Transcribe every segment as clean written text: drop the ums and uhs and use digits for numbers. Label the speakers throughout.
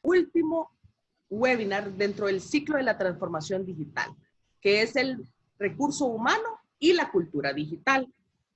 Speaker 1: último webinar dentro del ciclo de la transformación digital, que es el recurso humano y la cultura digital.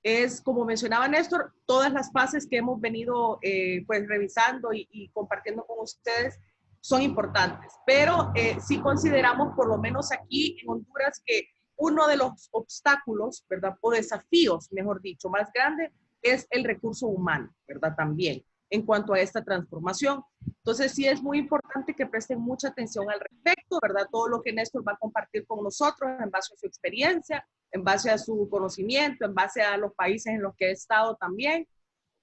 Speaker 1: Es, como mencionaba Néstor, todas las fases que hemos venido pues revisando y compartiendo con ustedes son importantes, pero sí consideramos, por lo menos aquí en Honduras, que uno de los obstáculos, ¿verdad? O desafíos, mejor dicho, más grande es el recurso humano, ¿verdad? También en cuanto a esta transformación. Entonces sí es muy importante que presten mucha atención al respecto, ¿verdad? Todo lo que Néstor va a compartir con nosotros en base a su experiencia, en base a su conocimiento, en base a los países en los que he estado también,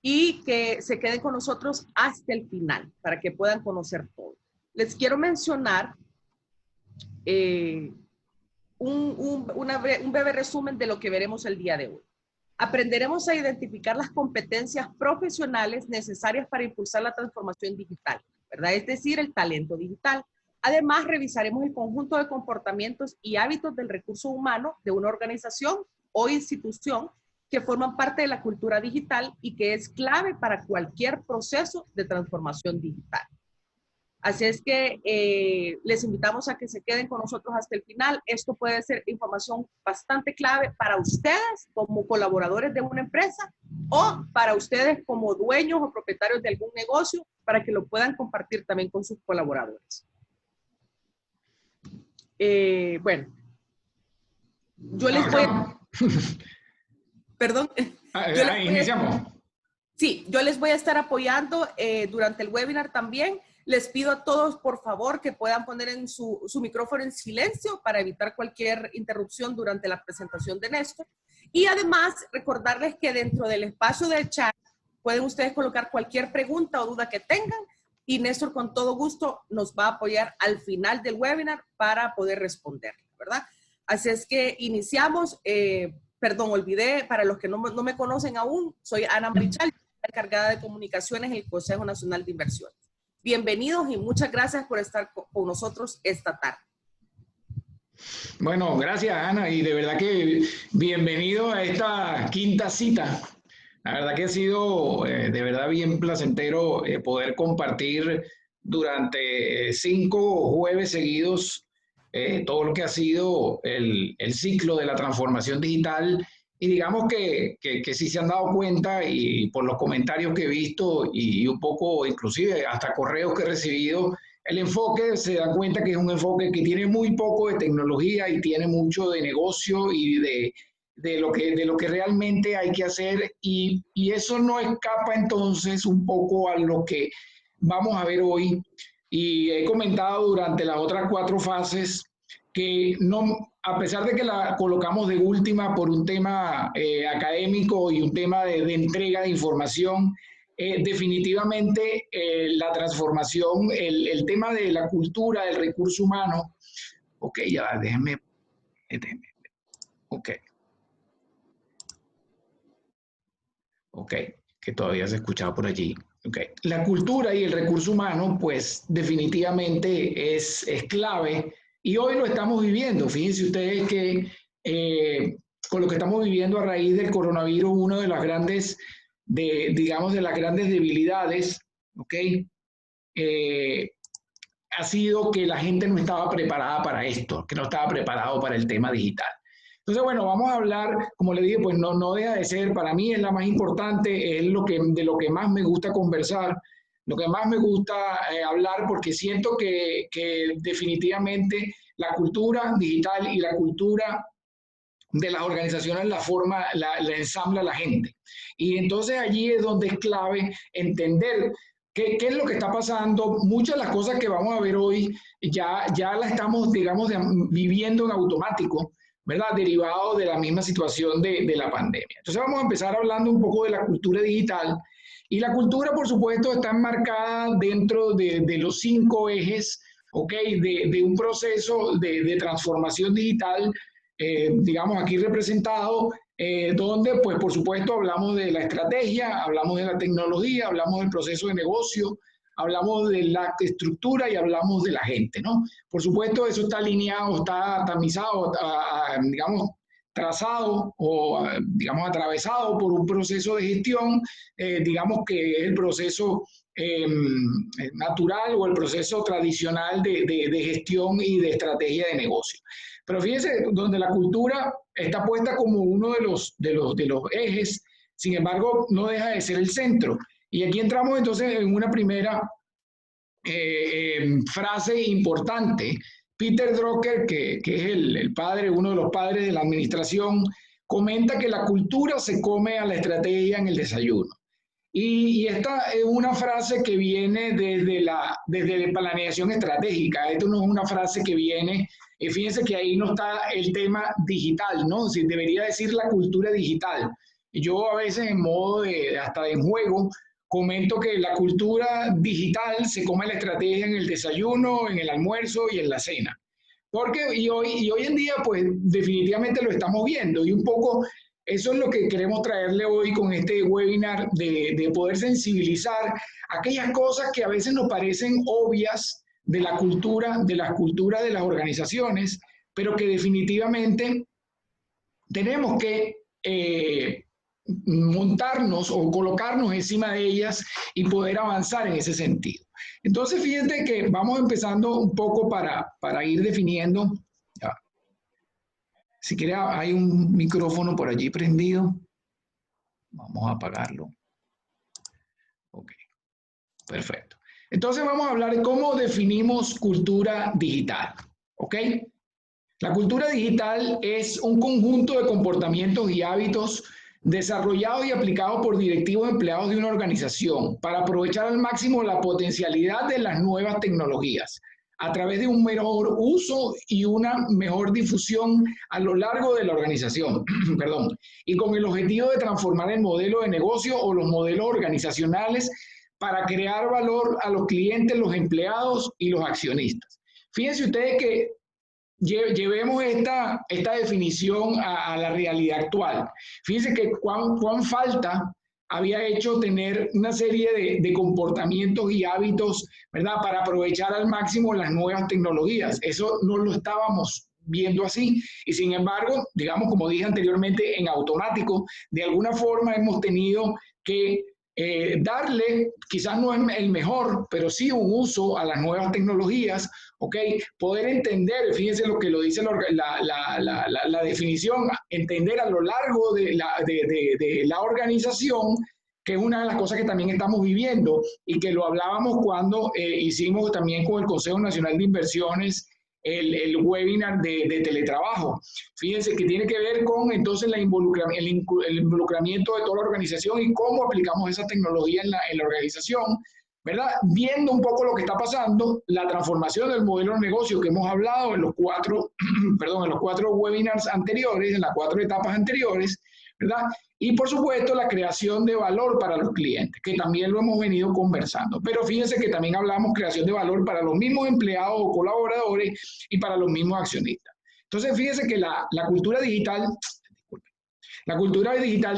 Speaker 1: y que se queden con nosotros hasta el final para que puedan conocer todo. Les quiero mencionar un breve resumen de lo que veremos el día de hoy. Aprenderemos a identificar las competencias profesionales necesarias para impulsar la transformación digital, ¿verdad? Es decir, el talento digital. Además, revisaremos el conjunto de comportamientos y hábitos del recurso humano de una organización o institución que forman parte de la cultura digital y que es clave para cualquier proceso de transformación digital. Así es que les invitamos a que se queden con nosotros hasta el final. Esto puede ser información bastante clave para ustedes como colaboradores de una empresa o para ustedes como dueños o propietarios de algún negocio para que lo puedan compartir también con sus colaboradores. Bueno, yo les voy a... Perdón.
Speaker 2: Iniciamos.
Speaker 1: Sí, yo les voy a estar apoyando durante el webinar también. Les pido a todos, por favor, que puedan poner en su micrófono en silencio para evitar cualquier interrupción durante la presentación de Néstor. Y además, recordarles que dentro del espacio del chat pueden ustedes colocar cualquier pregunta o duda que tengan y Néstor con todo gusto nos va a apoyar al final del webinar para poder responder, ¿verdad? Así es que iniciamos. Perdón, olvidé, para los que no me conocen aún, soy Ana Marichal, encargada de comunicaciones en el Consejo Nacional de Inversiones. Bienvenidos y muchas gracias por estar con nosotros esta tarde.
Speaker 2: Bueno, gracias Ana, y de verdad que bienvenido a esta quinta cita. La verdad que ha sido de verdad bien placentero poder compartir durante 5 jueves seguidos todo lo que ha sido el ciclo de la transformación digital. Y digamos que sí se han dado cuenta, y por los comentarios que he visto y un poco inclusive hasta correos que he recibido, el enfoque se da cuenta que es un enfoque que tiene muy poco de tecnología y tiene mucho de negocio y de lo que realmente hay que hacer, y eso no escapa entonces un poco a lo que vamos a ver hoy. Y he comentado durante las otras 4 fases que no, a pesar de que la colocamos de última por un tema académico y un tema de entrega de información, definitivamente la transformación, el tema de la cultura, del recurso humano. Ok, ya, déjenme. Ok, que todavía se escuchaba por allí. Okay. La cultura y el recurso humano, pues definitivamente es clave, y hoy lo estamos viviendo. Fíjense ustedes que con lo que estamos viviendo a raíz del coronavirus, una de las grandes, digamos, de las grandes debilidades, ¿okay? Ha sido que la gente no estaba preparada para esto, que no estaba preparado para el tema digital. Entonces, bueno, vamos a hablar, como le dije, pues no deja de ser, para mí es la más importante, es de lo que más me gusta conversar, lo que más me gusta hablar, porque siento que definitivamente la cultura digital y la cultura de las organizaciones la ensambla la gente. Y entonces allí es donde es clave entender qué es lo que está pasando. Muchas de las cosas que vamos a ver hoy ya las estamos, digamos, viviendo en automático, ¿verdad? Derivado de la misma situación de la pandemia. Entonces vamos a empezar hablando un poco de la cultura digital. Y la cultura, por supuesto, está enmarcada dentro de los 5 ejes, ¿ok? De un proceso de transformación digital, digamos aquí representado, donde, pues, por supuesto, hablamos de la estrategia, hablamos de la tecnología, hablamos del proceso de negocio, hablamos de la estructura y hablamos de la gente, ¿no? Por supuesto, eso está alineado, está tamizado, digamos, trazado o, digamos, atravesado por un proceso de gestión, digamos que es el proceso natural o el proceso tradicional de gestión y de estrategia de negocio. Pero fíjense, donde la cultura está puesta como uno de los ejes, sin embargo, no deja de ser el centro. Y aquí entramos entonces en una primera frase importante. Peter Drucker, que es el padre, uno de los padres de la administración, comenta que la cultura se come a la estrategia en el desayuno. Y esta es una frase que viene desde la planeación estratégica. Esto no es una frase que viene, fíjense que ahí no está el tema digital, ¿no? Si debería decir la cultura digital. Yo a veces en modo hasta de juego, comento que la cultura digital se come la estrategia en el desayuno, en el almuerzo y en la cena. Y hoy en día, pues definitivamente lo estamos viendo y un poco eso es lo que queremos traerle hoy con este webinar de poder sensibilizar aquellas cosas que a veces nos parecen obvias de la cultura, de las culturas de las organizaciones, pero que definitivamente tenemos que montarnos o colocarnos encima de ellas y poder avanzar en ese sentido. Entonces, fíjate que vamos empezando un poco para ir definiendo. Si quiere, hay un micrófono por allí prendido. Vamos a apagarlo. Ok, perfecto. Entonces vamos a hablar de cómo definimos cultura digital. ¿Ok? La cultura digital es un conjunto de comportamientos y hábitos desarrollados y aplicados por directivos empleados de una organización para aprovechar al máximo la potencialidad de las nuevas tecnologías a través de un mejor uso y una mejor difusión a lo largo de la organización, perdón, y con el objetivo de transformar el modelo de negocio o los modelos organizacionales para crear valor a los clientes, los empleados y los accionistas. Fíjense ustedes que llevemos esta definición a la realidad actual. Fíjense que cuán falta había hecho tener una serie de comportamientos y hábitos, ¿verdad?, para aprovechar al máximo las nuevas tecnologías. Eso no lo estábamos viendo así. Y sin embargo, digamos, como dije anteriormente, en automático, de alguna forma hemos tenido que darle, quizás no es el mejor, pero sí un uso a las nuevas tecnologías, ¿ok? Poder entender, fíjense lo que lo dice la definición, entender a lo largo de la organización, que es una de las cosas que también estamos viviendo y que lo hablábamos cuando hicimos también con el Consejo Nacional de Inversiones el webinar de teletrabajo. Fíjense que tiene que ver con entonces el involucramiento de toda la organización y cómo aplicamos esa tecnología en la organización, ¿verdad? Viendo un poco lo que está pasando, la transformación del modelo de negocio que hemos hablado en los cuatro webinars anteriores, en las 4 etapas anteriores, ¿verdad? Y por supuesto la creación de valor para los clientes, que también lo hemos venido conversando. Pero fíjense que también hablamos creación de valor para los mismos empleados o colaboradores y para los mismos accionistas. Entonces fíjense que la cultura digital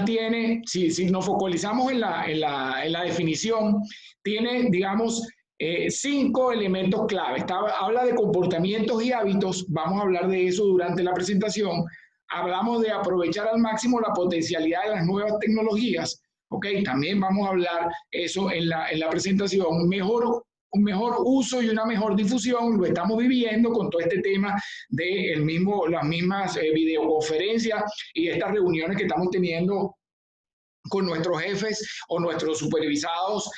Speaker 2: tiene, si nos focalizamos en la definición, tiene, digamos, 5 elementos clave. Habla de comportamientos y hábitos, vamos a hablar de eso durante la presentación. Hablamos de aprovechar al máximo la potencialidad de las nuevas tecnologías, ¿ok? También vamos a hablar eso en la presentación. Un mejor uso y una mejor difusión, lo estamos viviendo con todo este tema de las mismas videoconferencias y estas reuniones que estamos teniendo con nuestros jefes o nuestros supervisados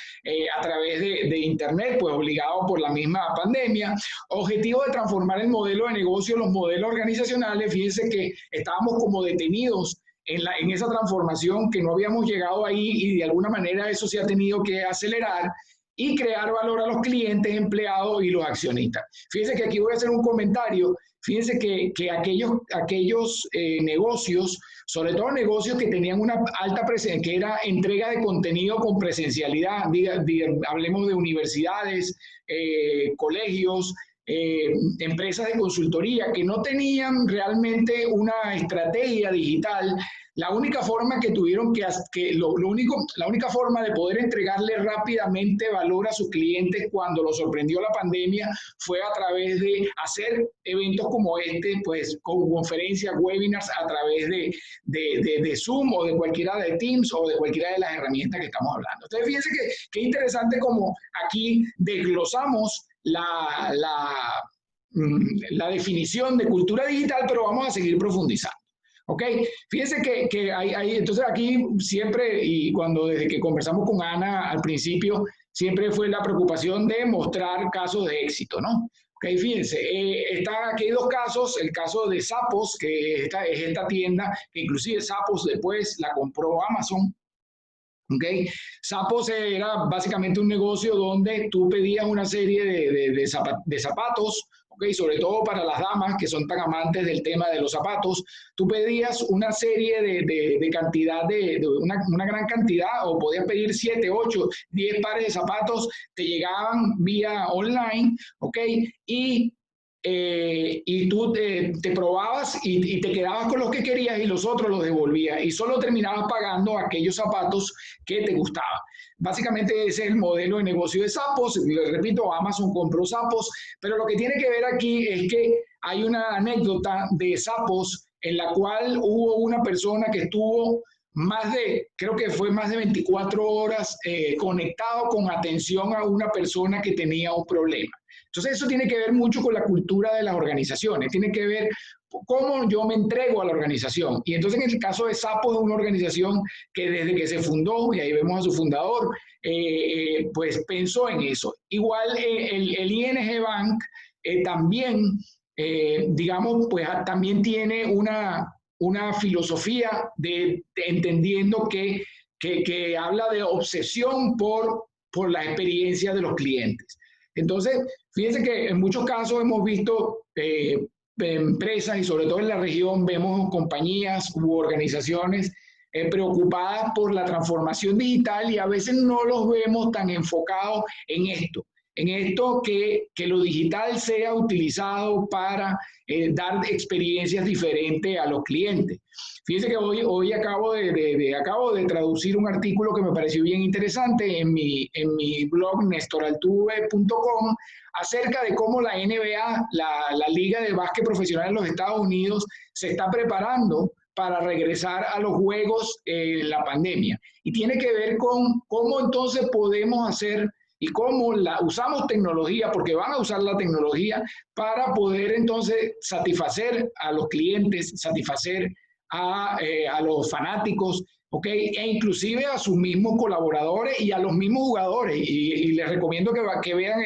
Speaker 2: a través de internet, pues obligados por la misma pandemia. Objetivo de transformar el modelo de negocio, los modelos organizacionales. Fíjense que estábamos como detenidos en esa transformación, que no habíamos llegado ahí y de alguna manera eso se ha tenido que acelerar y crear valor a los clientes, empleados y los accionistas. Fíjense que aquí voy a hacer un comentario. Fíjense que aquellos negocios, sobre todo negocios que tenían una alta presencia, que era entrega de contenido con presencialidad, hablemos de universidades, colegios, empresas de consultoría que no tenían realmente una estrategia digital, la única forma que tuvieron la única forma de poder entregarle rápidamente valor a sus clientes cuando los sorprendió la pandemia fue a través de hacer eventos como este, pues con conferencias, webinars a través de Zoom o de cualquiera de Teams o de cualquiera de las herramientas que estamos hablando. Entonces, fíjense que interesante como aquí desglosamos la definición de cultura digital, pero vamos a seguir profundizando. ¿Ok? Fíjense que hay, entonces aquí siempre, y desde que conversamos con Ana al principio, siempre fue la preocupación de mostrar casos de éxito, ¿no? Ok, fíjense, aquí hay dos casos, el caso de Zappos, que es esta tienda, que inclusive Zappos después la compró Amazon. Okay. Zappos era básicamente un negocio donde tú pedías una serie de zapatos, okay, sobre todo para las damas que son tan amantes del tema de los zapatos. Tú pedías una serie de cantidad, una gran cantidad, o podías pedir 7, 8, 10 pares de zapatos, te llegaban vía online, okay, y tú te probabas y te quedabas con los que querías y los otros los devolvías y solo terminabas pagando aquellos zapatos que te gustaban. Básicamente ese es el modelo de negocio de Zappos. Les repito, Amazon compró Zappos, pero lo que tiene que ver aquí es que hay una anécdota de Zappos en la cual hubo una persona que estuvo creo que fue más de 24 horas conectado con atención a una persona que tenía un problema. Entonces eso tiene que ver mucho con la cultura de las organizaciones, tiene que ver cómo yo me entrego a la organización. Y entonces en el caso de Zappos es una organización que desde que se fundó, y ahí vemos a su fundador, pues pensó en eso. Igual el ING Bank también, digamos, pues también tiene una filosofía entendiendo que habla de obsesión por la experiencia de los clientes. Entonces, fíjense que en muchos casos hemos visto empresas y sobre todo en la región vemos compañías u organizaciones preocupadas por la transformación digital y a veces no los vemos tan enfocados en esto que lo digital sea utilizado para dar experiencias diferentes a los clientes. Fíjense que hoy acabo de traducir un artículo que me pareció bien interesante en mi blog nestoraltuve.com acerca de cómo la NBA, la Liga de Básquet Profesional en los Estados Unidos, se está preparando para regresar a los juegos en la pandemia. Y tiene que ver con cómo entonces podemos hacer y cómo usamos tecnología, porque van a usar la tecnología para poder entonces satisfacer a los clientes, satisfacer a los fanáticos, ¿okay? E inclusive a sus mismos colaboradores y a los mismos jugadores. Y les recomiendo que vean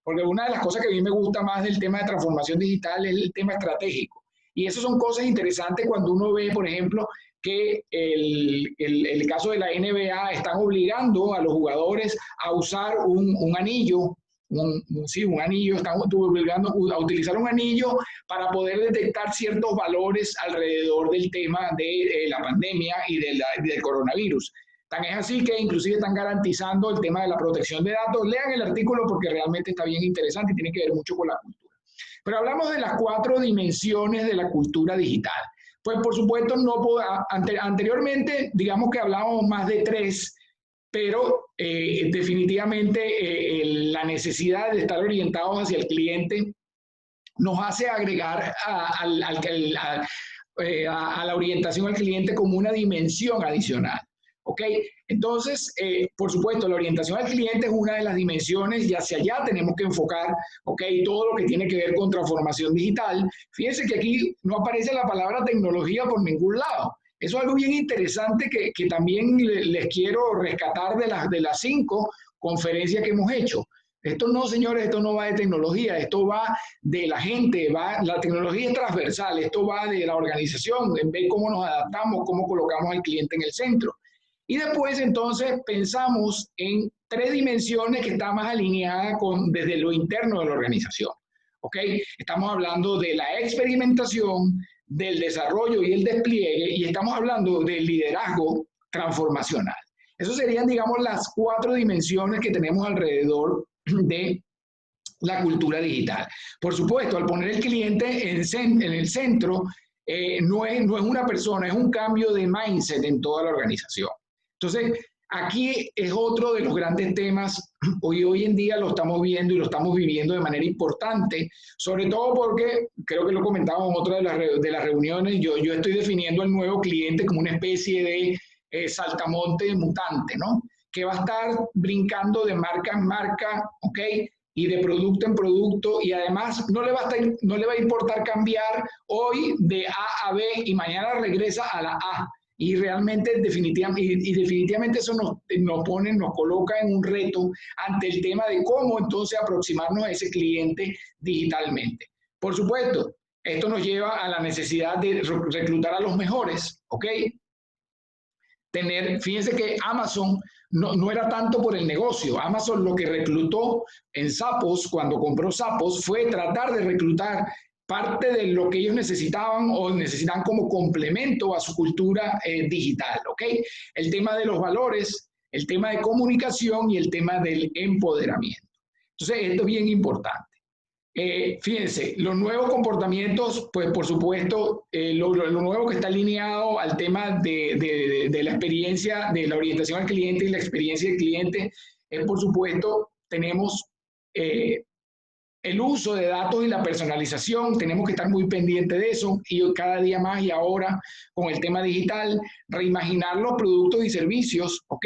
Speaker 2: porque una de las cosas que a mí me gusta más del tema de transformación digital es el tema estratégico. Y eso son cosas interesantes cuando uno ve, por ejemplo, que el caso de la NBA están obligando a los jugadores a usar un anillo, un anillo, están obligando a utilizar un anillo para poder detectar ciertos valores alrededor del tema de la pandemia y del coronavirus. Tan es así que inclusive están garantizando el tema de la protección de datos. Lean el artículo porque realmente está bien interesante y tiene que ver mucho con la cultura. Pero hablamos de las 4 dimensiones de la cultura digital. Pues por supuesto, anteriormente, digamos que hablábamos más de 3, pero definitivamente la necesidad de estar orientados hacia el cliente nos hace agregar a la orientación al cliente como una dimensión adicional. ¿Ok? Entonces, por supuesto, la orientación al cliente es una de las dimensiones y hacia allá tenemos que enfocar, ¿ok? Todo lo que tiene que ver con transformación digital. Fíjense que aquí no aparece la palabra tecnología por ningún lado. Eso es algo bien interesante que también les quiero rescatar de las 5 conferencias que hemos hecho. Esto no, señores, esto no va de tecnología, esto va de la gente, la tecnología es transversal, esto va de la organización, en ver cómo nos adaptamos, cómo colocamos al cliente en el centro. Y después entonces pensamos en 3 dimensiones que están más alineadas desde lo interno de la organización. ¿Ok? Estamos hablando de la experimentación, del desarrollo y el despliegue, y estamos hablando del liderazgo transformacional. Esas serían, digamos, las 4 dimensiones que tenemos alrededor de la cultura digital. Por supuesto, al poner el cliente en el centro, no es una persona, es un cambio de mindset en toda la organización. Entonces, aquí es otro de los grandes temas, hoy en día lo estamos viendo y lo estamos viviendo de manera importante, sobre todo porque, creo que lo comentaba en otra de las reuniones, yo estoy definiendo al nuevo cliente como una especie de saltamonte mutante, ¿no? Que va a estar brincando de marca en marca, ¿ok? Y de producto en producto, y además no le va a importar cambiar hoy de A a B y mañana regresa a la A. Y realmente, definitivamente eso nos coloca en un reto ante el tema de cómo entonces aproximarnos a ese cliente digitalmente. Por supuesto, esto nos lleva a la necesidad de reclutar a los mejores, ¿ok? Fíjense que Amazon no era tanto por el negocio. Amazon lo que reclutó en Zappos, cuando compró Zappos, fue tratar de reclutar parte de lo que ellos necesitaban o necesitan como complemento a su cultura digital, ¿ok? El tema de los valores, el tema de comunicación y el tema del empoderamiento. Entonces, esto es bien importante. Fíjense, los nuevos comportamientos, pues por supuesto, lo nuevo que está alineado al tema de la experiencia, de la orientación al cliente y la experiencia del cliente, es por supuesto, tenemos el uso de datos y la personalización, tenemos que estar muy pendientes de eso, y cada día más y ahora con el tema digital, reimaginar los productos y servicios, ¿ok?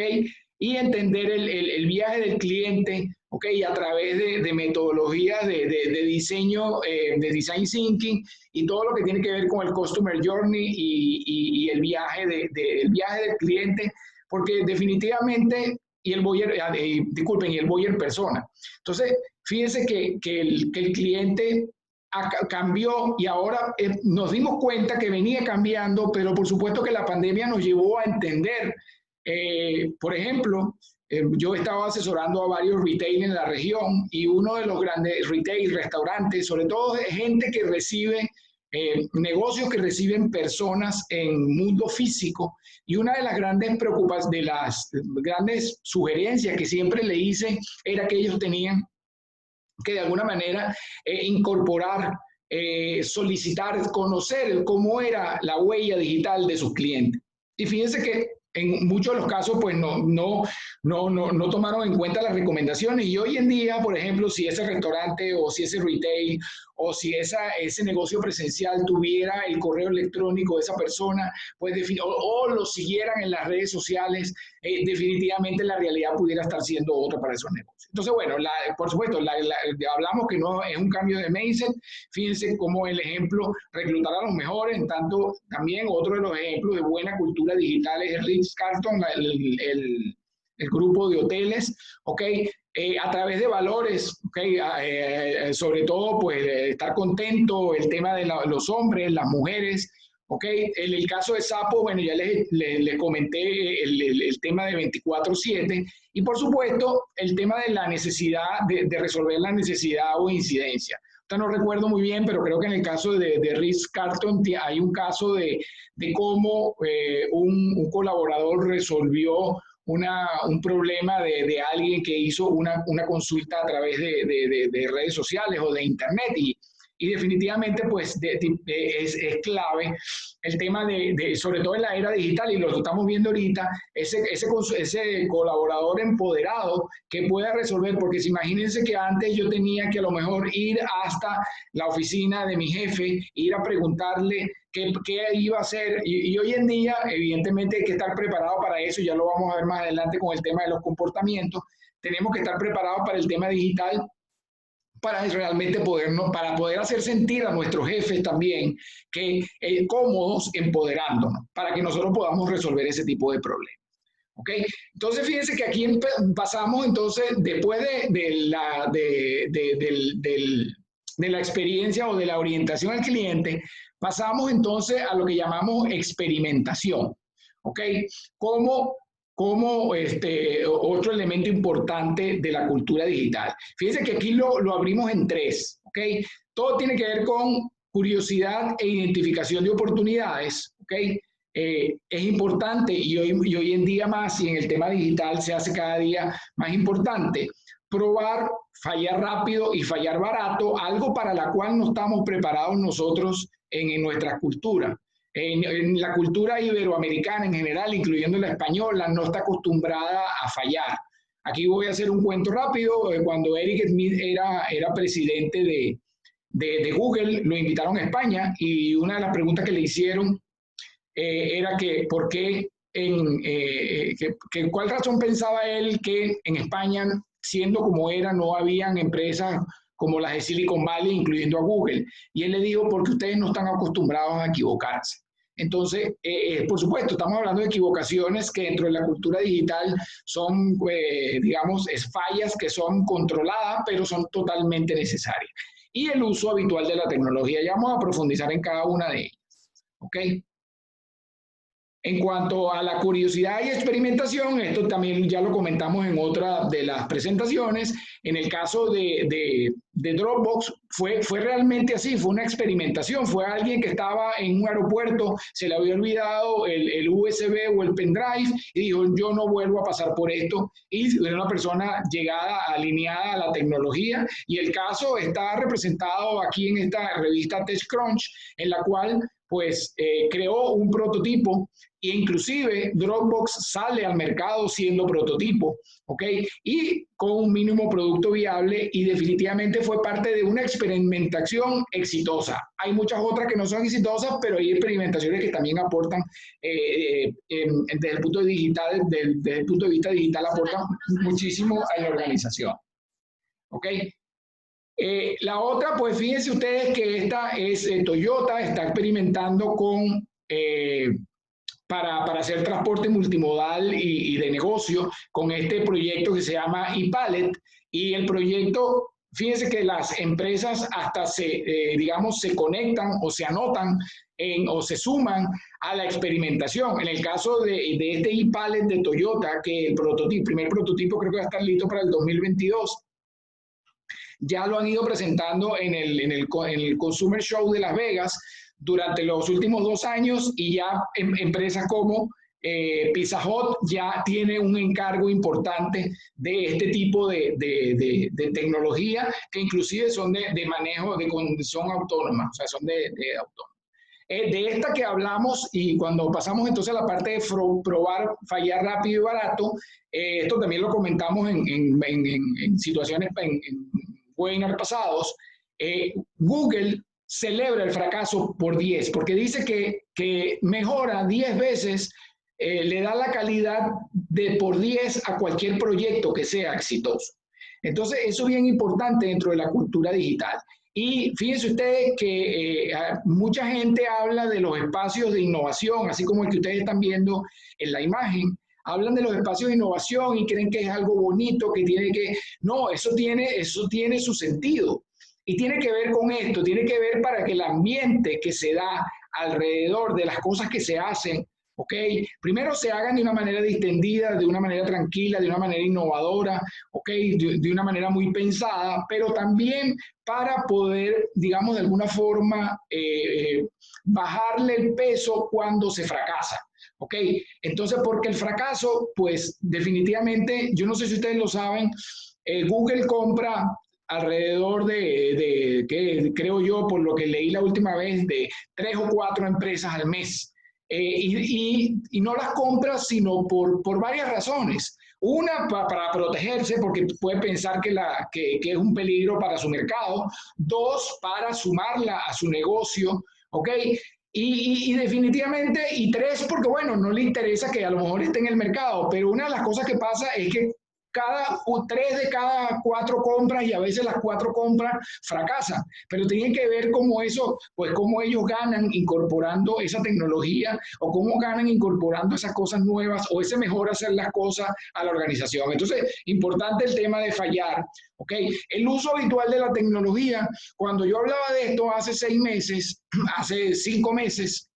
Speaker 2: Y entender el viaje del cliente, ¿ok? Y a través de metodologías de diseño, de design thinking y todo lo que tiene que ver con el customer journey y el viaje del cliente, porque definitivamente, y el buyer persona. Entonces, fíjense que el cliente cambió y ahora nos dimos cuenta que venía cambiando, pero por supuesto que la pandemia nos llevó a entender. Por ejemplo, yo estaba asesorando a varios retail en la región y uno de los grandes retail, restaurantes, sobre todo gente que recibe, negocios que reciben personas en mundo físico, y una de las grandes preocupaciones, de las grandes sugerencias que siempre le hice era que ellos tenían que de alguna manera incorporar, solicitar, conocer cómo era la huella digital de sus clientes. Y fíjense que en muchos de los casos pues no tomaron en cuenta las recomendaciones, y hoy en día, por ejemplo, si ese restaurante o si ese retail o si ese negocio presencial tuviera el correo electrónico de esa persona, pues o lo siguieran en las redes sociales, definitivamente la realidad pudiera estar siendo otra para esos negocios. Entonces, bueno, por supuesto, hablamos que no es un cambio de mindset. Fíjense cómo el ejemplo, reclutar a los mejores, en tanto también otro de los ejemplos de buena cultura digital es el Ritz-Carlton, el grupo de hoteles, ¿ok? A través de valores, ¿okay? Sobre todo, pues, estar contento, el tema de los hombres, las mujeres, ¿ok? En el caso de Zappos, bueno, ya les comenté el tema de 24/7, y por supuesto, el tema de la necesidad de resolver la necesidad o incidencia. No recuerdo muy bien, pero creo que en el caso de Ritz-Carlton hay un caso de cómo un colaborador resolvió un problema de alguien que hizo una consulta a través de redes sociales o de internet, y definitivamente pues es clave el tema sobre todo en la era digital, y lo estamos viendo ahorita, ese colaborador empoderado que pueda resolver, porque imagínense que antes yo tenía que a lo mejor ir hasta la oficina de mi jefe, ir a preguntarle qué iba a hacer, y hoy en día evidentemente hay que estar preparado para eso, ya lo vamos a ver más adelante con el tema de los comportamientos. Tenemos que estar preparados para el tema digital, para realmente para poder hacer sentir a nuestros jefes también que cómodos, empoderándonos, para que nosotros podamos resolver ese tipo de problemas. ¿Ok? Entonces, fíjense que aquí pasamos entonces, después de la experiencia o de la orientación al cliente, pasamos entonces a lo que llamamos experimentación. ¿Ok? Como otro elemento importante de la cultura digital. Fíjense que aquí lo abrimos en tres, ¿ok? Todo tiene que ver con curiosidad e identificación de oportunidades, ¿ok? Es importante, y hoy en día más, y en el tema digital se hace cada día más importante, probar, fallar rápido y fallar barato, algo para la cual no estamos preparados nosotros en nuestras culturas. En la cultura iberoamericana en general, incluyendo la española, no está acostumbrada a fallar. Aquí voy a hacer un cuento rápido. Cuando Eric Schmidt era presidente de Google, lo invitaron a España y una de las preguntas que le hicieron era que por qué, cuál razón pensaba él que en España, siendo como era, no habían empresas como las de Silicon Valley, incluyendo a Google. Y él le dijo, porque ustedes no están acostumbrados a equivocarse. Entonces, por supuesto, estamos hablando de equivocaciones que dentro de la cultura digital son, digamos, fallas que son controladas, pero son totalmente necesarias. Y el uso habitual de la tecnología. Ya vamos a profundizar en cada una de ellas. ¿Ok? En cuanto a la curiosidad y experimentación, esto también ya lo comentamos en otra de las presentaciones. En el caso de Dropbox fue realmente así, fue una experimentación. Fue alguien que estaba en un aeropuerto, se le había olvidado el USB o el pendrive y dijo, yo no vuelvo a pasar por esto. Y era una persona llegada, alineada a la tecnología. Y el caso está representado aquí en esta revista TechCrunch, en la cual pues creó un prototipo e inclusive Dropbox sale al mercado siendo prototipo, ¿ok? Y con un mínimo producto viable y definitivamente fue parte de una experimentación exitosa. Hay muchas otras que no son exitosas, pero hay experimentaciones que también aportan, desde el punto de vista digital, aportan muchísimo a la organización, ¿ok? La otra, pues fíjense ustedes que esta es Toyota, está experimentando con, para hacer transporte multimodal y de negocio con este proyecto que se llama ePallet. Y el proyecto, fíjense que las empresas hasta digamos, se conectan o se anotan o se suman a la experimentación. En el caso de este ePallet de Toyota, que el primer prototipo creo que va a estar listo para el 2022. Ya lo han ido presentando en el Consumer Show de Las Vegas durante los últimos 2 años y ya empresas como Pizza Hut ya tiene un encargo importante de este tipo de tecnología que inclusive son de manejo, son autónomas, o sea, son de autónomas. De esta que hablamos y cuando pasamos entonces a la parte de probar, fallar rápido y barato, esto también lo comentamos en situaciones, en webinars pasados, Google celebra el fracaso por 10, porque dice que mejora 10 veces, le da la calidad de por 10 a cualquier proyecto que sea exitoso. Entonces, eso es bien importante dentro de la cultura digital. Y fíjense ustedes que mucha gente habla de los espacios de innovación, así como el que ustedes están viendo en la imagen. Hablan de los espacios de innovación y creen que es algo bonito, que tiene que... No, eso tiene su sentido. Y tiene que ver con esto, tiene que ver para que el ambiente que se da alrededor de las cosas que se hacen, ¿ok? Primero se hagan de una manera distendida, de una manera tranquila, de una manera innovadora, ¿ok? De una manera muy pensada, pero también para poder, digamos, de alguna forma bajarle el peso cuando se fracasa. ¿Ok? Entonces, porque el fracaso, pues definitivamente, yo no sé si ustedes lo saben, Google compra alrededor que creo yo, por lo que leí la última vez, de 3 o 4 empresas al mes. Y no las compra sino por varias razones. Una, para protegerse, porque puede pensar que es un peligro para su mercado. 2, para sumarla a su negocio. ¿Ok? Y definitivamente, y 3, porque bueno, no le interesa que a lo mejor esté en el mercado, pero una de las cosas que pasa es que 3 de cada 4 compras y a veces las 4 compras fracasan, pero tienen que ver cómo eso, pues cómo ellos ganan incorporando esa tecnología o cómo ganan incorporando esas cosas nuevas o ese mejor hacer las cosas a la organización. Entonces, importante el tema de fallar, ¿ok? El uso habitual de la tecnología, cuando yo hablaba de esto hace 6 meses, hace 5 meses,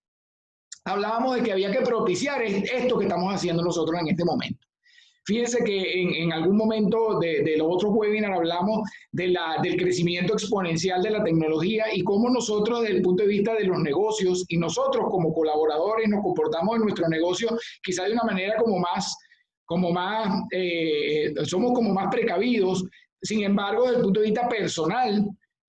Speaker 2: hablábamos de que había que propiciar esto que estamos haciendo nosotros en este momento. Fíjense que en algún momento de los otros webinars hablamos del crecimiento exponencial de la tecnología y cómo nosotros desde el punto de vista de los negocios y nosotros como colaboradores nos comportamos en nuestro negocio quizá de una manera somos como más precavidos. Sin embargo, desde el punto de vista personal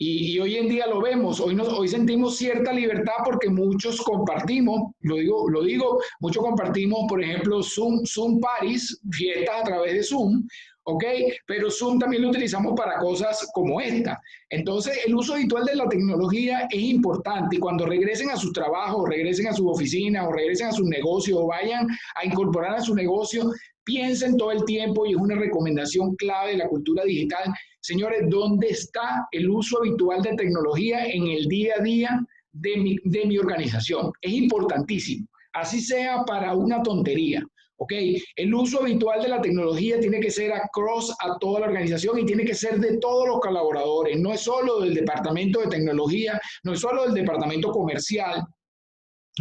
Speaker 2: Y hoy en día lo vemos, hoy sentimos cierta libertad porque muchos compartimos, lo digo, muchos compartimos, por ejemplo, Zoom Parties, fiestas a través de Zoom, ¿ok? Pero Zoom también lo utilizamos para cosas como esta. Entonces, el uso habitual de la tecnología es importante y cuando regresen a sus trabajos, regresen a sus oficinas o regresen a sus negocios o vayan a incorporar a su negocio, piensen todo el tiempo, y es una recomendación clave de la cultura digital. Señores, ¿dónde está el uso habitual de tecnología en el día a día de mi organización? Es importantísimo, así sea para una tontería. ¿Ok? El uso habitual de la tecnología tiene que ser across a toda la organización y tiene que ser de todos los colaboradores, no es solo del departamento de tecnología, no es solo del departamento comercial,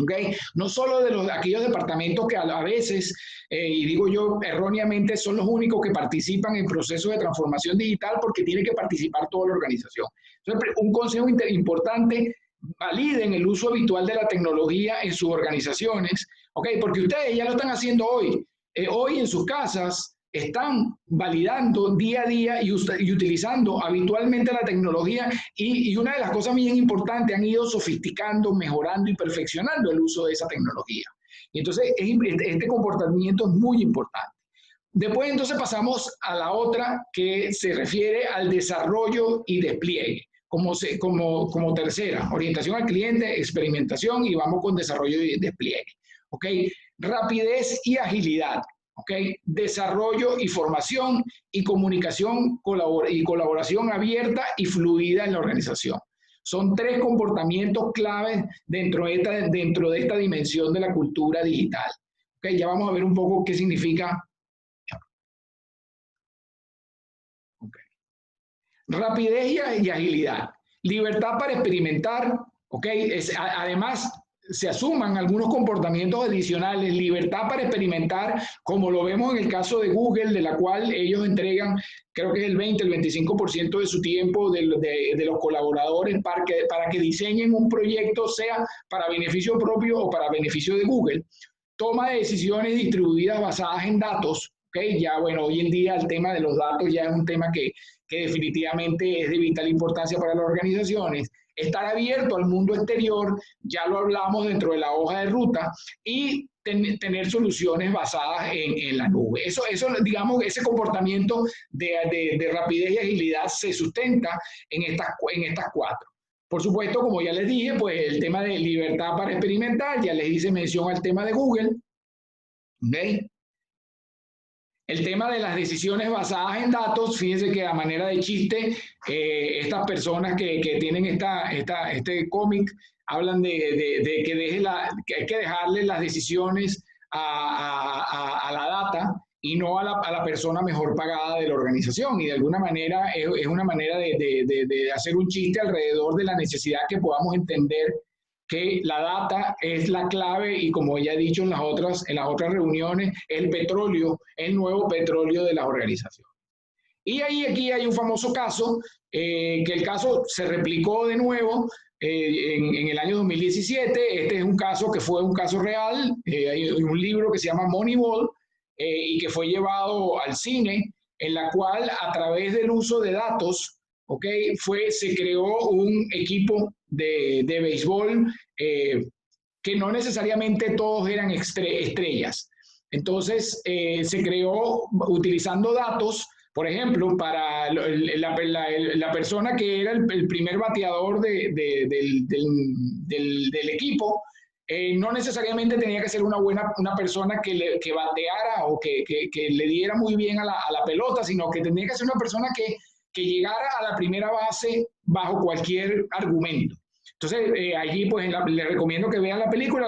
Speaker 2: ¿okay? No solo de aquellos departamentos que a veces, y digo yo erróneamente, son los únicos que participan en procesos de transformación digital porque tiene que participar toda la organización. Entonces, un consejo importante: validen el uso habitual de la tecnología en sus organizaciones, ¿ok? Porque ustedes ya lo están haciendo hoy. Hoy en sus casas están validando día a día y utilizando habitualmente la tecnología y una de las cosas bien importantes, han ido sofisticando, mejorando y perfeccionando el uso de esa tecnología. Y entonces este comportamiento es muy importante. Después entonces pasamos a la otra que se refiere al desarrollo y despliegue. Como tercera, orientación al cliente, experimentación, y vamos con desarrollo y despliegue. ¿Ok? Rapidez y agilidad. ¿Ok? Desarrollo y formación y comunicación y colaboración abierta y fluida en la organización. Son tres comportamientos claves dentro de esta dimensión de la cultura digital. ¿Ok? Ya vamos a ver un poco qué significa. Okay. Rapidez y agilidad. Libertad para experimentar. ¿Ok? Además, se asuman algunos comportamientos adicionales, libertad para experimentar, como lo vemos en el caso de Google, de la cual ellos entregan, creo que es el 20, el 25% de su tiempo de los colaboradores para que diseñen un proyecto, sea para beneficio propio o para beneficio de Google. Toma de decisiones distribuidas basadas en datos. ¿Okay? Ya, bueno, hoy en día el tema de los datos ya es un tema que definitivamente es de vital importancia para las organizaciones. Estar abierto al mundo exterior, ya lo hablamos dentro de la hoja de ruta, y tener soluciones basadas en la nube. Eso, digamos, ese comportamiento de rapidez y agilidad se sustenta en estas cuatro. Por supuesto, como ya les dije, pues el tema de libertad para experimentar, ya les hice mención al tema de Google. ¿Okay? El tema de las decisiones basadas en datos, fíjense que a manera de chiste, estas personas que tienen este cómic hablan de que hay que dejarle las decisiones a la data y no a la persona mejor pagada de la organización. Y de alguna manera es una manera de hacer un chiste alrededor de la necesidad que podamos entender que la data es la clave y, como ya he dicho en las otras reuniones, el petróleo, el nuevo petróleo de las organizaciones. Y aquí hay un famoso caso, que el caso se replicó de nuevo en el año 2017. Este es un caso que fue un caso real. Hay un libro que se llama Moneyball y que fue llevado al cine, en la cual, a través del uso de datos, ¿okay? Se creó un equipo de béisbol que no necesariamente todos eran estrellas. Entonces, se creó utilizando datos, por ejemplo, para la persona que era el primer bateador del equipo. No necesariamente tenía que ser una persona que bateara o que le diera muy bien a la pelota, sino que tenía que ser una persona que llegara a la primera base bajo cualquier argumento. Entonces, allí pues les recomiendo que vean la película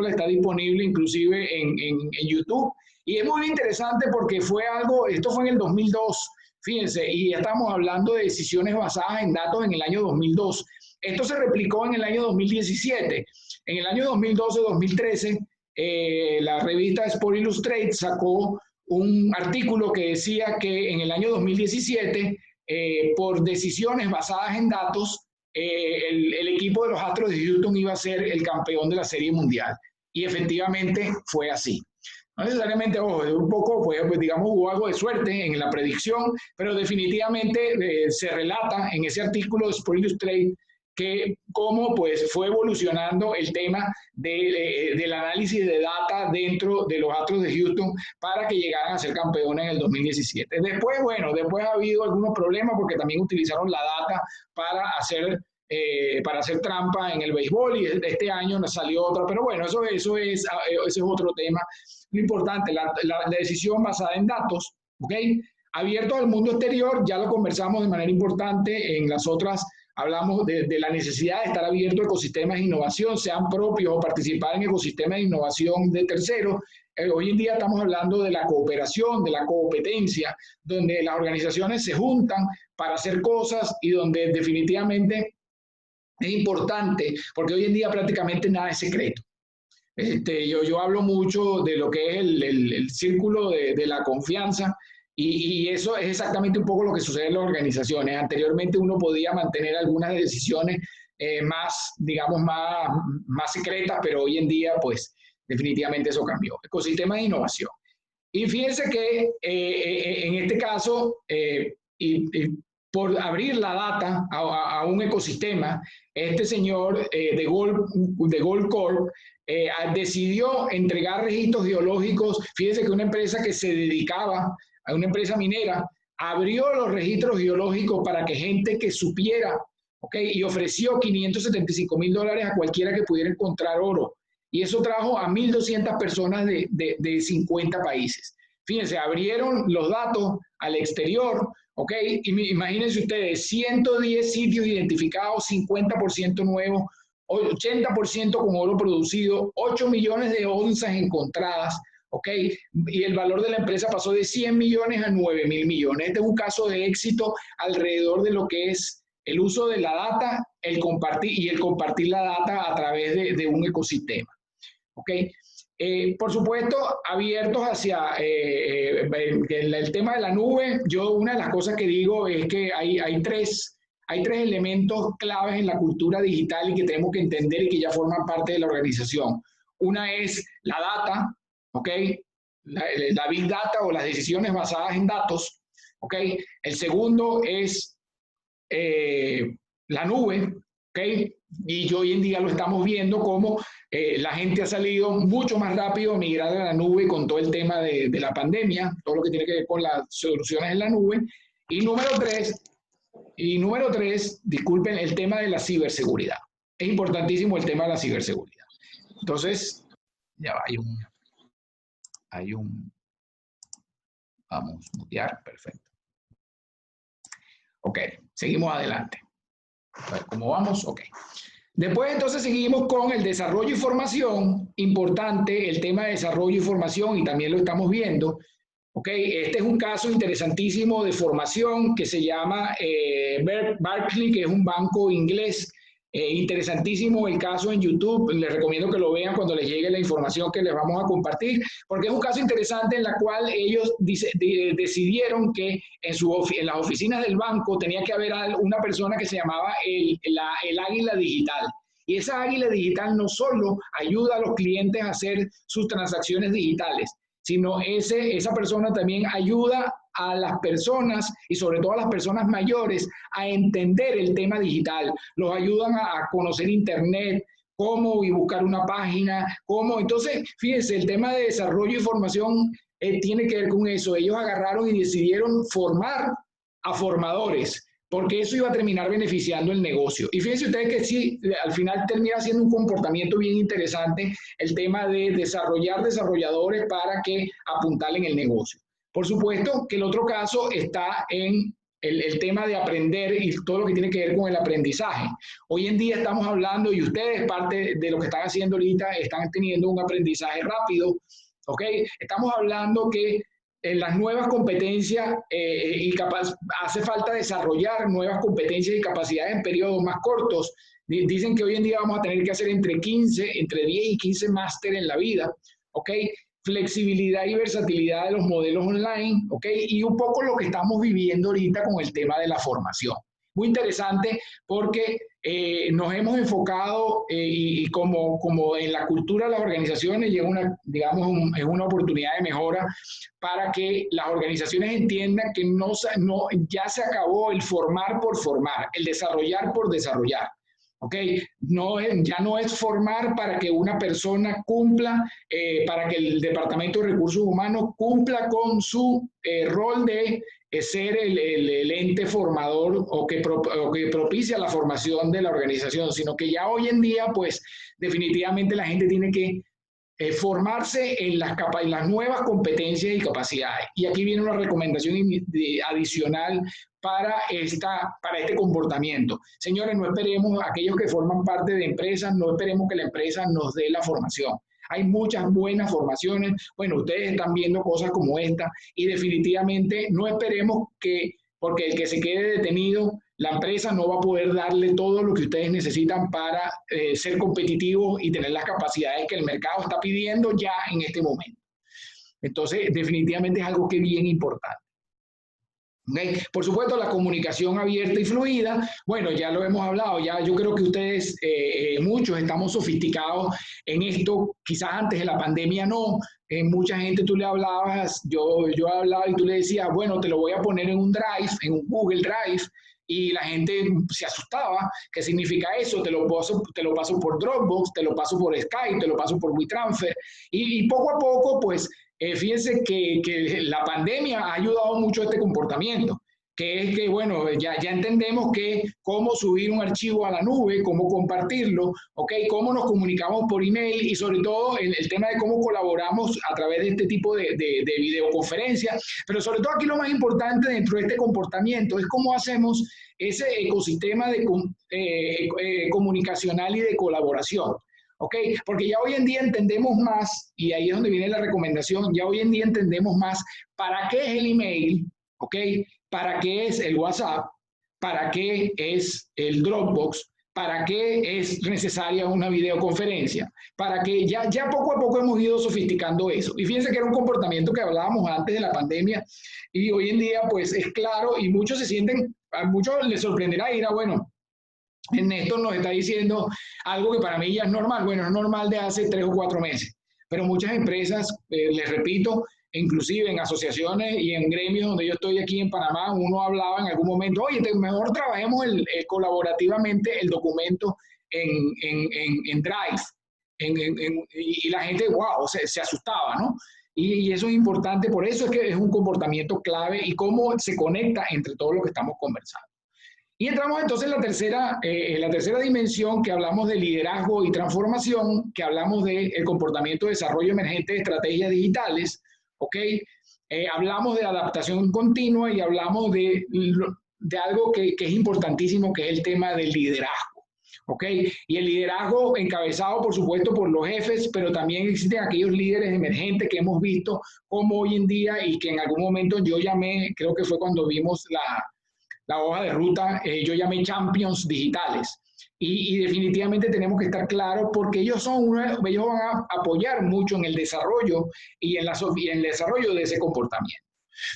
Speaker 2: está disponible inclusive en YouTube, y es muy interesante porque esto fue en el 2002, fíjense, y ya estamos hablando de decisiones basadas en datos en el año 2002. Esto se replicó en el año 2017. En el año 2012-2013, la revista Sport Illustrated sacó un artículo que decía que en el año 2017, por decisiones basadas en datos, el equipo de los Astros de Houston iba a ser el campeón de la Serie Mundial. Y efectivamente fue así. No necesariamente, ojo, un poco, pues, digamos, hubo algo de suerte en la predicción, pero definitivamente se relata en ese artículo de Sports Illustrated que cómo pues, fue evolucionando el tema del análisis de data dentro de los Astros de Houston para que llegaran a ser campeones en el 2017. Después, bueno, después ha habido algunos problemas porque también utilizaron la data para hacer trampa en el béisbol y este año nos salió otra, pero bueno, eso es otro tema. Lo importante, la decisión basada en datos, ¿ok? Abierto al mundo exterior, ya lo conversamos de manera importante en las otras. Hablamos de la necesidad de estar abierto a ecosistemas de innovación, sean propios o participar en ecosistemas de innovación de terceros. Hoy en día estamos hablando de la cooperación, de la competencia, donde las organizaciones se juntan para hacer cosas y donde definitivamente es importante, porque hoy en día prácticamente nada es secreto. Yo hablo mucho de lo que es el círculo de la confianza, y eso es exactamente un poco lo que sucede en las organizaciones. Anteriormente uno podía mantener algunas decisiones más, digamos, más secretas, pero hoy en día, pues, definitivamente eso cambió. Ecosistemas de innovación. Y fíjense que en este caso, por abrir la data a un ecosistema, este señor de Goldcorp decidió entregar registros geológicos. Fíjense que una empresa que se dedicaba a una empresa minera, abrió los registros geológicos para que gente que supiera, ¿okay? Y ofreció $575,000 a cualquiera que pudiera encontrar oro. Y eso trajo a 1.200 personas de 50 países. Fíjense, abrieron los datos al exterior, ¿ok? Y imagínense ustedes, 110 sitios identificados, 50% nuevos, 80% con oro producido, 8 millones de onzas encontradas, ¿ok? Y el valor de la empresa pasó de 100 millones a 9.000 millones. Este es un caso de éxito alrededor de lo que es el uso de la data, el compartir la data a través de un ecosistema, ¿ok? Por supuesto, abiertos hacia el tema de la nube. Yo una de las cosas que digo es que hay tres elementos claves en la cultura digital y que tenemos que entender y que ya forman parte de la organización. Una es la data, ¿ok? La Big Data o las decisiones basadas en datos, ¿ok? El segundo es la nube, ¿ok? Y hoy en día lo estamos viendo como la gente ha salido mucho más rápido a migrar a la nube con todo el tema de la pandemia, todo lo que tiene que ver con las soluciones en la nube. Y número tres, disculpen, el tema de la ciberseguridad. Es importantísimo el tema de la ciberseguridad. Entonces, ya va, vamos a mutear, perfecto. Ok, seguimos adelante. A ver, ¿cómo vamos? Ok. Después entonces seguimos con el desarrollo y formación. Importante el tema de desarrollo y formación, y también lo estamos viendo. Ok, este es un caso interesantísimo de formación que se llama Barclays, que es un banco inglés. Interesantísimo el caso en YouTube. Les recomiendo que lo vean cuando les llegue la información que les vamos a compartir, porque es un caso interesante en la cual ellos decidieron que en las oficinas del banco tenía que haber una persona que se llamaba el águila digital. Y esa águila digital no solo ayuda a los clientes a hacer sus transacciones digitales, sino esa persona también ayuda a las personas y sobre todo a las personas mayores a entender el tema digital. Los ayudan a conocer Internet, cómo y buscar una página, cómo. Entonces, fíjense, el tema de desarrollo y formación tiene que ver con eso. Ellos agarraron y decidieron formar a formadores, porque eso iba a terminar beneficiando el negocio. Y fíjense ustedes que sí, al final termina siendo un comportamiento bien interesante el tema de desarrollar desarrolladores para que apuntalen el negocio. Por supuesto que el otro caso está en el tema de aprender y todo lo que tiene que ver con el aprendizaje. Hoy en día estamos hablando, y ustedes, parte de lo que están haciendo ahorita, están teniendo un aprendizaje rápido, ¿ok? Estamos hablando que en las nuevas competencias hace falta desarrollar nuevas competencias y capacidades en periodos más cortos. Dicen que hoy en día vamos a tener que hacer entre 10 y 15 máster en la vida, ¿ok? Flexibilidad y versatilidad de los modelos online, ¿ok? Y un poco lo que estamos viviendo ahorita con el tema de la formación. muy interesante porque nos hemos enfocado y como en la cultura de las organizaciones y digamos, es una oportunidad de mejora para que las organizaciones entiendan que ya se acabó el formar por formar, el desarrollar por desarrollar. ¿Okay? Ya no es formar para que una persona cumpla, para que el Departamento de Recursos Humanos cumpla con su rol de ser el ente formador o que propicia la formación de la organización, sino que ya hoy en día, pues definitivamente la gente tiene que formarse en las nuevas competencias y capacidades. Y aquí viene una recomendación adicional para este comportamiento. Señores, no esperemos, aquellos que forman parte de empresas, no esperemos que la empresa nos dé la formación. Hay muchas buenas formaciones. Bueno, ustedes están viendo cosas como esta y definitivamente no esperemos porque el que se quede detenido, la empresa no va a poder darle todo lo que ustedes necesitan para ser competitivos y tener las capacidades que el mercado está pidiendo ya en este momento. Entonces, definitivamente es algo que es bien importante. ¿Okay? Por supuesto, la comunicación abierta y fluida, bueno, ya lo hemos hablado, ya yo creo que ustedes, muchos estamos sofisticados en esto, quizás antes de la pandemia no, mucha gente tú le hablabas, yo hablaba y tú le decías, bueno, te lo voy a poner en un Drive, en un Google Drive, y la gente se asustaba. ¿Qué significa eso? Te lo paso por Dropbox, te lo paso por Skype, te lo paso por WeTransfer, y poco a poco, pues, fíjense que la pandemia ha ayudado mucho a este comportamiento, que es que, bueno, ya entendemos que cómo subir un archivo a la nube, cómo compartirlo, ¿okay? Cómo nos comunicamos por email y sobre todo el tema de cómo colaboramos a través de este tipo de videoconferencias, pero sobre todo aquí lo más importante dentro de este comportamiento es cómo hacemos ese ecosistema de comunicacional y de colaboración. ¿Okay? Porque ya hoy en día entendemos más, y ahí es donde viene la recomendación, ya hoy en día entendemos más para qué es el email, ¿okay? Para qué es el WhatsApp, para qué es el Dropbox, para qué es necesaria una videoconferencia, para que ya poco a poco hemos ido sofisticando eso. Y fíjense que era un comportamiento que hablábamos antes de la pandemia y hoy en día pues es claro y muchos se sienten, a muchos les sorprenderá ir a, bueno, Néstor nos está diciendo algo que para mí ya es normal. Bueno, es normal de hace 3 o 4 meses, pero muchas empresas, les repito, inclusive en asociaciones y en gremios donde yo estoy aquí en Panamá, uno hablaba en algún momento, oye, mejor trabajemos colaborativamente el documento en Drive. Y la gente, wow, se asustaba, ¿no? Y eso es importante, por eso es que es un comportamiento clave y cómo se conecta entre todo lo que estamos conversando. Y entramos entonces en la tercera dimensión, que hablamos de liderazgo y transformación, que hablamos del comportamiento de desarrollo emergente de estrategias digitales, ¿ok? Hablamos de adaptación continua y hablamos de algo que es importantísimo, que es el tema del liderazgo, ¿ok? Y el liderazgo encabezado, por supuesto, por los jefes, pero también existen aquellos líderes emergentes que hemos visto como hoy en día y que en algún momento yo llamé, creo que fue cuando vimos la hoja de ruta, yo llamé champions digitales. Y definitivamente tenemos que estar claros porque ellos van a apoyar mucho en el desarrollo y en el desarrollo de ese comportamiento.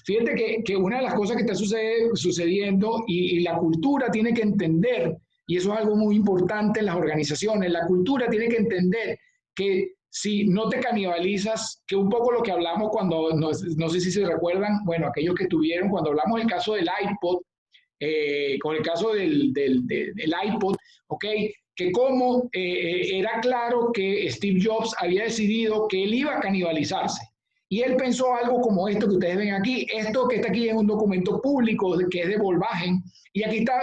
Speaker 2: Fíjate que una de las cosas que está sucediendo y la cultura tiene que entender, y eso es algo muy importante en las organizaciones, la cultura tiene que entender que si no te canibalizas, que un poco lo que hablamos cuando, no sé si se recuerdan, bueno, aquellos que tuvieron, cuando hablamos del caso del iPod, con el caso del iPod, ¿ok? Que como era claro que Steve Jobs había decidido que él iba a canibalizarse. Y él pensó algo como esto que ustedes ven aquí. Esto que está aquí es un documento público que es de Volkswagen y aquí está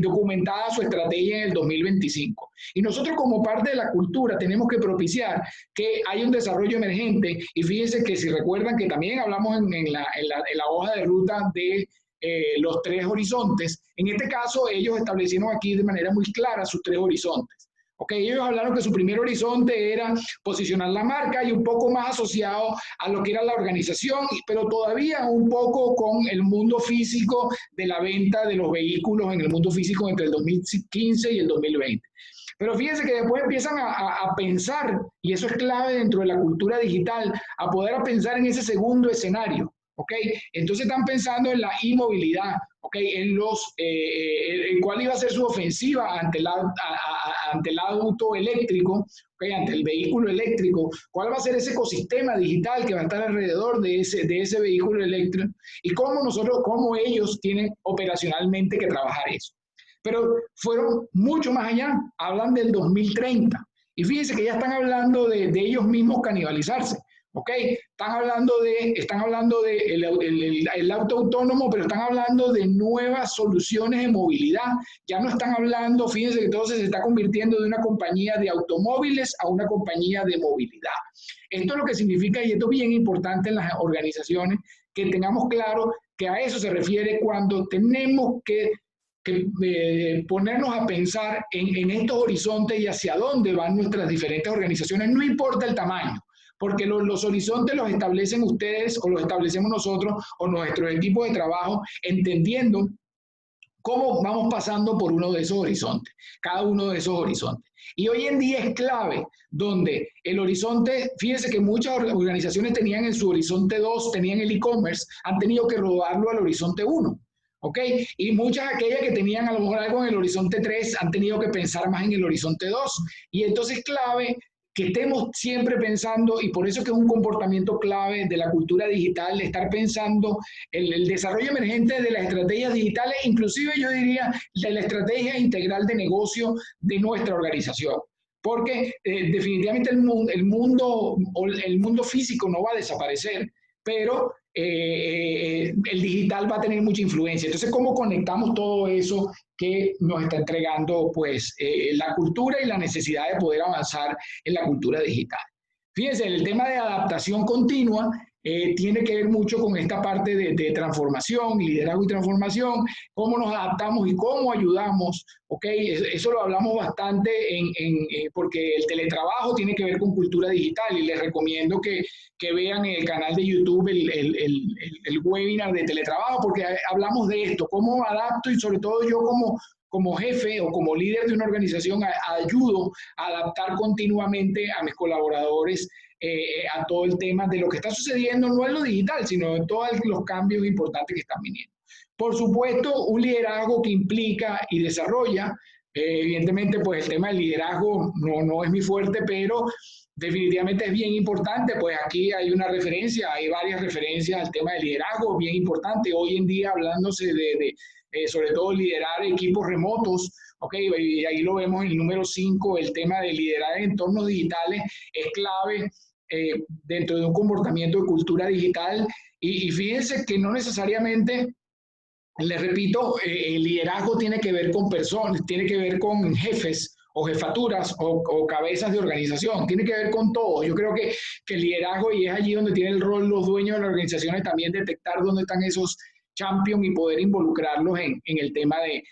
Speaker 2: documentada su estrategia en el 2025. Y nosotros como parte de la cultura tenemos que propiciar que haya un desarrollo emergente y fíjense que si recuerdan que también hablamos en la hoja de ruta de los 3 horizontes. En este caso, ellos establecieron aquí de manera muy clara sus 3 horizontes. Okay, ellos hablaron que su primer horizonte era posicionar la marca y un poco más asociado a lo que era la organización, pero todavía un poco con el mundo físico de la venta de los vehículos en el mundo físico entre el 2015 y el 2020. Pero fíjense que después empiezan a pensar, y eso es clave dentro de la cultura digital, a poder pensar en ese segundo escenario. ¿Ok? Entonces están pensando en la e-movilidad, ¿Cuál iba a ser su ofensiva ante el auto eléctrico, ante el vehículo eléctrico? ¿Cuál va a ser ese ecosistema digital que va a estar alrededor de ese vehículo eléctrico? Y cómo ellos tienen operacionalmente que trabajar eso. Pero fueron mucho más allá, hablan del 2030. Y fíjense que ya están hablando de ellos mismos canibalizarse. Están hablando de el auto autónomo, pero están hablando de nuevas soluciones de movilidad. Ya no están hablando, fíjense que entonces se está convirtiendo de una compañía de automóviles a una compañía de movilidad. Esto es lo que significa, y esto es bien importante en las organizaciones, que tengamos claro que a eso se refiere cuando tenemos que ponernos a pensar en estos horizontes y hacia dónde van nuestras diferentes organizaciones, no importa el tamaño. Porque los horizontes los establecen ustedes o los establecemos nosotros o nuestros equipos de trabajo, entendiendo cómo vamos pasando por uno de esos horizontes, cada uno de esos horizontes. Y hoy en día es clave, donde el horizonte, fíjense que muchas organizaciones tenían en su horizonte 2, tenían el e-commerce, han tenido que rodarlo al horizonte 1. Y muchas aquellas que tenían a lo mejor algo en el horizonte 3 han tenido que pensar más en el horizonte 2. Y entonces es clave que estemos siempre pensando, y por eso que es un comportamiento clave de la cultura digital, estar pensando en el desarrollo emergente de las estrategias digitales, inclusive yo diría de la estrategia integral de negocio de nuestra organización. Porque definitivamente el mundo físico no va a desaparecer, pero el digital va a tener mucha influencia. Entonces, ¿cómo conectamos todo eso que nos está entregando pues, la cultura y la necesidad de poder avanzar en la cultura digital? Fíjense, el tema de adaptación continua tiene que ver mucho con esta parte de transformación, liderazgo y transformación, cómo nos adaptamos y cómo ayudamos, eso lo hablamos bastante porque el teletrabajo tiene que ver con cultura digital y les recomiendo que vean en el canal de YouTube el webinar de teletrabajo, porque hablamos de esto, cómo adapto y sobre todo yo como jefe o como líder de una organización ayudo a adaptar continuamente a mis colaboradores a todo el tema de lo que está sucediendo, no en lo digital, sino en todos los cambios importantes que están viniendo. Por supuesto, un liderazgo que implica y desarrolla, evidentemente, pues el tema del liderazgo no es mi fuerte, pero definitivamente es bien importante, pues aquí hay una referencia, hay varias referencias al tema del liderazgo, bien importante, hoy en día hablándose sobre todo liderar equipos remotos, y ahí lo vemos en el número 5, el tema de liderar en entornos digitales es clave dentro de un comportamiento de cultura digital, y fíjense que no necesariamente, les repito, el liderazgo tiene que ver con personas, tiene que ver con jefes o jefaturas o cabezas de organización, tiene que ver con todo. Yo creo que el liderazgo, y es allí donde tiene el rol los dueños de las organizaciones también, detectar dónde están esos champions y poder involucrarlos en el tema de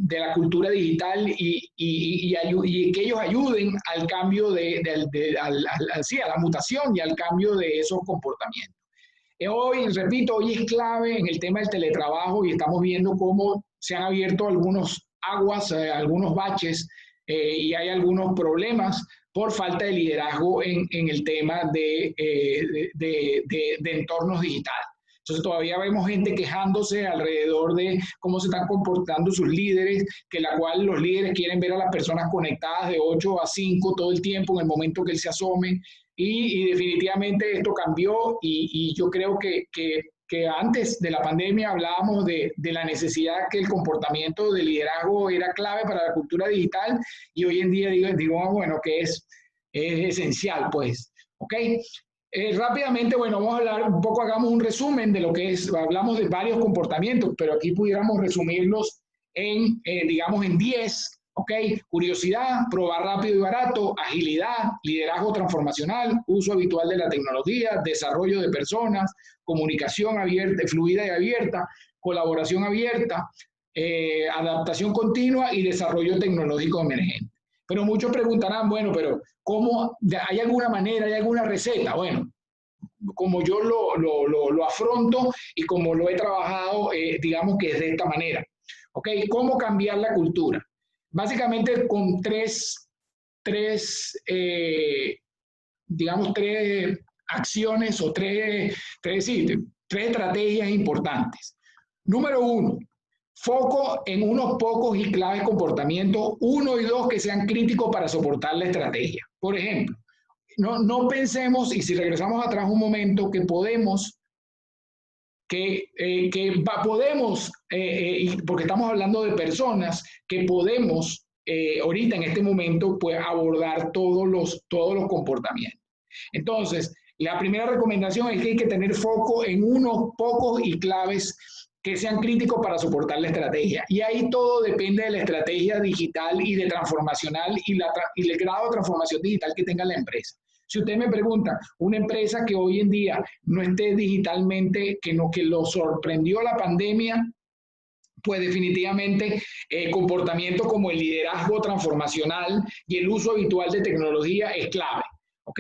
Speaker 2: la cultura digital y que ellos ayuden al cambio a la mutación y al cambio de esos comportamientos. Hoy, repito, hoy es clave en el tema del teletrabajo y estamos viendo cómo se han abierto algunos aguas, algunos baches y hay algunos problemas por falta de liderazgo en el tema de entornos digitales. Entonces todavía vemos gente quejándose alrededor de cómo se están comportando sus líderes, que la cual los líderes quieren ver a las personas conectadas de 8 a 5 todo el tiempo en el momento que él se asome, y definitivamente esto cambió y yo creo que antes de la pandemia hablábamos de la necesidad que el comportamiento de liderazgo era clave para la cultura digital, y hoy en día digo bueno, que es esencial, pues, rápidamente, bueno, vamos a hablar un poco, hagamos un resumen de lo que es, hablamos de varios comportamientos, pero aquí pudiéramos resumirlos digamos, en 10, curiosidad, probar rápido y barato, agilidad, liderazgo transformacional, uso habitual de la tecnología, desarrollo de personas, comunicación abierta, fluida y abierta, colaboración abierta, adaptación continua y desarrollo tecnológico emergente. Pero muchos preguntarán, bueno, pero ¿cómo? ¿Hay alguna manera, hay alguna receta? Bueno, como yo lo afronto y como lo he trabajado, digamos que es de esta manera. ¿Cómo cambiar la cultura? Básicamente con tres acciones o tres estrategias importantes. Número 1, foco en unos pocos y claves comportamientos, 1 y 2 que sean críticos para soportar la estrategia. Por ejemplo, no pensemos, y si regresamos atrás un momento, que podemos, porque estamos hablando de personas, que podemos ahorita en este momento pues, abordar todos los comportamientos. Entonces, la primera recomendación es que hay que tener foco en unos pocos y claves que sean críticos para soportar la estrategia. Y ahí todo depende de la estrategia digital y de transformacional y el grado de transformación digital que tenga la empresa. Si usted me pregunta, una empresa que hoy en día no esté digitalmente, que lo sorprendió la pandemia, pues definitivamente comportamientos como el liderazgo transformacional y el uso habitual de tecnología es clave. ¿Ok?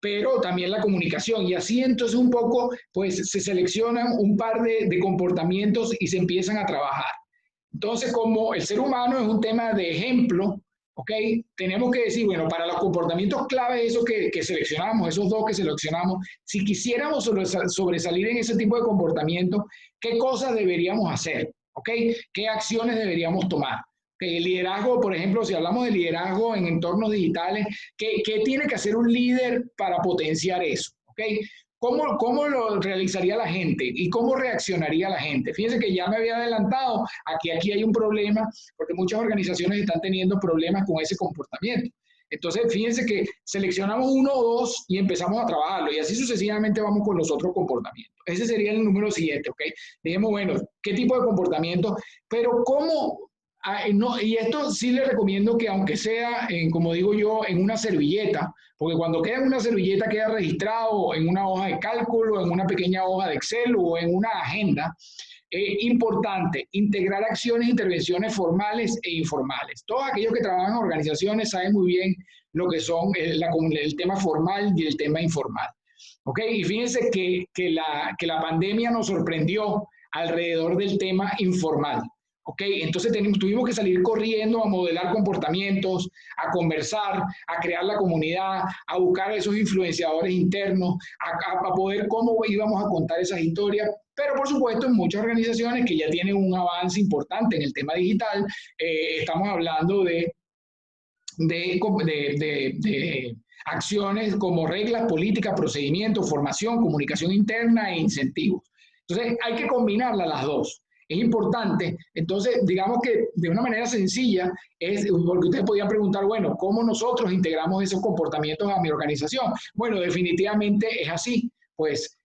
Speaker 2: Pero también la comunicación, y así entonces un poco, pues se seleccionan un par de comportamientos y se empiezan a trabajar. Entonces, como el ser humano es un tema de ejemplo, ¿ok? Tenemos que decir, bueno, para los comportamientos clave, esos que seleccionamos, esos 2 que seleccionamos, si quisiéramos sobresalir en ese tipo de comportamientos, ¿qué cosas deberíamos hacer? ¿Ok? ¿Qué acciones deberíamos tomar? El liderazgo, por ejemplo, si hablamos de liderazgo en entornos digitales, ¿qué tiene que hacer un líder para potenciar eso? ¿Okay? ¿Cómo lo realizaría la gente y cómo reaccionaría la gente? Fíjense que ya me había adelantado, aquí hay un problema, porque muchas organizaciones están teniendo problemas con ese comportamiento. Entonces, fíjense que seleccionamos 1 o 2 y empezamos a trabajarlo, y así sucesivamente vamos con los otros comportamientos. Ese sería el número siguiente, ¿ok? Dijimos, bueno, ¿qué tipo de comportamiento? Pero ¿cómo? No, y esto sí les recomiendo que aunque sea, como digo yo, en una servilleta, porque cuando queda en una servilleta queda registrado en una hoja de cálculo, en una pequeña hoja de Excel o en una agenda. Importante, integrar acciones e intervenciones formales e informales. Todos aquellos que trabajan en organizaciones saben muy bien lo que son el tema formal y el tema informal. ¿Ok? Y fíjense que la pandemia nos sorprendió alrededor del tema informal. ¿Ok? Entonces tuvimos que salir corriendo a modelar comportamientos, a conversar, a crear la comunidad, a buscar esos influenciadores internos, a poder cómo íbamos a contar esas historias. Pero por supuesto en muchas organizaciones que ya tienen un avance importante en el tema digital, estamos hablando de acciones como reglas, políticas, procedimientos, formación, comunicación interna e incentivos. Entonces hay que combinarlas las dos. Es importante, entonces, digamos que de una manera sencilla, porque ustedes podían preguntar, bueno, ¿cómo nosotros integramos esos comportamientos a mi organización? Bueno, definitivamente es así. Pues,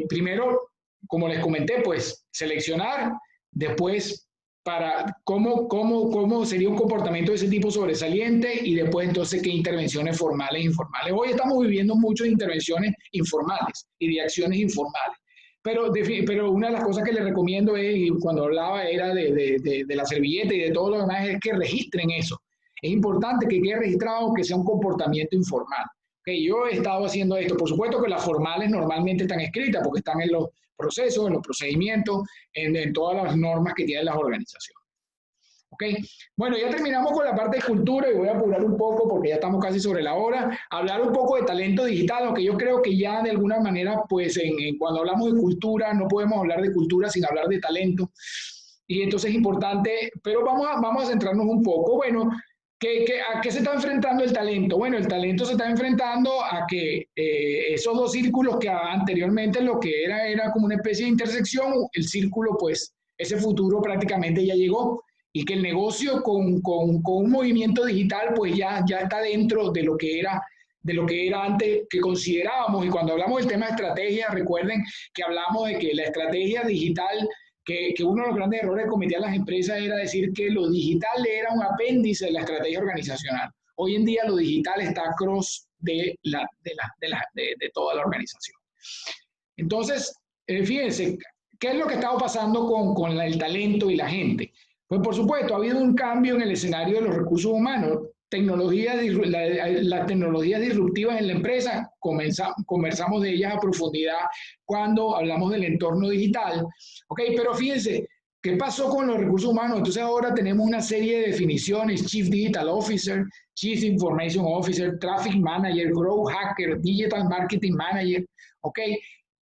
Speaker 2: primero, como les comenté, pues, seleccionar, después, para cómo sería un comportamiento de ese tipo sobresaliente y después, entonces, qué intervenciones formales e informales. Hoy estamos viviendo muchas intervenciones informales y de acciones informales. Pero una de las cosas que les recomiendo es, y cuando hablaba era de la servilleta y de todo lo demás, es que registren eso. Es importante que quede registrado que sea un comportamiento informal. Okay, yo he estado haciendo esto. Por supuesto que las formales normalmente están escritas porque están en los procesos, en los procedimientos, en todas las normas que tienen las organizaciones. Okay. Bueno, ya terminamos con la parte de cultura y voy a apurar un poco porque ya estamos casi sobre la hora. Hablar un poco de talento digital, aunque yo creo que ya de alguna manera, pues cuando hablamos de cultura, no podemos hablar de cultura sin hablar de talento. Y entonces es importante, pero vamos a centrarnos un poco. Bueno, ¿a qué se está enfrentando el talento? Bueno, el talento se está enfrentando a que esos 2 círculos que anteriormente lo que era como una especie de intersección, el círculo, pues ese futuro prácticamente ya llegó. Y que el negocio con un movimiento digital pues ya está dentro de lo que era antes, que considerábamos. Y cuando hablamos del tema de estrategia, recuerden que hablamos de que la estrategia digital, que uno de los grandes errores que cometían las empresas era decir que lo digital era un apéndice de la estrategia organizacional. Hoy en día lo digital está across de toda la organización. Entonces, fíjense, ¿qué es lo que está pasando con el talento y la gente? Pues por supuesto, ha habido un cambio en el escenario de los recursos humanos. Las tecnologías disruptivas en la empresa, conversamos de ellas a profundidad cuando hablamos del entorno digital. Okay, pero fíjense, ¿qué pasó con los recursos humanos? Entonces ahora tenemos una serie de definiciones: Chief Digital Officer, Chief Information Officer, Traffic Manager, Growth Hacker, Digital Marketing Manager. Okay,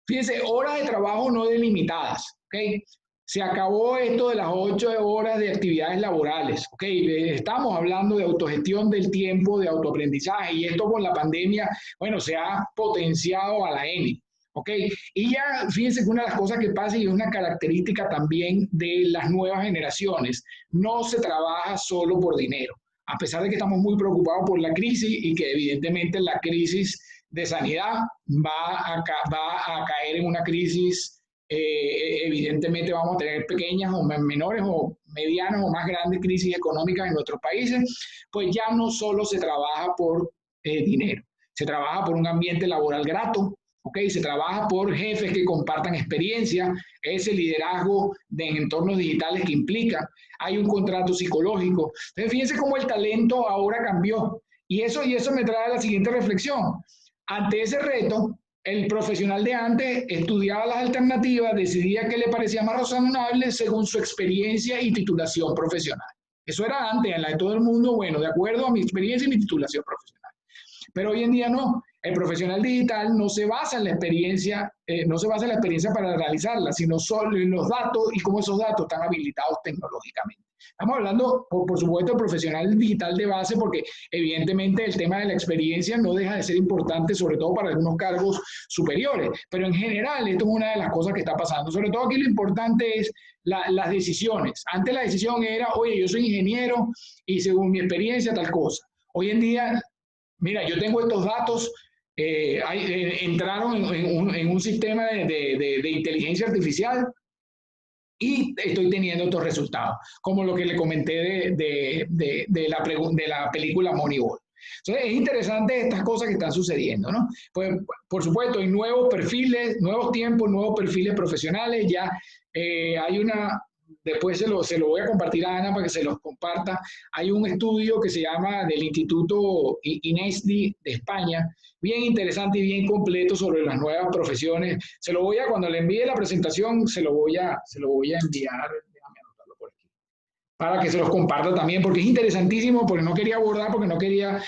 Speaker 2: fíjense, horas de trabajo no delimitadas. Okay. se acabó esto de las 8 horas de actividades laborales, ¿ok? Estamos hablando de autogestión del tiempo, de autoaprendizaje, y esto con la pandemia, bueno, se ha potenciado a la N, ¿ok? Y ya, fíjense que una de las cosas que pasa, y es una característica también de las nuevas generaciones, no se trabaja solo por dinero, a pesar de que estamos muy preocupados por la crisis y que evidentemente la crisis de sanidad va a caer en una crisis. Evidentemente vamos a tener pequeñas o menores o medianas o más grandes crisis económicas en nuestros países, pues ya no solo se trabaja por dinero, se trabaja por un ambiente laboral grato, ¿okay? Se trabaja por jefes que compartan experiencia, ese liderazgo en entornos digitales que implica, hay un contrato psicológico. Entonces fíjense cómo el talento ahora cambió, y eso me trae a la siguiente reflexión. Ante ese reto, el profesional de antes estudiaba las alternativas, decidía qué le parecía más razonable según su experiencia y titulación profesional. Eso era antes, en la de todo el mundo, bueno, de acuerdo a mi experiencia y mi titulación profesional. Pero hoy en día no. El profesional digital no se basa en la experiencia, para realizarla, sino solo en los datos y cómo esos datos están habilitados tecnológicamente. Estamos hablando, por supuesto, del profesional digital de base, porque evidentemente el tema de la experiencia no deja de ser importante, sobre todo para algunos cargos superiores. Pero en general, esto es una de las cosas que está pasando. Sobre todo aquí lo importante es las decisiones. Antes la decisión era, oye, yo soy ingeniero y según mi experiencia tal cosa. Hoy en día, mira, yo tengo estos datos, entraron en un sistema de inteligencia artificial y estoy teniendo estos resultados, como lo que le comenté de la película Moneyball. Entonces, es interesante estas cosas que están sucediendo, ¿no? Pues, por supuesto, hay nuevos perfiles, nuevos tiempos, nuevos perfiles profesionales, ya hay una... Después se lo voy a compartir a Ana para que se los comparta. Hay un estudio que se llama del Instituto INESDI de España, bien interesante y bien completo sobre las nuevas profesiones. Cuando le envíe la presentación, se lo voy a enviar, déjame anotarlo por aquí, para que se los comparta también, porque es interesantísimo, porque no quería abordar, porque no quería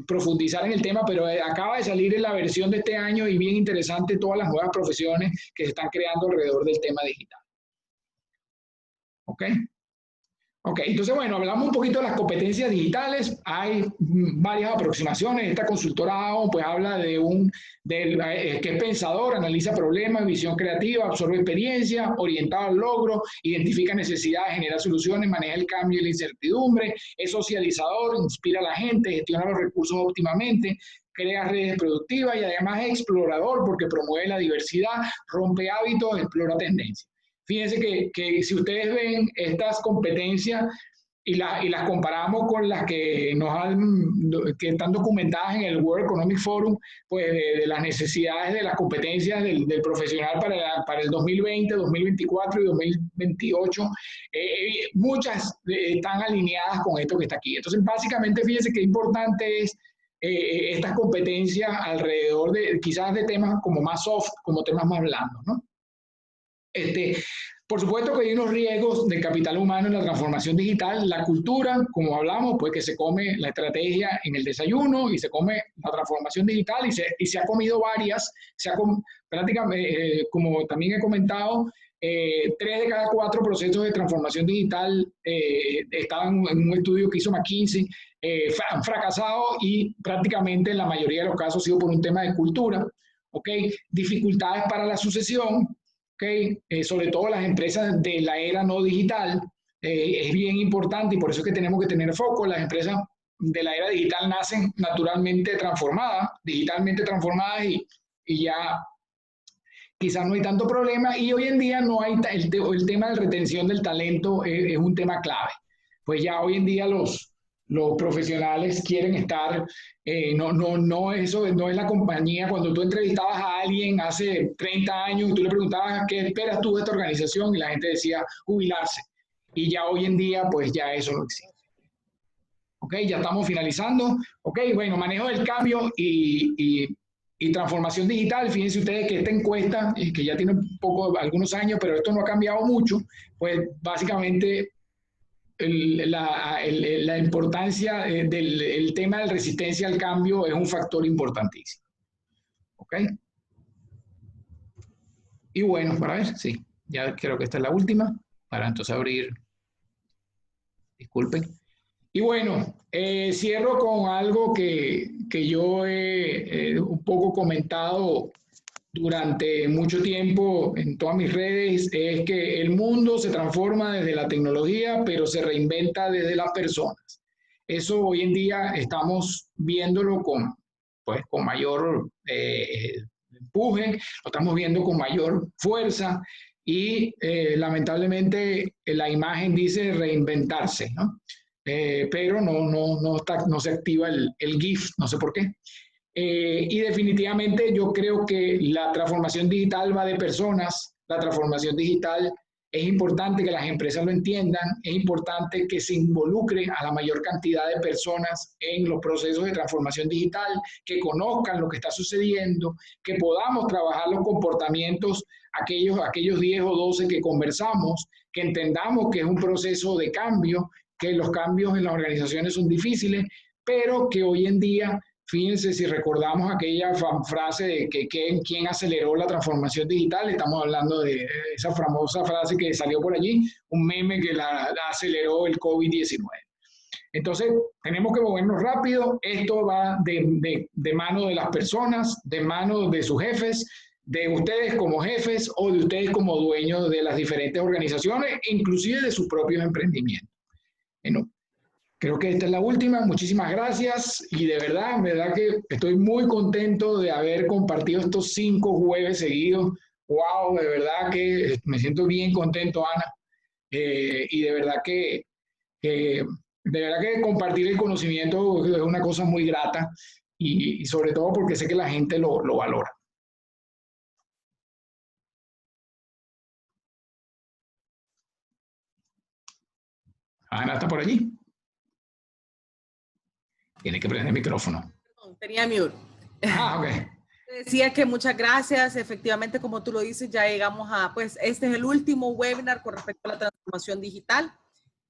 Speaker 2: profundizar en el tema, pero acaba de salir en la versión de este año y bien interesante todas las nuevas profesiones que se están creando alrededor del tema digital. ¿Ok? Ok, entonces bueno, hablamos un poquito de las competencias digitales, hay varias aproximaciones, esta consultora AON pues habla que es pensador, analiza problemas, visión creativa, absorbe experiencia, orientado al logro, identifica necesidades, genera soluciones, maneja el cambio y la incertidumbre, es socializador, inspira a la gente, gestiona los recursos óptimamente, crea redes productivas y además es explorador porque promueve la diversidad, rompe hábitos, explora tendencias. Fíjense que si ustedes ven estas competencias y las comparamos con las que que están documentadas en el World Economic Forum, pues de las necesidades de las competencias del profesional para el 2020, 2024 y 2028, muchas están alineadas con esto que está aquí. Entonces, básicamente, fíjense qué importante es estas competencias alrededor quizás de temas como más soft, como temas más blandos, ¿no? Por supuesto que hay unos riesgos de capital humano en la transformación digital. La cultura, como hablamos, pues que se come la estrategia en el desayuno y se come la transformación digital y se ha comido varias. Prácticamente, como también he comentado, 3 de cada 4 procesos de transformación digital estaban en un estudio que hizo McKinsey, han fracasado y prácticamente en la mayoría de los casos ha sido por un tema de cultura. ¿Okay? Dificultades para la sucesión. Okay. Sobre todo las empresas de la era no digital, es bien importante y por eso es que tenemos que tener foco. Las empresas de la era digital nacen naturalmente transformadas, digitalmente transformadas y ya quizás no hay tanto problema y hoy en día no hay el tema de retención del talento es un tema clave. Pues ya hoy en día los profesionales quieren estar, no es la compañía. Cuando tú entrevistabas a alguien hace 30 años y tú le preguntabas qué esperas tú de esta organización y la gente decía jubilarse. Y ya hoy en día, pues ya eso no existe. Ok, ya estamos finalizando. Ok, bueno, manejo del cambio y transformación digital. Fíjense ustedes que esta encuesta, que ya tiene algunos años, pero esto no ha cambiado mucho, pues básicamente la importancia del tema de resistencia al cambio es un factor importantísimo. ¿Ok? Y bueno, para ver, sí. Ya creo que esta es la última, para entonces abrir, disculpen. Y bueno, cierro con algo que yo he un poco comentado durante mucho tiempo en todas mis redes, es que el mundo se transforma desde la tecnología, pero se reinventa desde las personas. Eso hoy en día estamos viéndolo pues, con mayor empuje, lo estamos viendo con mayor fuerza y lamentablemente la imagen dice reinventarse, ¿no? Pero no se activa el GIF, no sé por qué. Y definitivamente yo creo que la transformación digital va de personas, la transformación digital es importante que las empresas lo entiendan, es importante que se involucre a la mayor cantidad de personas en los procesos de transformación digital, que conozcan lo que está sucediendo, que podamos trabajar los comportamientos, aquellos 10 o 12 que conversamos, que entendamos que es un proceso de cambio, que los cambios en las organizaciones son difíciles, pero que hoy en día, fíjense, si recordamos aquella frase de que quién aceleró la transformación digital, estamos hablando de esa famosa frase que salió por allí, un meme que la aceleró el COVID-19. Entonces, tenemos que movernos rápido, esto va de mano de las personas, de mano de sus jefes, de ustedes como jefes o de ustedes como dueños de las diferentes organizaciones, inclusive de sus propios emprendimientos. Bueno, creo que esta es la última. Muchísimas gracias y de verdad que estoy muy contento de haber compartido estos 5 jueves seguidos. Wow, de verdad que me siento bien contento, Ana. Y de verdad que compartir el conocimiento es una cosa muy grata y sobre todo porque sé que la gente lo valora. Ana, ¿está por allí? Tiene que prender el micrófono.
Speaker 1: Perdón, tenía mute.
Speaker 2: Ah, ok.
Speaker 1: Decía que muchas gracias. Efectivamente, como tú lo dices, ya llegamos a, pues, este es el último webinar con respecto a la transformación digital.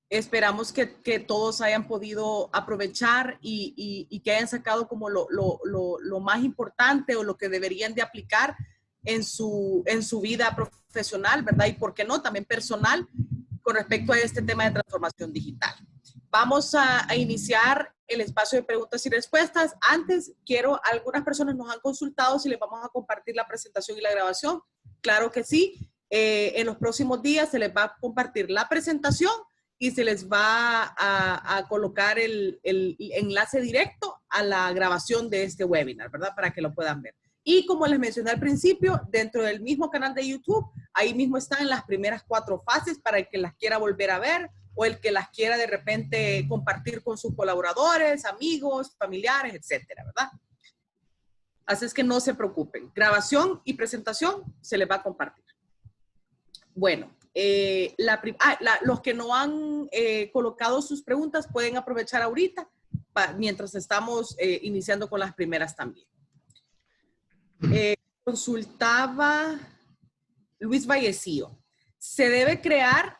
Speaker 1: Esperamos que todos hayan podido aprovechar y que hayan sacado como lo más importante o lo que deberían de aplicar en su vida profesional, ¿verdad? Y por qué no, también personal con respecto a este tema de transformación digital. Vamos a iniciar el espacio de preguntas y respuestas. Antes, algunas personas nos han consultado si les vamos a compartir la presentación y la grabación. Claro que sí. En los próximos días se les va a compartir la presentación y se les va a colocar el enlace directo a la grabación de este webinar, ¿verdad? Para que lo puedan ver. Y como les mencioné al principio, dentro del mismo canal de YouTube, ahí mismo están las primeras 4 fases para el que las quiera volver a ver o el que las quiera de repente compartir con sus colaboradores, amigos, familiares, etcétera, ¿verdad? Así es que no se preocupen. Grabación y presentación se les va a compartir. Bueno, los que no han colocado sus preguntas pueden aprovechar ahorita mientras estamos iniciando con las primeras también. Consultaba Luis Vallecillo. ¿Se debe crear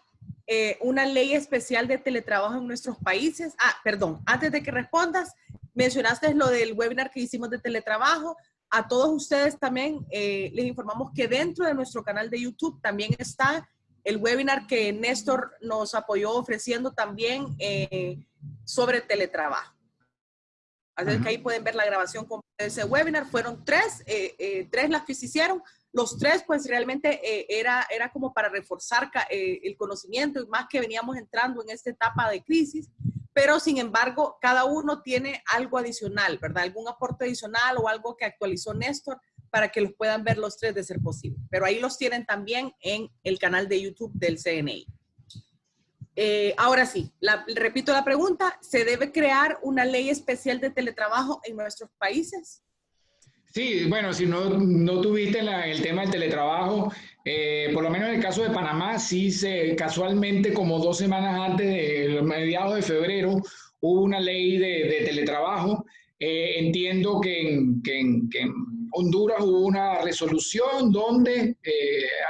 Speaker 1: una ley especial de teletrabajo en nuestros países? Perdón, antes de que respondas, mencionaste lo del webinar que hicimos de teletrabajo. A todos ustedes también les informamos que dentro de nuestro canal de YouTube también está el webinar que Néstor nos apoyó ofreciendo también sobre teletrabajo. Así que ahí pueden ver la grabación de ese webinar. Fueron 3 las que se hicieron. Los 3, pues realmente era como para reforzar el conocimiento y más que veníamos entrando en esta etapa de crisis. Pero sin embargo, cada uno tiene algo adicional, ¿verdad? Algún aporte adicional o algo que actualizó Néstor para que los puedan ver los 3 de ser posible. Pero ahí los tienen también en el canal de YouTube del CNI. Ahora sí, repito la pregunta, ¿se debe crear una ley especial de teletrabajo en nuestros países?
Speaker 2: Sí, bueno, si no tuviste el tema del teletrabajo, por lo menos en el caso de Panamá, sí casualmente como 2 semanas antes de mediados de febrero hubo una ley de teletrabajo. Entiendo que en Honduras hubo una resolución donde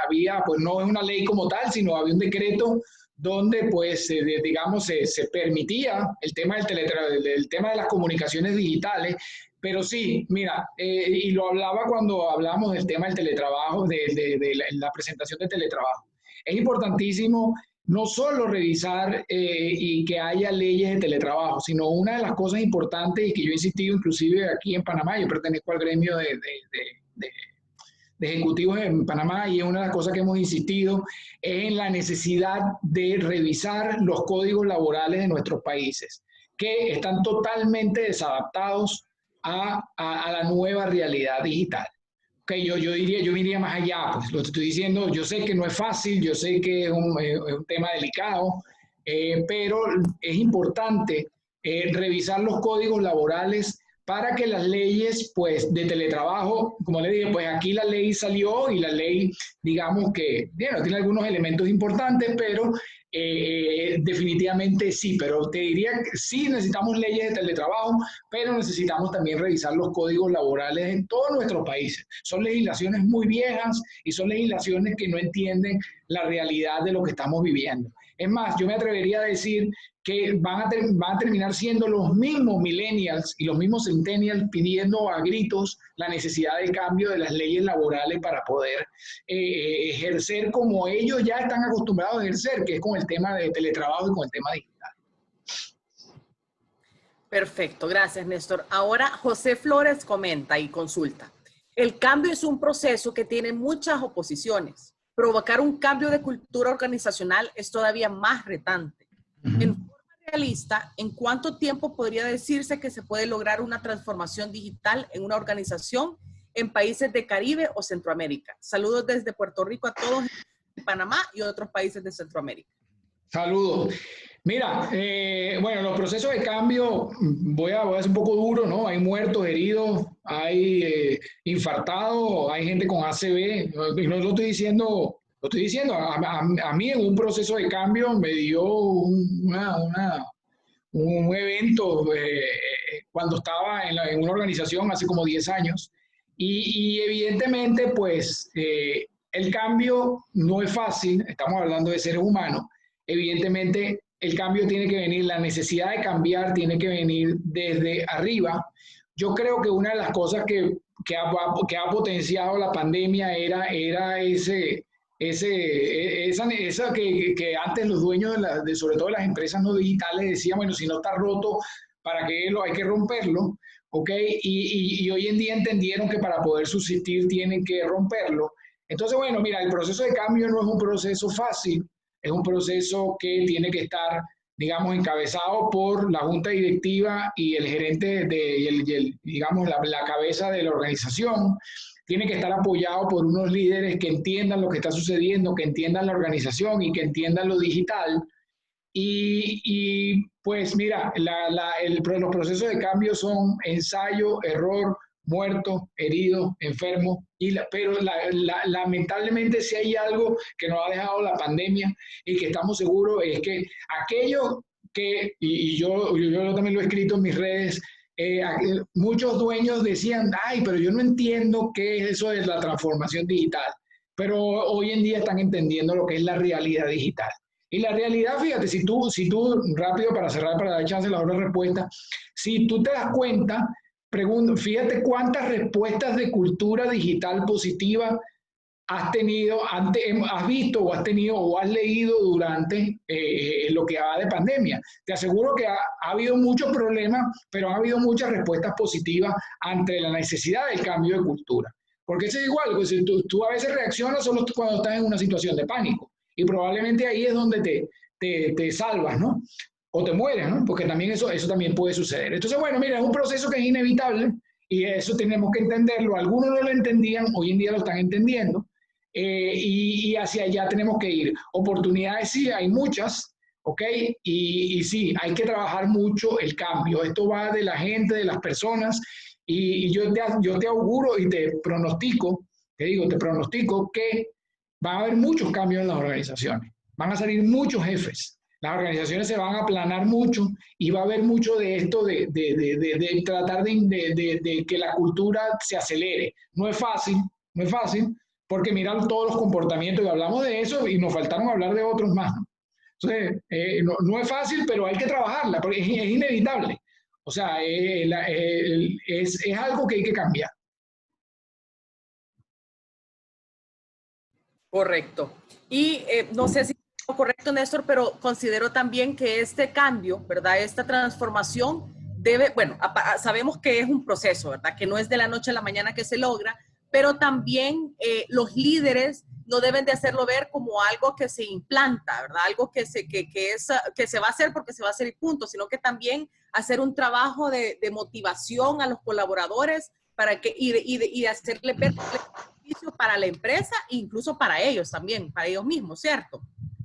Speaker 2: había, pues no es una ley como tal, sino había un decreto donde pues digamos se permitía el tema del tema de las comunicaciones digitales. Pero sí, mira, y lo hablaba cuando hablamos del tema del teletrabajo, de la presentación de teletrabajo. es importantísimo no solo revisar y que haya leyes de teletrabajo, sino una de las cosas importantes y que yo he insistido inclusive aquí en Panamá, yo pertenezco al gremio de ejecutivos en Panamá y es una de las cosas que hemos insistido es en la necesidad de revisar los códigos laborales de nuestros países, que están totalmente desadaptados a la nueva realidad digital. Okay, yo iría más allá, pues lo que estoy diciendo, yo sé que no es fácil, yo sé que es un tema delicado, pero es importante revisar los códigos laborales para que las leyes pues, de teletrabajo, como le dije, pues aquí la ley salió y la ley, digamos que, bueno, tiene algunos elementos importantes, pero definitivamente sí, pero te diría que sí necesitamos leyes de teletrabajo, pero necesitamos también revisar los códigos laborales en todos nuestros países. Son legislaciones muy viejas y son legislaciones que no entienden la realidad de lo que estamos viviendo. Es más, yo me atrevería a decir que van a terminar siendo los mismos millennials y los mismos centennials pidiendo a gritos la necesidad de cambio de las leyes laborales para poder ejercer como ellos ya están acostumbrados a ejercer, que es con el tema de teletrabajo y con el tema digital.
Speaker 1: Perfecto, gracias, Néstor. Ahora José Flores comenta y consulta. El cambio es un proceso que tiene muchas oposiciones. Provocar un cambio de cultura organizacional es todavía más retante. En forma realista, ¿en cuánto tiempo podría decirse que se puede lograr una transformación digital en una organización en países de Caribe o Centroamérica? Saludos desde Puerto Rico a todos en Panamá y otros países de Centroamérica.
Speaker 2: Saludos. Mira, bueno, los procesos de cambio, voy a ser un poco duro, ¿no? Hay muertos, heridos, hay infartados, hay gente con ACV. Y no lo estoy diciendo, lo estoy diciendo. A mí en un proceso de cambio me dio un evento cuando estaba en una organización hace como 10 años. Y evidentemente, pues, el cambio no es fácil, estamos hablando de seres humanos. Evidentemente, el cambio tiene que venir, la necesidad de cambiar tiene que venir desde arriba. Yo creo que una de las cosas que ha potenciado la pandemia era esa que antes los dueños, sobre todo de las empresas no digitales, decían, bueno, si no está roto, ¿para qué hay que romperlo? ¿Ok? Y hoy en día entendieron que para poder subsistir tienen que romperlo. Entonces, bueno, mira, el proceso de cambio no es un proceso fácil. Es un proceso que tiene que estar, digamos, encabezado por la junta directiva y el gerente, digamos, la cabeza de la organización. Tiene que estar apoyado por unos líderes que entiendan lo que está sucediendo, que entiendan la organización y que entiendan lo digital. Y pues mira, los procesos de cambio son ensayo, error, muerto, herido, enfermo, pero lamentablemente si hay algo que nos ha dejado la pandemia y que estamos seguros es que aquello que, y yo también lo he escrito en mis redes, muchos dueños decían, ay, pero yo no entiendo qué es eso de la transformación digital, pero hoy en día están entendiendo lo que es la realidad digital. Y la realidad, fíjate, si tú rápido para cerrar, para dar chance a la otra respuesta, si tú te das cuenta, fíjate cuántas respuestas de cultura digital positiva has tenido, has visto o has tenido o has leído durante lo que va de pandemia. Te aseguro que ha habido muchos problemas, pero ha habido muchas respuestas positivas ante la necesidad del cambio de cultura. Porque eso es igual, pues, tú a veces reaccionas solo cuando estás en una situación de pánico y probablemente ahí es donde te salvas, ¿no? O te mueres, ¿no? Porque también eso también puede suceder. Entonces, bueno, mira, es un proceso que es inevitable y eso tenemos que entenderlo. Algunos no lo entendían, hoy en día lo están entendiendo y hacia allá tenemos que ir. Oportunidades sí, hay muchas, ¿ok? Y sí, hay que trabajar mucho el cambio. Esto va de la gente, de las personas y yo te auguro y te pronostico que va a haber muchos cambios en las organizaciones. Van a salir muchos jefes. Las organizaciones se van a aplanar mucho y va a haber mucho de esto de tratar de que la cultura se acelere. No es fácil, porque miran todos los comportamientos y hablamos de eso y nos faltaron hablar de otros más. Entonces, no es fácil, pero hay que trabajarla, porque es inevitable. O sea, es algo que hay que cambiar.
Speaker 1: Correcto. Y no sé si es correcto, Néstor, pero considero también que este cambio, ¿verdad? Esta transformación debe, bueno, sabemos que es un proceso, ¿verdad? Que no es de la noche a la mañana que se logra, pero también los líderes no deben de hacerlo ver como algo que se implanta, ¿verdad? Algo que se va a hacer porque se va a hacer y punto, sino que también hacer un trabajo de motivación a los colaboradores para que, y hacerle ver para la empresa e incluso para ellos también, para ellos mismos, ¿cierto?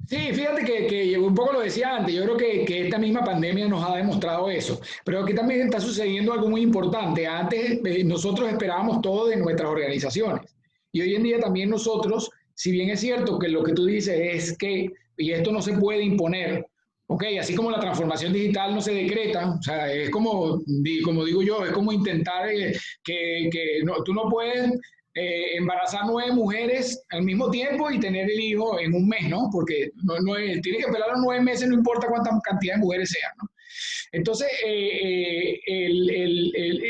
Speaker 2: Sí, fíjate que un poco lo decía antes, yo creo que esta misma pandemia nos ha demostrado eso, pero aquí también está sucediendo algo muy importante. Antes nosotros esperábamos todo de nuestras organizaciones y hoy en día también nosotros, si bien es cierto que lo que tú dices es que, y esto no se puede imponer, ok, así como la transformación digital no se decreta, o sea, es como digo yo, es como intentar tú no puedes embarazar 9 mujeres al mismo tiempo y tener el hijo en un mes, ¿no? Porque tiene que esperar los 9 meses, no importa cuánta cantidad de mujeres sean, ¿no? Entonces,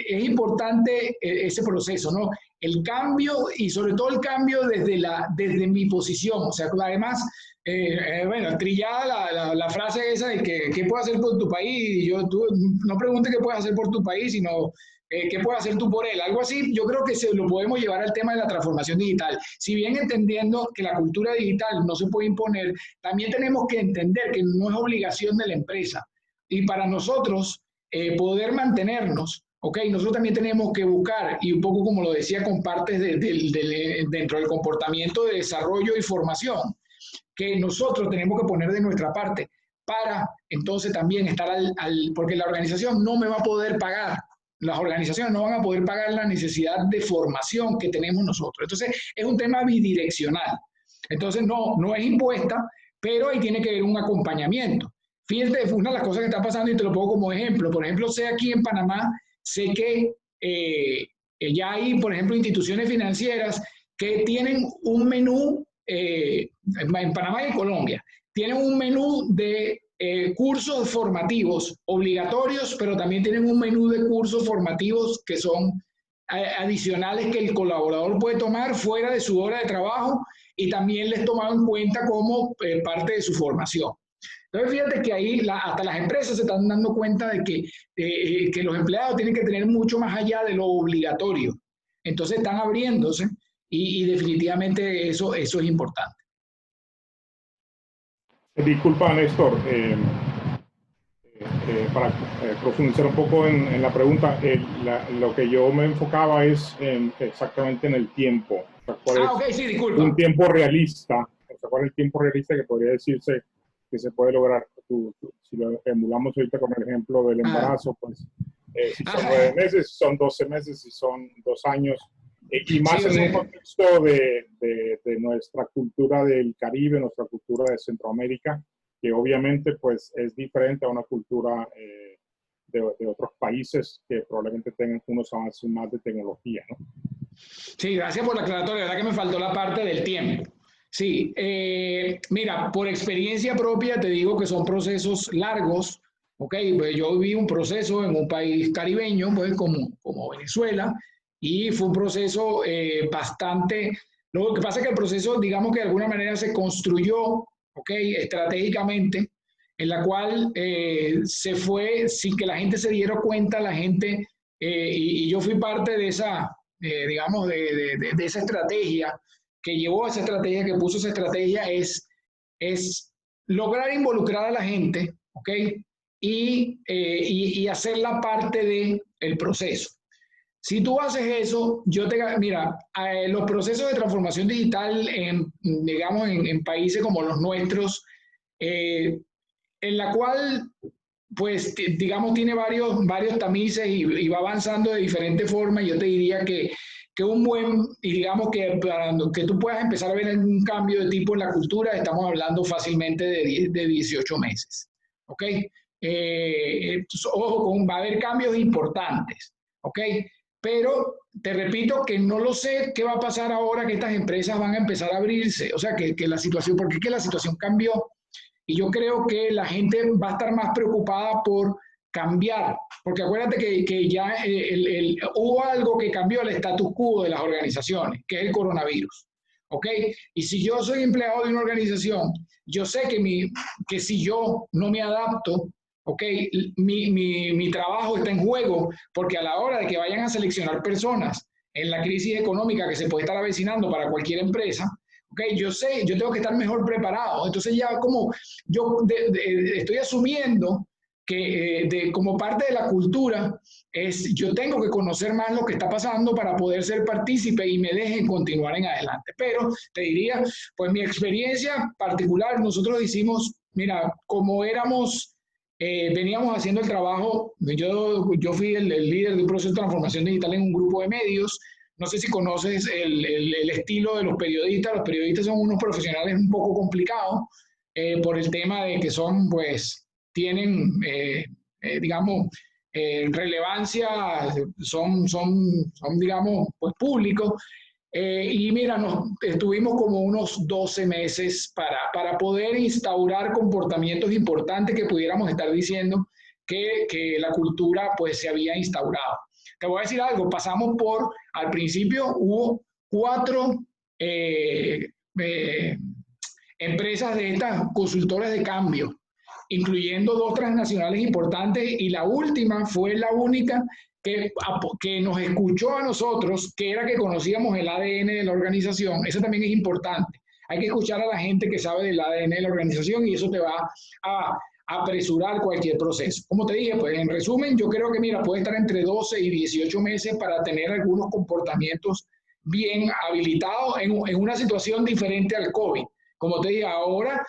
Speaker 2: es importante ese proceso, ¿no? El cambio y sobre todo el cambio desde mi posición, o sea, además, bueno, trillada la frase esa de que ¿qué puedes hacer por tu país? Tú no preguntes qué puedes hacer por tu país, sino ¿qué puedes hacer tú por él? Algo así, yo creo que se lo podemos llevar al tema de la transformación digital. Si bien entendiendo que la cultura digital no se puede imponer, también tenemos que entender que no es obligación de la empresa. Y para nosotros poder mantenernos, ¿ok? Nosotros también tenemos que buscar, y un poco como lo decía, con partes dentro del comportamiento de desarrollo y formación, que nosotros tenemos que poner de nuestra parte para entonces también estar porque la organización no me va a poder pagar, las organizaciones no van a poder pagar la necesidad de formación que tenemos nosotros. Entonces, es un tema bidireccional. Entonces, no es impuesta, pero ahí tiene que haber un acompañamiento. Fíjate, una de las cosas que está pasando, y te lo pongo como ejemplo. Por ejemplo, sé aquí en Panamá, sé que ya hay, por ejemplo, instituciones financieras que tienen un menú, en Panamá y en Colombia, tienen un menú de cursos formativos obligatorios, pero también tienen un menú de cursos formativos que son adicionales que el colaborador puede tomar fuera de su hora de trabajo y también les tomado en cuenta como parte de su formación. Entonces, fíjate que ahí hasta las empresas se están dando cuenta de que los empleados tienen que tener mucho más allá de lo obligatorio. Entonces, están abriéndose y definitivamente eso es importante.
Speaker 3: Disculpa, Néstor, para profundizar un poco en la pregunta, lo que yo me enfocaba es exactamente en el tiempo. O sea, ¿cuál es
Speaker 2: okay, sí, disculpa.
Speaker 3: Un tiempo realista? O sea, ¿cuál es el tiempo realista que podría decirse que se puede lograr? Si lo emulamos ahorita con el ejemplo del embarazo, pues si son 9 meses, si son 12 meses, si son 2 años, y más en un contexto de nuestra cultura del Caribe, nuestra cultura de Centroamérica, que obviamente pues es diferente a una cultura de otros países que probablemente tengan unos avances más de tecnología, ¿no?
Speaker 2: Sí, gracias por la aclaratoria, la verdad que me faltó la parte del tiempo. Sí, mira, por experiencia propia te digo que son procesos largos, ¿ok? Pues yo viví un proceso en un país caribeño, pues como Venezuela, y fue un proceso bastante. Lo que pasa es que el proceso, digamos que de alguna manera se construyó, ¿ok? Estratégicamente, en la cual se fue sin que la gente se diera cuenta, la gente, y yo fui parte de esa, digamos, de esa estrategia que llevó a esa estrategia, que puso esa estrategia, es lograr involucrar a la gente, ¿ok? Y hacerla parte del proceso. Si tú haces eso, mira, los procesos de transformación digital, digamos, en países como los nuestros, en la cual, pues, digamos, tiene varios tamices y va avanzando de diferentes formas, yo te diría que un buen, y digamos que para que tú puedas empezar a ver un cambio de tipo en la cultura, estamos hablando fácilmente de 18 meses, ¿ok? Ojo, va a haber cambios importantes, ¿ok? Pero te repito que no lo sé qué va a pasar ahora que estas empresas van a empezar a abrirse, o sea, que la situación, porque es que la situación cambió y yo creo que la gente va a estar más preocupada por cambiar, porque acuérdate que ya hubo algo que cambió el status quo de las organizaciones, que es el coronavirus. ¿ok? Y si yo soy empleado de una organización, yo sé que si yo no me adapto, ¿ok? Mi trabajo está en juego, porque a la hora de que vayan a seleccionar personas en la crisis económica que se puede estar avecinando para cualquier empresa, ¿ok? Yo sé, yo tengo que estar mejor preparado. Entonces ya como yo estoy asumiendo que como parte de la cultura yo tengo que conocer más lo que está pasando para poder ser partícipe y me dejen continuar en adelante. Pero te diría, pues mi experiencia particular, nosotros hicimos, mira, como veníamos haciendo el trabajo, yo fui el líder de un proceso de transformación digital en un grupo de medios. No sé si conoces el estilo de los periodistas. Los periodistas son unos profesionales un poco complicados por el tema de que son, pues, tienen, digamos, relevancia, son, digamos, pues públicos. Y mira, estuvimos como unos 12 meses para poder instaurar comportamientos importantes que pudiéramos estar diciendo que la cultura pues se había instaurado. Te voy a decir algo, al principio hubo 4 empresas de estas consultoras de cambio, incluyendo 2 transnacionales importantes, y la última fue la única que nos escuchó a nosotros, que era que conocíamos el ADN de la organización. Eso también es importante. Hay que escuchar a la gente que sabe del ADN de la organización y eso te va a apresurar cualquier proceso. Como te dije, pues en resumen, yo creo que, mira, puede estar entre 12 y 18 meses para tener algunos comportamientos bien habilitados en una situación diferente al COVID. Como te dije, ahora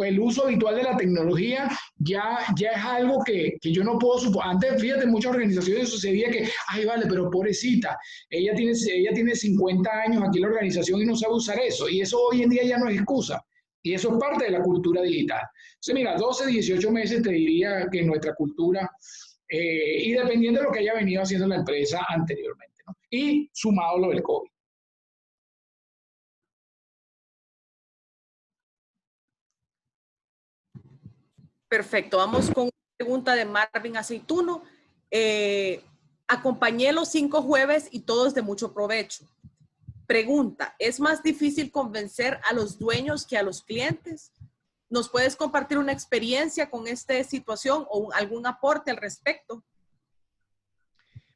Speaker 2: el uso habitual de la tecnología ya es algo que yo no puedo suponer. Antes, fíjate, en muchas organizaciones sucedía que, ay, vale, pero pobrecita, ella tiene 50 años aquí en la organización y no sabe usar eso. Y eso hoy en día ya no es excusa. Y eso es parte de la cultura digital. Entonces, mira, 12, 18 meses te diría que nuestra cultura, y dependiendo de lo que haya venido haciendo la empresa anteriormente, ¿no? Y sumado lo del COVID.
Speaker 1: Perfecto, vamos con una pregunta de Marvin Aceituno. Acompañé los 5 jueves y todos de mucho provecho. Pregunta, ¿es más difícil convencer a los dueños que a los clientes? ¿Nos puedes compartir una experiencia con esta situación o algún aporte al respecto?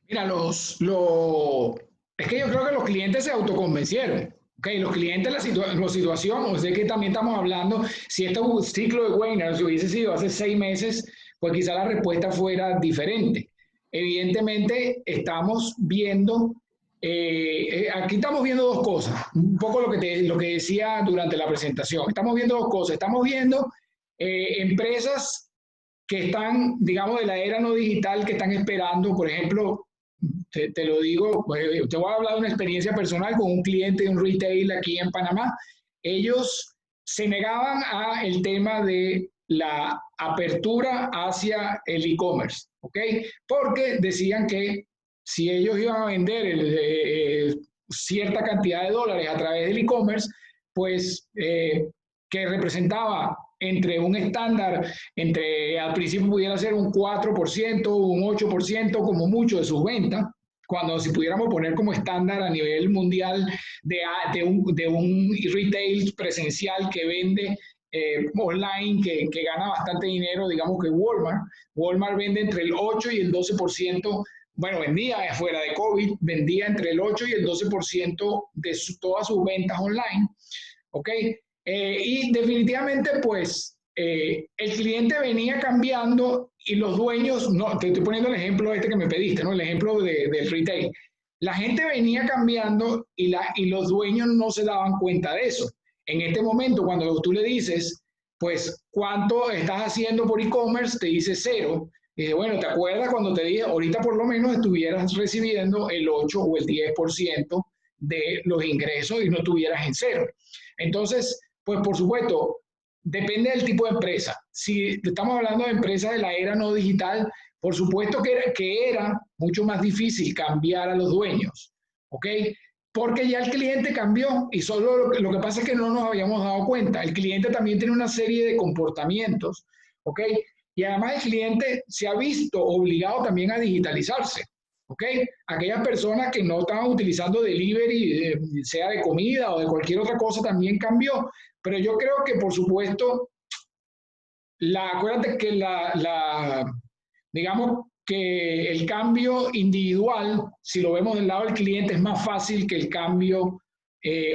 Speaker 2: Mira, es que yo creo que los clientes se autoconvencieron. Okay, los clientes, la situación, o sea que también estamos hablando, si este ciclo de Weiner si hubiese sido hace 6 meses, pues quizá la respuesta fuera diferente. Evidentemente, estamos viendo, aquí estamos viendo 2 cosas, un poco lo que decía durante la presentación. Estamos viendo 2 cosas. Estamos viendo empresas que están, digamos, de la era no digital, que están esperando, por ejemplo, te lo digo, te voy a hablar de una experiencia personal con un cliente de un retail aquí en Panamá. Ellos se negaban a el tema de la apertura hacia el e-commerce, ¿ok? Porque decían que si ellos iban a vender cierta cantidad de dólares a través del e-commerce, pues que representaba entre un estándar, al principio pudiera ser un 4%, un 8% como mucho de sus ventas, cuando si pudiéramos poner como estándar a nivel mundial de un retail presencial que vende online, que gana bastante dinero, digamos que Walmart vende entre el 8 y el 12%, bueno, vendía fuera de COVID, vendía entre el 8 y el 12% de todas sus ventas online, ¿ok? Y definitivamente, pues, el cliente venía cambiando y los dueños, no, te estoy poniendo el ejemplo que me pediste, ¿no? El ejemplo del retail. La gente venía cambiando y los dueños no se daban cuenta de eso. En este momento, cuando tú le dices, pues, ¿cuánto estás haciendo por e-commerce? Te dice 0. Y dice, bueno, ¿te acuerdas cuando te dije, ahorita por lo menos estuvieras recibiendo el 8 o el 10% de los ingresos y no estuvieras en 0? Entonces, pues por supuesto, depende del tipo de empresa. Si estamos hablando de empresas de la era no digital, por supuesto que era mucho más difícil cambiar a los dueños, ¿ok? Porque ya el cliente cambió y solo lo que pasa es que no nos habíamos dado cuenta. El cliente también tiene una serie de comportamientos, ¿ok? Y además el cliente se ha visto obligado también a digitalizarse, ¿ok? ¿ok? Aquellas personas que no estaban utilizando delivery, sea de comida o de cualquier otra cosa, también cambió. Pero yo creo que, por supuesto, acuérdate que digamos que el cambio individual, si lo vemos del lado del cliente, es más fácil que el cambio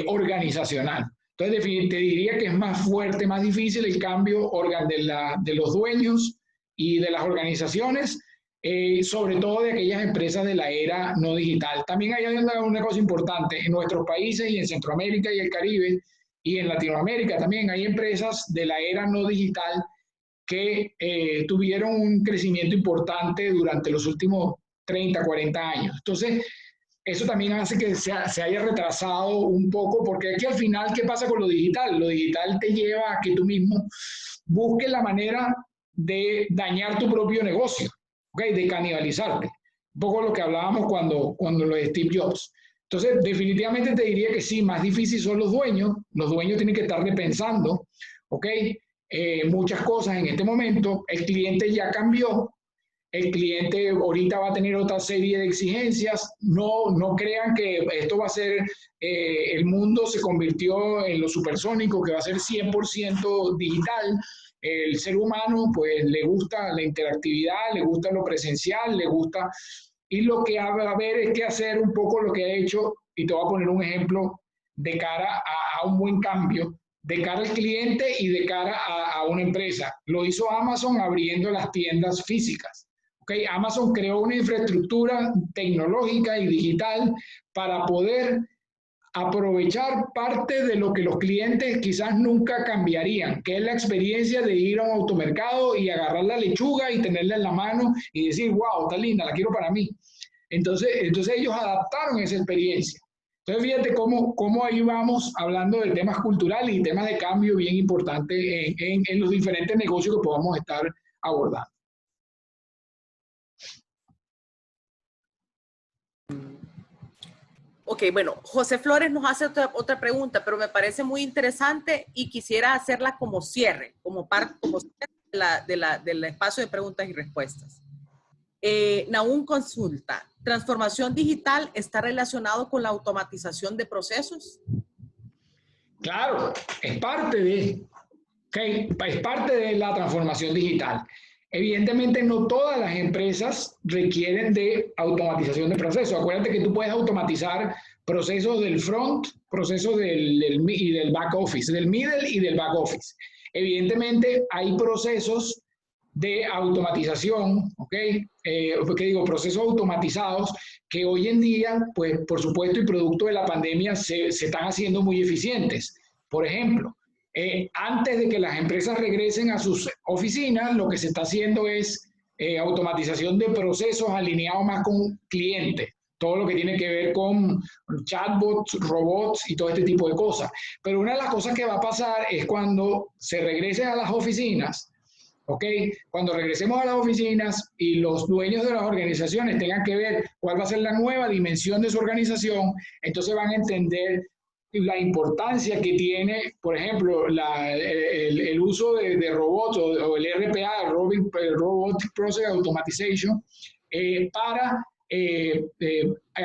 Speaker 2: organizacional. Entonces, te diría que es más fuerte, más difícil el cambio de los dueños y de las organizaciones, sobre todo de aquellas empresas de la era no digital. También hay una cosa importante, en nuestros países y en Centroamérica y el Caribe y en Latinoamérica también hay empresas de la era no digital que tuvieron un crecimiento importante durante los últimos 30, 40 años. Entonces, eso también hace que se haya retrasado un poco, porque aquí al final, ¿qué pasa con lo digital? Lo digital te lleva a que tú mismo busques la manera de dañar tu propio negocio, ¿okay? De canibalizarte. Un poco lo que hablábamos cuando lo de Steve Jobs. Entonces, definitivamente te diría que sí, más difícil son los dueños. Los dueños tienen que estar repensando, ¿ok? Muchas cosas en este momento. El cliente ya cambió. El cliente ahorita va a tener otra serie de exigencias. No crean que esto va a ser, el mundo se convirtió en lo supersónico, que va a ser 100% digital. El ser humano pues le gusta la interactividad, le gusta lo presencial, le gusta... Y lo que va a haber es que hacer un poco lo que ha hecho, y te voy a poner un ejemplo de cara a un buen cambio, de cara al cliente y de cara a una empresa. Lo hizo Amazon abriendo las tiendas físicas. ¿Okay? Amazon creó una infraestructura tecnológica y digital para poder aprovechar parte de lo que los clientes quizás nunca cambiarían, que es la experiencia de ir a un automercado y agarrar la lechuga y tenerla en la mano y decir, wow, está linda, la quiero para mí. Entonces ellos adaptaron esa experiencia. Entonces fíjate cómo ahí vamos hablando de temas culturales y temas de cambio bien importantes en los diferentes negocios que podamos estar abordando.
Speaker 1: Ok, bueno, José Flores nos hace otra pregunta, pero me parece muy interesante y quisiera hacerla como cierre, como cierre del espacio de preguntas y respuestas. Nahum consulta, ¿transformación digital está relacionado con la automatización de procesos?
Speaker 2: Claro, es parte de la transformación digital. Evidentemente, no todas las empresas requieren de automatización de procesos. Acuérdate que tú puedes automatizar procesos del front, procesos y del back office, del middle y del back office. Evidentemente, hay procesos de automatización, ¿ok? Procesos automatizados que hoy en día, pues, por supuesto, y producto de la pandemia, se están haciendo muy eficientes. Por ejemplo, antes de que las empresas regresen a sus oficinas, lo que se está haciendo es automatización de procesos alineados más con clientes. Todo lo que tiene que ver con chatbots, robots y todo este tipo de cosas. Pero una de las cosas que va a pasar es cuando se regresen a las oficinas, ¿ok? Cuando regresemos a las oficinas y los dueños de las organizaciones tengan que ver cuál va a ser la nueva dimensión de su organización, entonces van a entender la importancia que tiene, por ejemplo, el uso de robots o el RPA, Robotic Process Automation, para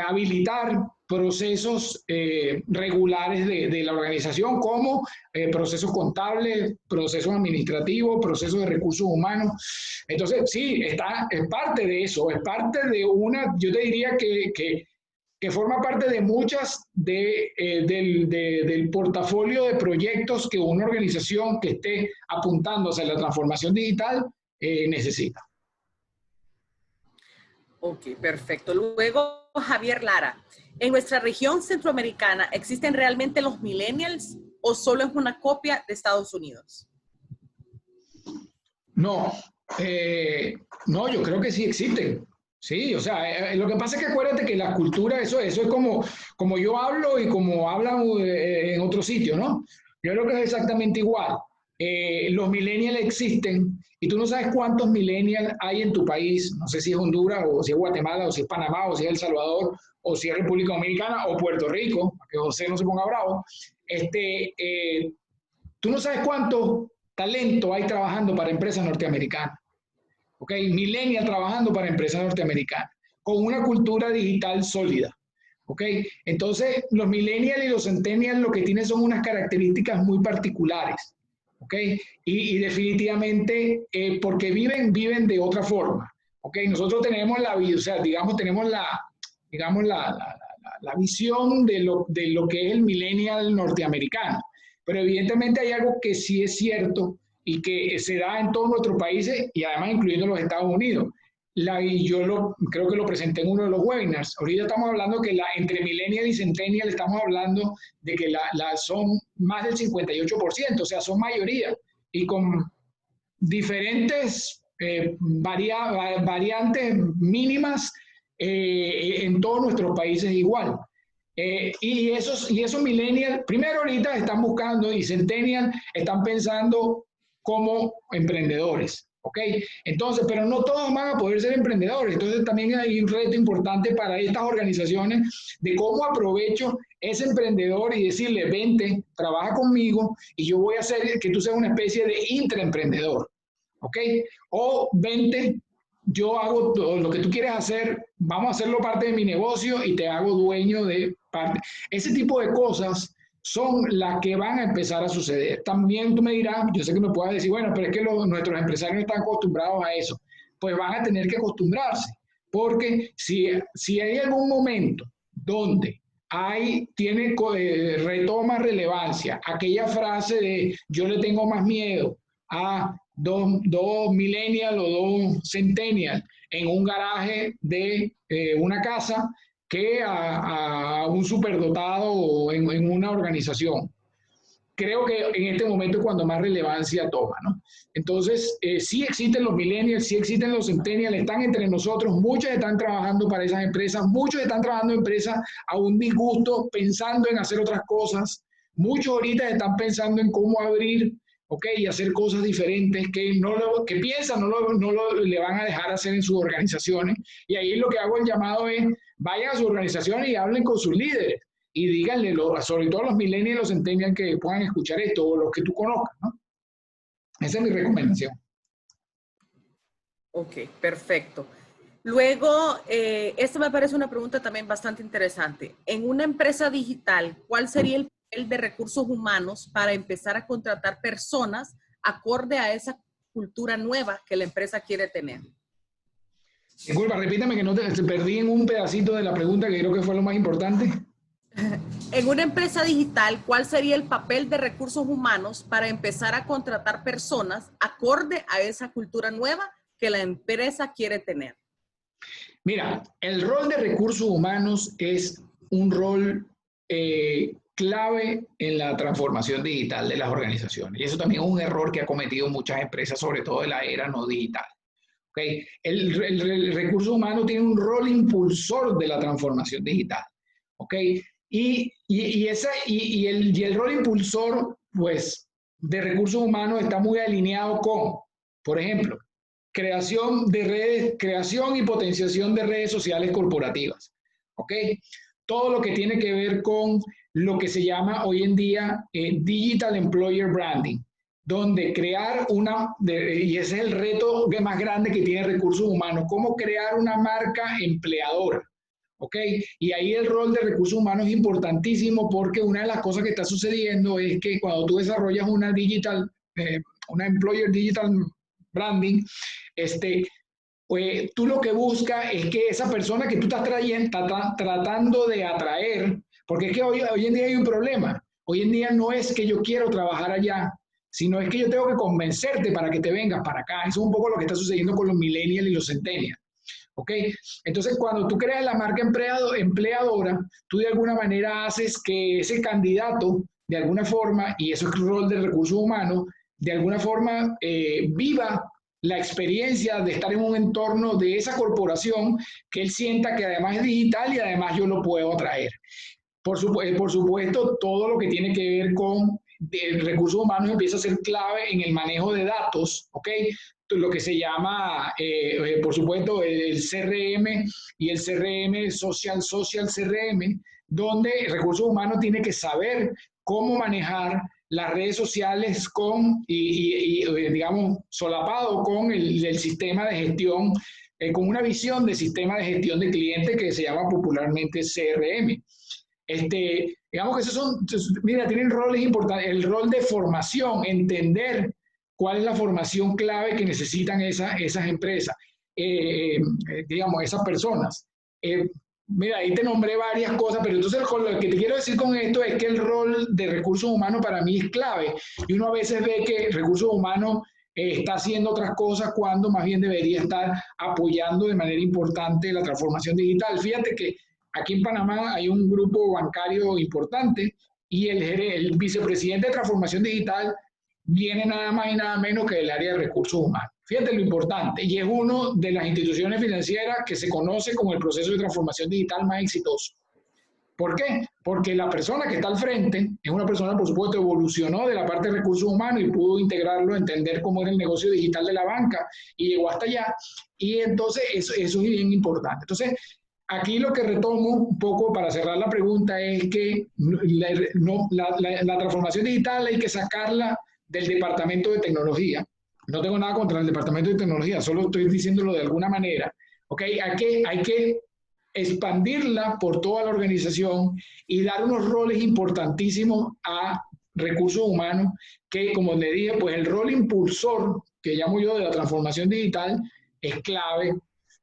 Speaker 2: habilitar procesos regulares de la organización, como procesos contables, procesos administrativos, procesos de recursos humanos. Entonces, sí, es parte de eso, es parte de yo te diría que forma parte de muchas del portafolio de proyectos que una organización que esté apuntando hacia la transformación digital necesita.
Speaker 1: Ok, perfecto. Luego, Javier Lara, ¿en nuestra región centroamericana existen realmente los millennials o solo es una copia de Estados Unidos?
Speaker 2: No, yo creo que sí existen. Sí, o sea, lo que pasa es que acuérdate que la cultura, eso es como yo hablo y como hablan en otros sitios, ¿no? Yo creo que es exactamente igual. Los millennials existen y tú no sabes cuántos millennials hay en tu país, no sé si es Honduras o si es Guatemala o si es Panamá o si es El Salvador o si es República Dominicana o Puerto Rico, para que José no se ponga bravo. Tú no sabes cuánto talento hay trabajando para empresas norteamericanas. ¿Ok? Millennial trabajando para empresas norteamericanas. con una cultura digital sólida. ¿Ok? Entonces, los millennials y los centennials lo que tienen son unas características muy particulares. ¿Ok? Y definitivamente, porque viven de otra forma. ¿Ok? Nosotros tenemos o sea, digamos, tenemos la visión de lo que es el millennial norteamericano. Pero evidentemente hay algo que sí es cierto y que se da en todos nuestros países y además incluyendo los Estados Unidos. Y yo creo que lo presenté en uno de los webinars. Ahorita estamos hablando que entre millennial y centennial estamos hablando de que son más del 58%, o sea, son mayoría. Y con diferentes variantes mínimas en todos nuestros países igual. Y esos millennials, primero ahorita están buscando y centennials están pensando como emprendedores. ¿Ok? Entonces, pero no todos van a poder ser emprendedores. Entonces, también hay un reto importante para estas organizaciones de cómo aprovecho ese emprendedor y decirle, vente, trabaja conmigo y yo voy a hacer que tú seas una especie de intraemprendedor. ¿Ok? O vente, yo hago todo lo que tú quieres hacer, vamos a hacerlo parte de mi negocio y te hago dueño de parte. Ese tipo de cosas son las que van a empezar a suceder. También tú me dirás, yo sé que me puedas decir, bueno, pero es que nuestros empresarios están acostumbrados a eso. Pues van a tener que acostumbrarse, porque si hay algún momento donde retoma relevancia aquella frase de yo le tengo más miedo a dos millennials o dos centennials en un garaje de una casa que a un superdotado en una organización. Creo que en este momento es cuando más relevancia toma, ¿no? Entonces, sí existen los millennials, sí existen los centennials, están entre nosotros, muchos están trabajando para esas empresas, muchos están trabajando en empresas a un disgusto, pensando en hacer otras cosas, muchos ahorita están pensando en cómo abrir, ¿ok? Y hacer cosas diferentes que piensan no le van a dejar hacer en sus organizaciones. Y ahí lo que hago el llamado es, vayan a sus organizaciones y hablen con sus líderes y díganle, sobre todo a los millennials y los centennials que puedan escuchar esto o los que tú conozcas, ¿no? Esa es mi recomendación.
Speaker 1: Ok, perfecto. Luego, esta me parece una pregunta también bastante interesante. En una empresa digital, ¿cuál sería el papel de recursos humanos para empezar a contratar personas acorde a esa cultura nueva que la empresa quiere tener?
Speaker 2: Disculpa, repítame que no te perdí en un pedacito de la pregunta que creo que fue lo más importante.
Speaker 1: En una empresa digital, ¿cuál sería el papel de recursos humanos para empezar a contratar personas acorde a esa cultura nueva que la empresa quiere tener?
Speaker 2: Mira, el rol de recursos humanos es un rol clave en la transformación digital de las organizaciones. Y eso también es un error que ha cometido muchas empresas, sobre todo en la era no digital. ¿Okay? El recurso humano tiene un rol impulsor de la transformación digital. ¿Okay? Y el rol impulsor, pues, de recursos humanos está muy alineado con, por ejemplo, creación y potenciación de redes sociales corporativas. ¿Ok? Todo lo que tiene que ver con lo que se llama hoy en día Digital Employer Branding, donde crear y ese es el reto más grande que tiene recursos humanos, cómo crear una marca empleadora. ¿Ok? Y ahí el rol de recursos humanos es importantísimo porque una de las cosas que está sucediendo es que cuando tú desarrollas una Employer Digital Branding, pues tú lo que buscas es que esa persona que tú estás tratando de atraer, porque es que hoy en día hay un problema. Hoy en día no es que yo quiero trabajar allá, sino es que yo tengo que convencerte para que te vengas para acá. Eso es un poco lo que está sucediendo con los millennials y los centennials. ¿Ok? Entonces, cuando tú creas la marca empleadora, tú de alguna manera haces que ese candidato, de alguna forma, y eso es el rol del recurso humano, de alguna forma viva la experiencia de estar en un entorno de esa corporación, que él sienta que además es digital y además yo lo puedo atraer. Por supuesto, todo lo que tiene que ver con recursos humanos empieza a ser clave en el manejo de datos, ¿ok? Lo que se llama, por supuesto, el CRM y el CRM social CRM, donde el recursos humanos tiene que saber cómo manejar las redes sociales digamos, solapado con el sistema de gestión con una visión de sistema de gestión de clientes que se llama popularmente CRM. Digamos que esos son, mira, tienen roles importantes, el rol de formación, entender cuál es la formación clave que necesitan esas empresas, digamos, esas personas. Mira, ahí te nombré varias cosas, pero entonces lo que te quiero decir con esto es que el rol de recursos humanos para mí es clave. Y uno a veces ve que recursos humanos está haciendo otras cosas cuando más bien debería estar apoyando de manera importante la transformación digital. Fíjate que aquí en Panamá hay un grupo bancario importante y el vicepresidente de transformación digital viene nada más y nada menos que del área de recursos humanos. Fíjate lo importante, y es una de las instituciones financieras que se conoce como el proceso de transformación digital más exitoso. ¿Por qué? Porque la persona que está al frente es una persona, por supuesto, evolucionó de la parte de recursos humanos y pudo integrarlo, entender cómo era el negocio digital de la banca y llegó hasta allá. Y entonces eso es bien importante. Entonces, aquí lo que retomo un poco para cerrar la pregunta es que la transformación digital hay que sacarla del departamento de tecnología. No tengo nada contra el departamento de tecnología, solo estoy diciéndolo de alguna manera. ¿Okay? Hay que expandirla por toda la organización y dar unos roles importantísimos a recursos humanos que, como le dije, pues el rol impulsor, que llamo yo, de la transformación digital, es clave.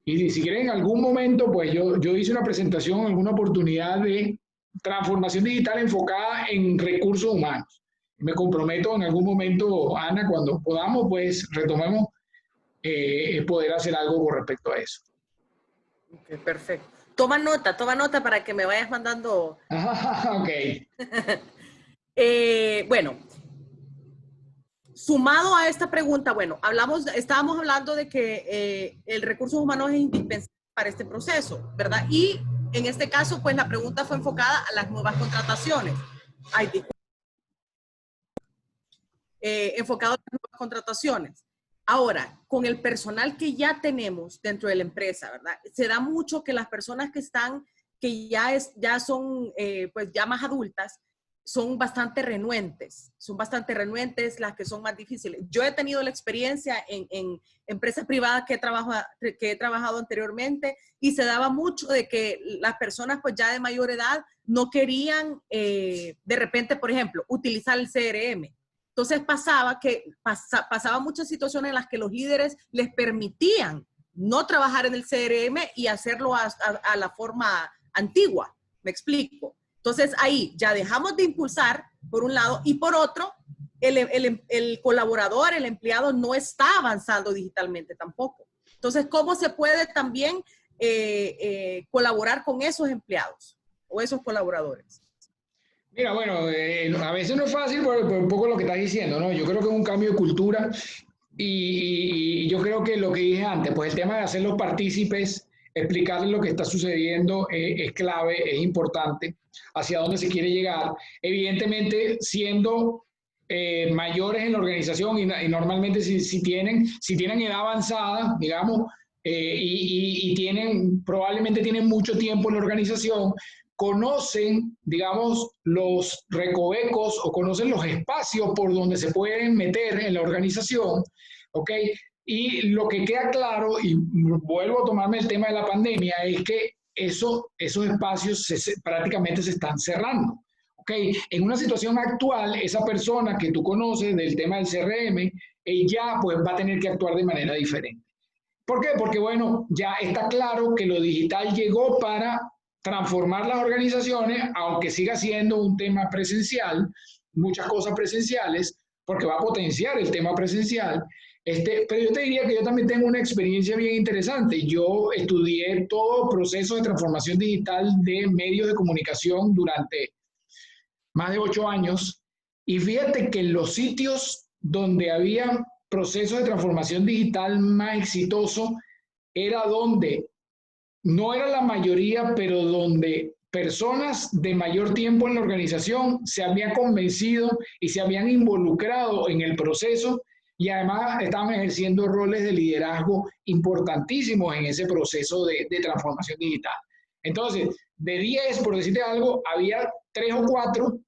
Speaker 2: Y si quieren, en algún momento, pues yo hice una presentación, alguna oportunidad de transformación digital enfocada en recursos humanos. Me comprometo en algún momento, Ana, cuando podamos, pues retomemos poder hacer algo con respecto a eso.
Speaker 1: Okay, perfecto. Toma nota para que me vayas mandando.
Speaker 2: Ok.
Speaker 1: Bueno, sumado a esta pregunta, bueno, estábamos hablando de que el recurso humano es indispensable para este proceso, ¿verdad? Y en este caso, pues la pregunta fue enfocada a las nuevas contrataciones. Enfocado a las nuevas contrataciones. Ahora, con el personal que ya tenemos dentro de la empresa, ¿verdad? Se da mucho que las personas que ya son pues ya más adultas, son bastante renuentes, las que son más difíciles. Yo he tenido la experiencia en empresas privadas que he trabajado anteriormente y se daba mucho de que las personas pues ya de mayor edad no querían de repente, por ejemplo, utilizar el CRM. Entonces pasaba muchas situaciones en las que los líderes les permitían no trabajar en el CRM y hacerlo a la forma antigua. ¿Me explico? Entonces ahí ya dejamos de impulsar por un lado y por otro, el colaborador, el empleado no está avanzando digitalmente tampoco. Entonces, ¿cómo se puede también colaborar con esos empleados o esos colaboradores?
Speaker 2: Mira, bueno, a veces no es fácil por un poco lo que estás diciendo, ¿no? Yo creo que es un cambio de cultura y yo creo que lo que dije antes, pues el tema de hacerlos partícipes, explicarles lo que está sucediendo es clave, es importante, hacia dónde se quiere llegar. Evidentemente, siendo mayores en la organización y normalmente si tienen edad avanzada, digamos, probablemente tienen mucho tiempo en la organización, conocen, digamos, los recovecos o conocen los espacios por donde se pueden meter en la organización, ¿ok? Y lo que queda claro, y vuelvo a tomarme el tema de la pandemia, es que esos espacios prácticamente se están cerrando. ¿Okay? En una situación actual, esa persona que tú conoces del tema del CRM, ya pues va a tener que actuar de manera diferente. ¿Por qué? Porque bueno, ya está claro que lo digital llegó para transformar las organizaciones, aunque siga siendo un tema presencial, muchas cosas presenciales, porque va a potenciar el tema presencial. Pero yo te diría que yo también tengo una experiencia bien interesante. Yo estudié todo proceso de transformación digital de medios de comunicación durante más de 8 años. Y fíjate que en los sitios donde había procesos de transformación digital más exitosos era donde no era la mayoría, pero donde personas de mayor tiempo en la organización se habían convencido y se habían involucrado en el proceso y además estaban ejerciendo roles de liderazgo importantísimos en ese proceso de transformación digital. Entonces, de 10, por decirte algo, había 3 o 4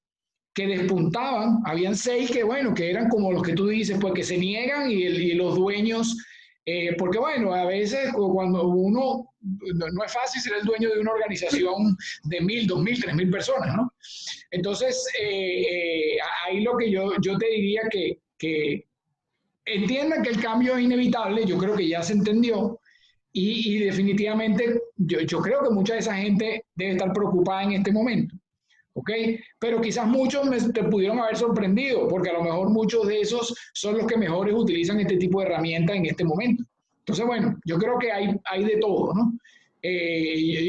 Speaker 2: que despuntaban, habían 6 que, bueno, que eran como los que tú dices, pues que se niegan y los dueños Porque bueno, a veces cuando uno, no es fácil ser el dueño de una organización de 1.000, 2.000, 3.000 personas, ¿no? Entonces, ahí lo que yo te diría que entiendan que el cambio es inevitable, yo creo que ya se entendió, y definitivamente yo creo que mucha de esa gente debe estar preocupada en este momento. ¿Ok? Pero quizás muchos te pudieron haber sorprendido, porque a lo mejor muchos de esos son los que mejores utilizan este tipo de herramientas en este momento. Entonces, bueno, yo creo que hay de todo, ¿no?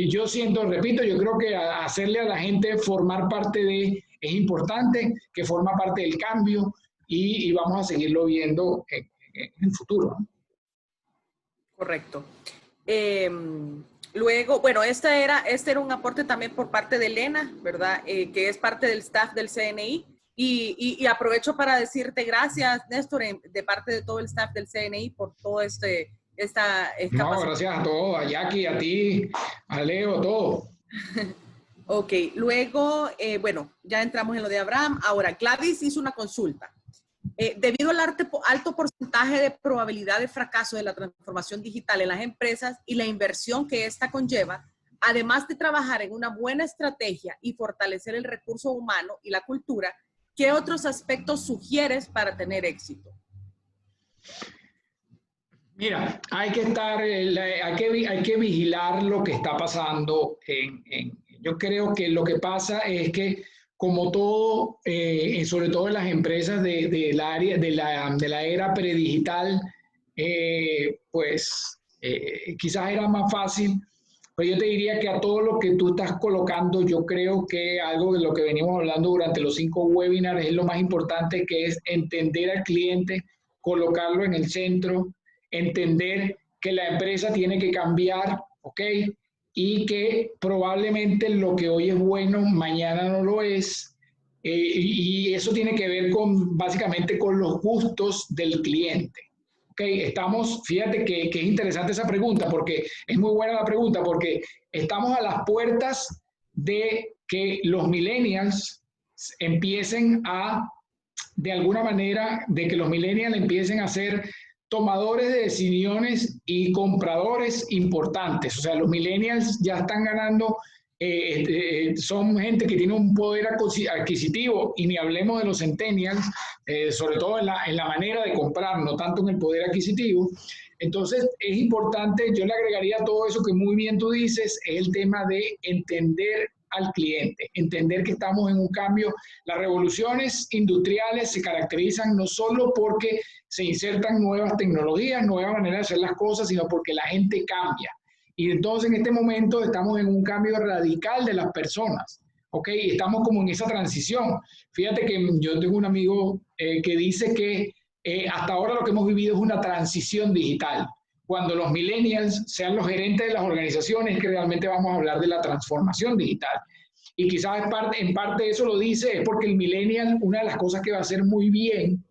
Speaker 2: Yo siento, repito, yo creo que hacerle a la gente formar parte de, es importante, que forma parte del cambio y vamos a seguirlo viendo en el futuro, ¿no?
Speaker 1: Correcto. Luego, bueno, este era un aporte también por parte de Elena, ¿verdad? Que es parte del staff del CNI. Y aprovecho para decirte gracias, Néstor, de parte de todo el staff del CNI por todo esta
Speaker 2: No, gracias a todos, a Jackie, a ti, a Leo, a todos.
Speaker 1: Ok, luego, bueno, ya entramos en lo de Abraham. Ahora, Gladys hizo una consulta. Debido al alto porcentaje de probabilidad de fracaso de la transformación digital en las empresas y la inversión que ésta conlleva, además de trabajar en una buena estrategia y fortalecer el recurso humano y la cultura, ¿qué otros aspectos sugieres para tener éxito?
Speaker 2: Mira, hay que vigilar lo que está pasando. Yo creo que lo que pasa es que, como todo, sobre todo en las empresas del área de la era predigital, pues quizás era más fácil, pero yo te diría que a todo lo que tú estás colocando, yo creo que algo de lo que venimos hablando durante los 5 webinars es lo más importante, que es entender al cliente, colocarlo en el centro, entender que la empresa tiene que cambiar, ¿ok? Y que probablemente lo que hoy es bueno, mañana no lo es. Y eso tiene que ver básicamente con los gustos del cliente. ¿Ok? Fíjate que es interesante esa pregunta, porque es muy buena la pregunta, porque estamos a las puertas de que los millennials empiecen de alguna manera, de que los millennials empiecen a ser tomadores de decisiones y compradores importantes. O sea, los millennials ya están ganando, son gente que tiene un poder adquisitivo, y ni hablemos de los centennials, sobre todo en la manera de comprar, no tanto en el poder adquisitivo. Entonces, es importante, yo le agregaría todo eso que muy bien tú dices, es el tema de entender al cliente, entender que estamos en un cambio. Las revoluciones industriales se caracterizan no solo porque se insertan nuevas tecnologías, nuevas maneras de hacer las cosas, sino porque la gente cambia. Y entonces en este momento estamos en un cambio radical de las personas, ¿ok? Estamos como en esa transición. Fíjate que yo tengo un amigo que dice que hasta ahora lo que hemos vivido es una transición digital. Cuando los millennials sean los gerentes de las organizaciones, que realmente vamos a hablar de la transformación digital. Y quizás en parte eso lo dice, es porque el millennial, una de las cosas que va a hacer muy bien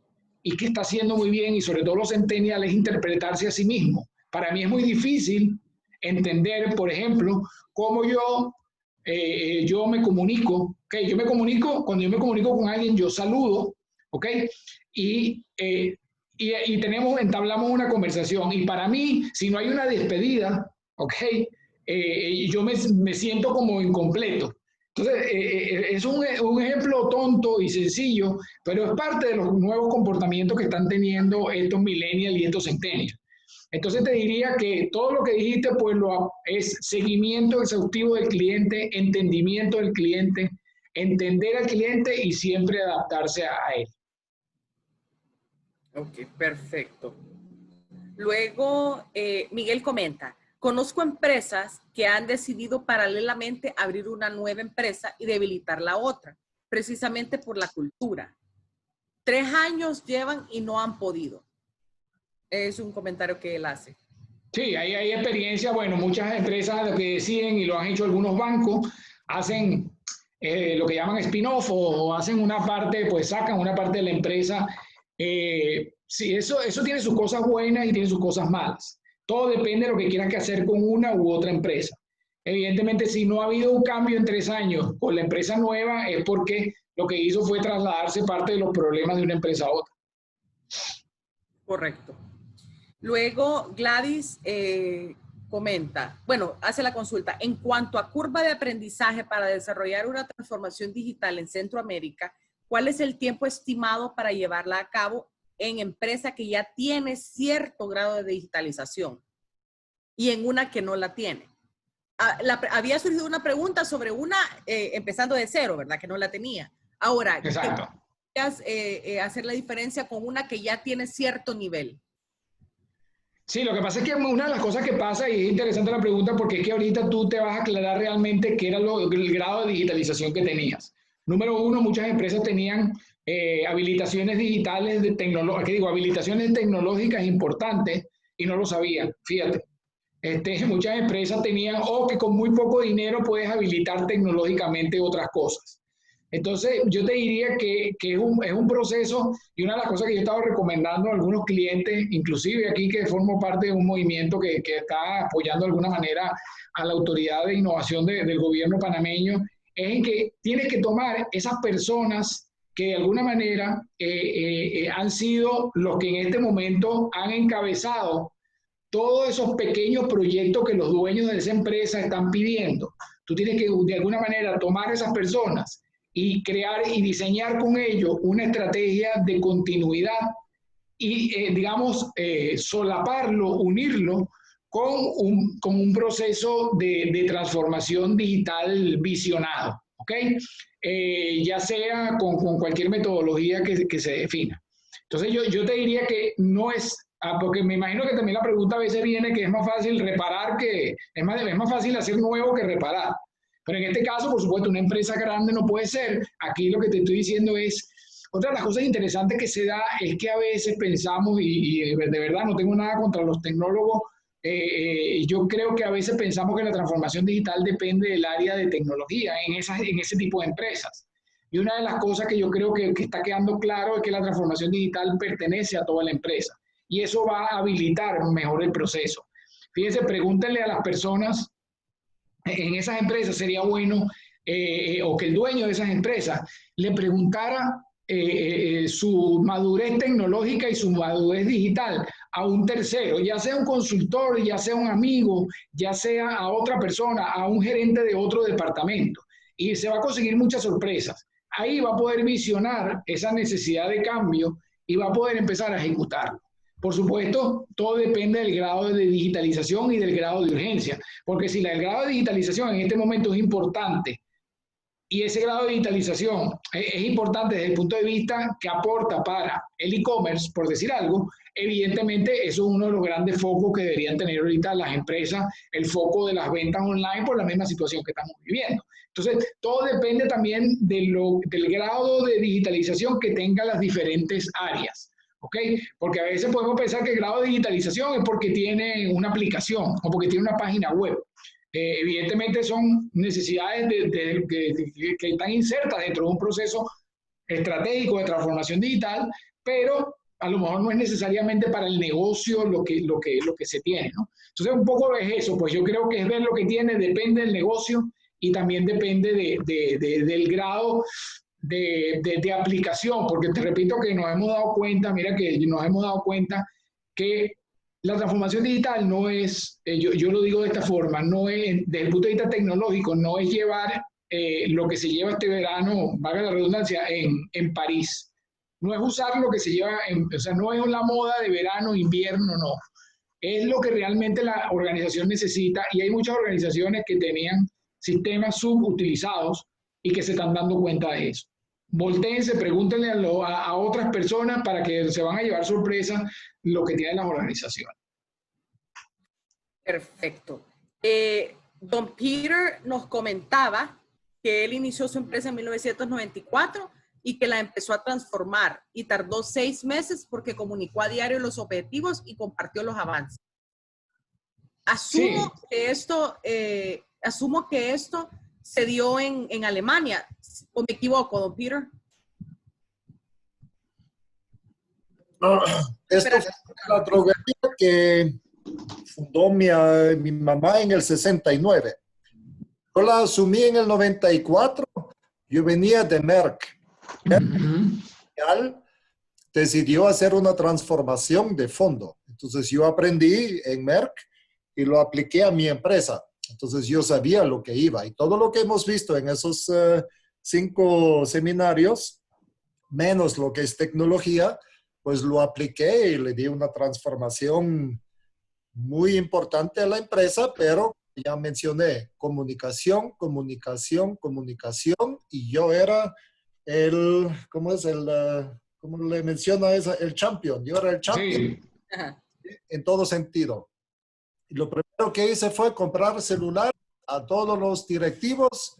Speaker 2: y que está haciendo muy bien, y sobre todo los centennials, es interpretarse a sí mismo. Para mí es muy difícil entender, por ejemplo, cómo yo me comunico. ¿Okay? Cuando yo me comunico con alguien, yo saludo, ¿ok? Y entablamos una conversación. Y para mí, si no hay una despedida, ¿ok? Yo me siento como incompleto. Entonces, es un ejemplo tonto y sencillo, pero es parte de los nuevos comportamientos que están teniendo estos millennials y estos centennials. Entonces te diría que todo lo que dijiste pues es seguimiento exhaustivo del cliente, entendimiento del cliente, entender al cliente y siempre adaptarse a él.
Speaker 1: Ok, perfecto. Luego, Miguel comenta, conozco empresas que han decidido paralelamente abrir una nueva empresa y debilitar la otra, precisamente por la cultura. 3 años llevan y no han podido. Es un comentario que él hace.
Speaker 2: Sí, hay experiencia. Bueno, muchas empresas lo que deciden, y lo han hecho algunos bancos, hacen lo que llaman spin-off, o hacen una parte, pues sacan una parte de la empresa. Sí, eso tiene sus cosas buenas y tiene sus cosas malas. Todo depende de lo que quieras que hacer con una u otra empresa. Evidentemente, si no ha habido un cambio en 3 años con la empresa nueva, es porque lo que hizo fue trasladarse parte de los problemas de una empresa a otra.
Speaker 1: Correcto. Luego Gladys comenta, bueno, hace la consulta, en cuanto a curva de aprendizaje para desarrollar una transformación digital en Centroamérica, ¿cuál es el tiempo estimado para llevarla a cabo en empresa que ya tiene cierto grado de digitalización y en una que no la tiene? Había surgido una pregunta sobre una empezando de cero, ¿verdad? Que no la tenía. Ahora,
Speaker 2: exacto.
Speaker 1: Hacer la diferencia con una que ya tiene cierto nivel.
Speaker 2: Sí, lo que pasa es que una de las cosas que pasa, y es interesante la pregunta, porque es que ahorita tú te vas a aclarar realmente qué era el grado de digitalización que tenías. Número uno, muchas empresas tenían habilitaciones digitales de habilitaciones tecnológicas importantes y no lo sabían, fíjate. Muchas empresas tenían, o que con muy poco dinero puedes habilitar tecnológicamente otras cosas. Entonces, yo te diría que es un proceso, y una de las cosas que yo he estado recomendando a algunos clientes, inclusive aquí que formo parte de un movimiento que está apoyando de alguna manera a la autoridad de innovación del gobierno panameño, es en que tienes que tomar esas personas que de alguna manera han sido los que en este momento han encabezado todos esos pequeños proyectos que los dueños de esa empresa están pidiendo. Tú tienes que de alguna manera tomar esas personas y crear y diseñar con ellos una estrategia de continuidad y, digamos, solaparlo, unirlo con un proceso de transformación digital visionado, ¿ok? Ya sea con cualquier metodología que se defina. Entonces, yo te diría que no es, porque me imagino que también la pregunta a veces viene que es más fácil reparar es más fácil hacer nuevo que reparar. Pero en este caso, por supuesto, una empresa grande no puede ser. Aquí lo que te estoy diciendo es, otra de las cosas interesantes que se da es que a veces pensamos, y de verdad no tengo nada contra los tecnólogos, yo creo que a veces pensamos que la transformación digital depende del área de tecnología en ese tipo de empresas. Y una de las cosas que yo creo que está quedando claro es que la transformación digital pertenece a toda la empresa. Y eso va a habilitar mejor el proceso. Fíjense, pregúntenle a las personas en esas empresas, sería bueno, o que el dueño de esas empresas le preguntara su madurez tecnológica y su madurez digital a un tercero, ya sea un consultor, ya sea un amigo, ya sea a otra persona, a un gerente de otro departamento. Y se va a conseguir muchas sorpresas. Ahí va a poder visionar esa necesidad de cambio y va a poder empezar a ejecutarlo. Por supuesto, todo depende del grado de digitalización y del grado de urgencia, porque si el grado de digitalización en este momento es importante y ese grado de digitalización es importante desde el punto de vista que aporta para el e-commerce, por decir algo, evidentemente eso es uno de los grandes focos que deberían tener ahorita las empresas, el foco de las ventas online por la misma situación que estamos viviendo. Entonces, todo depende también del grado de digitalización que tengan las diferentes áreas. ¿Okay? Porque a veces podemos pensar que el grado de digitalización es porque tiene una aplicación o porque tiene una página web. Evidentemente son necesidades que están insertas dentro de un proceso estratégico de transformación digital, pero a lo mejor no es necesariamente para el negocio lo que se tiene, ¿no? Entonces un poco es eso, pues yo creo que es ver lo que tiene, depende del negocio y también depende del grado de aplicación, porque te repito que nos hemos dado cuenta, que la transformación digital no es, yo lo digo de esta forma, no es, desde el punto de vista tecnológico, no es llevar lo que se lleva este verano, valga la redundancia, en París. No es usar lo que se lleva, o sea, no es la moda de verano, invierno, no. Es lo que realmente la organización necesita y hay muchas organizaciones que tenían sistemas subutilizados y que se están dando cuenta de eso. Voltéense, pregúntenle a otras personas para que se van a llevar sorpresa lo que tienen las organizaciones.
Speaker 1: Perfecto. Don Peter nos comentaba que él inició su empresa en 1994 y que la empezó a transformar y tardó 6 meses porque comunicó a diario los objetivos y compartió los avances. Asumo que esto se dio en Alemania. ¿O me equivoco, don Peter?
Speaker 4: No, esto fue la droguería que fundó mi mamá en el 69. Yo la asumí en el 94. Yo venía de Merck. Merck decidió hacer una transformación de fondo. Entonces yo aprendí en Merck y lo apliqué a mi empresa. Entonces yo sabía lo que iba y todo lo que hemos visto en esos 5 seminarios, menos lo que es tecnología, pues lo apliqué y le di una transformación muy importante a la empresa, pero ya mencioné comunicación, comunicación, comunicación, y yo era el, ¿cómo es? ¿Cómo le menciona esa? El champion. Yo era el champion en todo sentido. Y lo primero que hice fue comprar celular a todos los directivos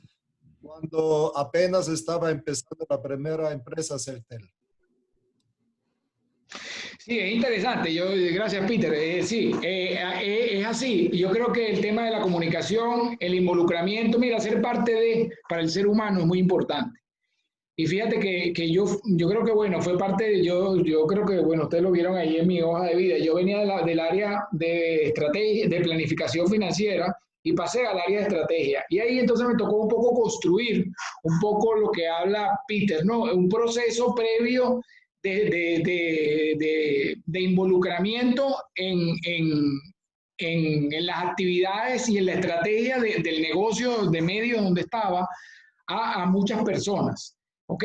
Speaker 4: cuando apenas estaba empezando la primera empresa Celtel.
Speaker 2: Sí, es interesante. Gracias, Peter. Sí, es así. Yo creo que el tema de la comunicación, el involucramiento, mira, ser parte para el ser humano es muy importante. Y fíjate que yo creo que, bueno, fue parte yo creo que, bueno, ustedes lo vieron ahí en mi hoja de vida. Yo venía del área de estrategia, de planificación financiera, y pasé al área de estrategia. Y ahí entonces me tocó un poco construir un poco lo que habla Peter, ¿no? Un proceso previo de involucramiento en las actividades y en la estrategia del negocio de medios donde estaba a muchas personas. ¿Ok?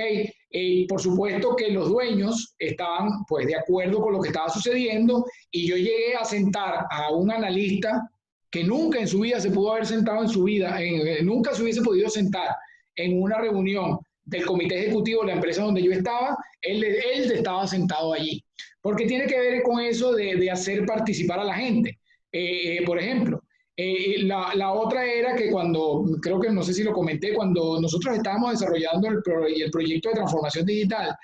Speaker 2: Por supuesto que los dueños estaban pues de acuerdo con lo que estaba sucediendo y yo llegué a sentar a un analista que nunca en su vida se pudo haber sentado en su vida, nunca se hubiese podido sentar en una reunión del comité ejecutivo de la empresa donde yo estaba, él estaba sentado allí. Porque tiene que ver con eso de hacer participar a la gente. Por ejemplo, la otra era que cuando, creo que no sé si lo comenté, cuando nosotros estábamos desarrollando el proyecto de transformación digital,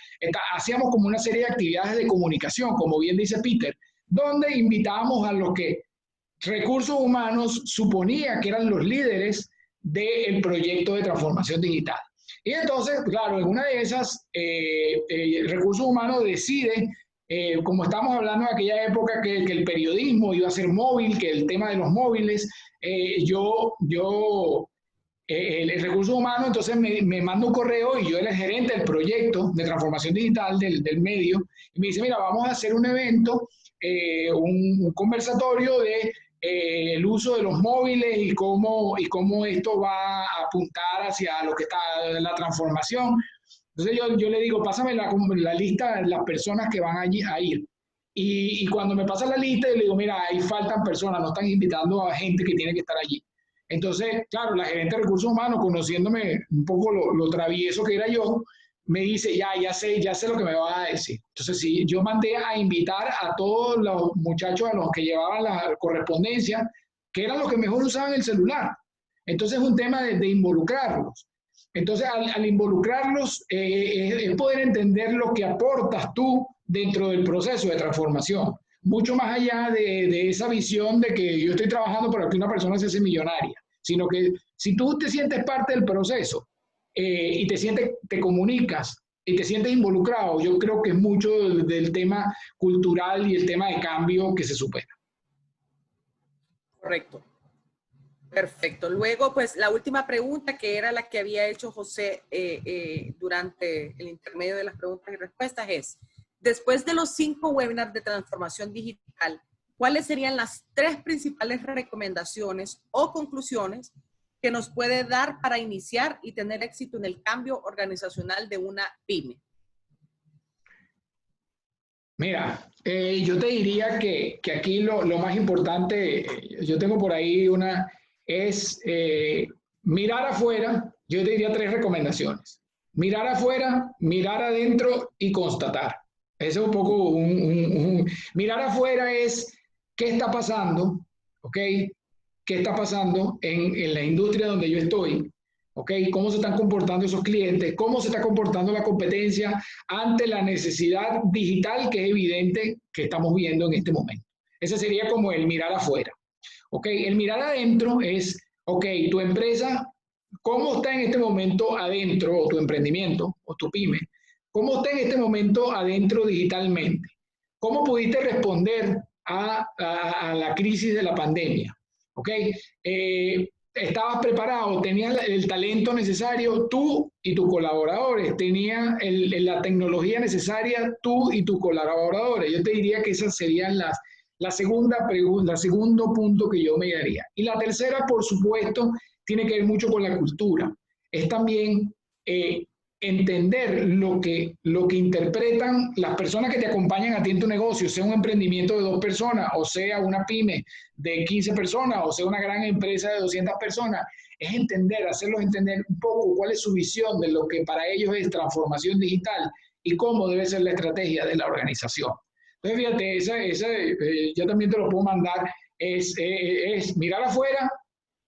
Speaker 2: hacíamos como una serie de actividades de comunicación, como bien dice Peter, donde invitábamos a los que recursos humanos suponía que eran los líderes del proyecto de transformación digital. Y entonces, claro, en una de esas, recursos humanos decide, como estamos hablando en aquella época, que el periodismo iba a ser móvil, que el tema de los móviles, el recurso humano entonces me manda un correo y yo era el gerente del proyecto de transformación digital del medio, y me dice, mira, vamos a hacer un evento, un conversatorio de el uso de los móviles y cómo esto va a apuntar hacia lo que está la transformación. Entonces yo le digo, pásame la lista de las personas que van allí a ir. Y cuando me pasa la lista, yo le digo, mira, ahí faltan personas, no están invitando a gente que tiene que estar allí. Entonces, claro, la gerente de recursos humanos, conociéndome un poco lo travieso que era yo, me dice, ya sé lo que me va a decir. Entonces, sí, yo mandé a invitar a todos los muchachos, a los que llevaban la correspondencia, que eran los que mejor usaban el celular. Entonces, es un tema de involucrarlos. Entonces, al involucrarlos, es poder entender lo que aportas tú dentro del proceso de transformación. Mucho más allá de esa visión de que yo estoy trabajando para que una persona se hace millonaria, sino que si tú te sientes parte del proceso, y te comunicas y te sientes involucrado, yo creo que es mucho del tema cultural y el tema de cambio que se supera.
Speaker 1: Correcto. Perfecto. Luego, pues la última pregunta, que era la que había hecho José durante el intermedio de las preguntas y respuestas, es, después de los 5 webinars de transformación digital, ¿cuáles serían las 3 principales recomendaciones o conclusiones que nos puede dar para iniciar y tener éxito en el cambio organizacional de una pyme?
Speaker 2: Mira, yo te diría que aquí lo más importante, yo tengo por ahí es mirar afuera. Yo te diría 3 recomendaciones. Mirar afuera, mirar adentro y constatar. Eso es un poco mirar afuera es qué está pasando, ¿ok? ¿Qué está pasando en la industria donde yo estoy? ¿Ok? ¿Cómo se están comportando esos clientes? ¿Cómo se está comportando la competencia ante la necesidad digital que es evidente que estamos viendo en este momento? Ese sería como el mirar afuera. ¿Ok? El mirar adentro es, ok, tu empresa, ¿cómo está en este momento adentro, o tu emprendimiento, o tu pyme? ¿Cómo está en este momento adentro digitalmente? ¿Cómo pudiste responder a la crisis de la pandemia? ¿Ok? ¿Estabas preparado? ¿Tenías el talento necesario tú y tus colaboradores? ¿Tenías la tecnología necesaria tú y tus colaboradores? Yo te diría que esas serían la segundo punto que yo me daría. Y la tercera, por supuesto, tiene que ver mucho con la cultura. Es también entender lo que interpretan las personas que te acompañan a ti en tu negocio, sea un emprendimiento de 2 personas, o sea una pyme de 15 personas, o sea una gran empresa de 200 personas. Es entender, hacerlos entender un poco cuál es su visión de lo que para ellos es transformación digital y cómo debe ser la estrategia de la organización. Entonces, fíjate, yo también te lo puedo mandar, es mirar afuera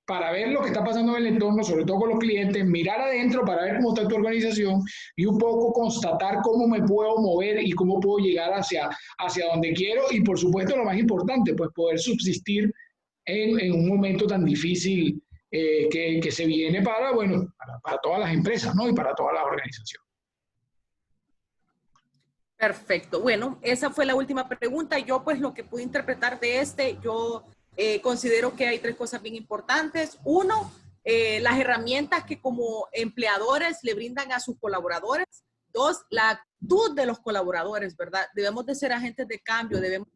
Speaker 2: para ver lo que está pasando en el entorno, sobre todo con los clientes, mirar adentro para ver cómo está tu organización y un poco constatar cómo me puedo mover y cómo puedo llegar hacia donde quiero y, por supuesto, lo más importante, pues poder subsistir en un momento tan difícil que se viene para todas las empresas, ¿no? Y para todas las organizaciones.
Speaker 1: Perfecto. Bueno, esa fue la última pregunta. Yo, pues, lo que pude interpretar de yo considero que hay 3 cosas bien importantes. Uno, las herramientas que como empleadores le brindan a sus colaboradores. 2, la actitud de los colaboradores, ¿verdad? Debemos de ser agentes de cambio, debemos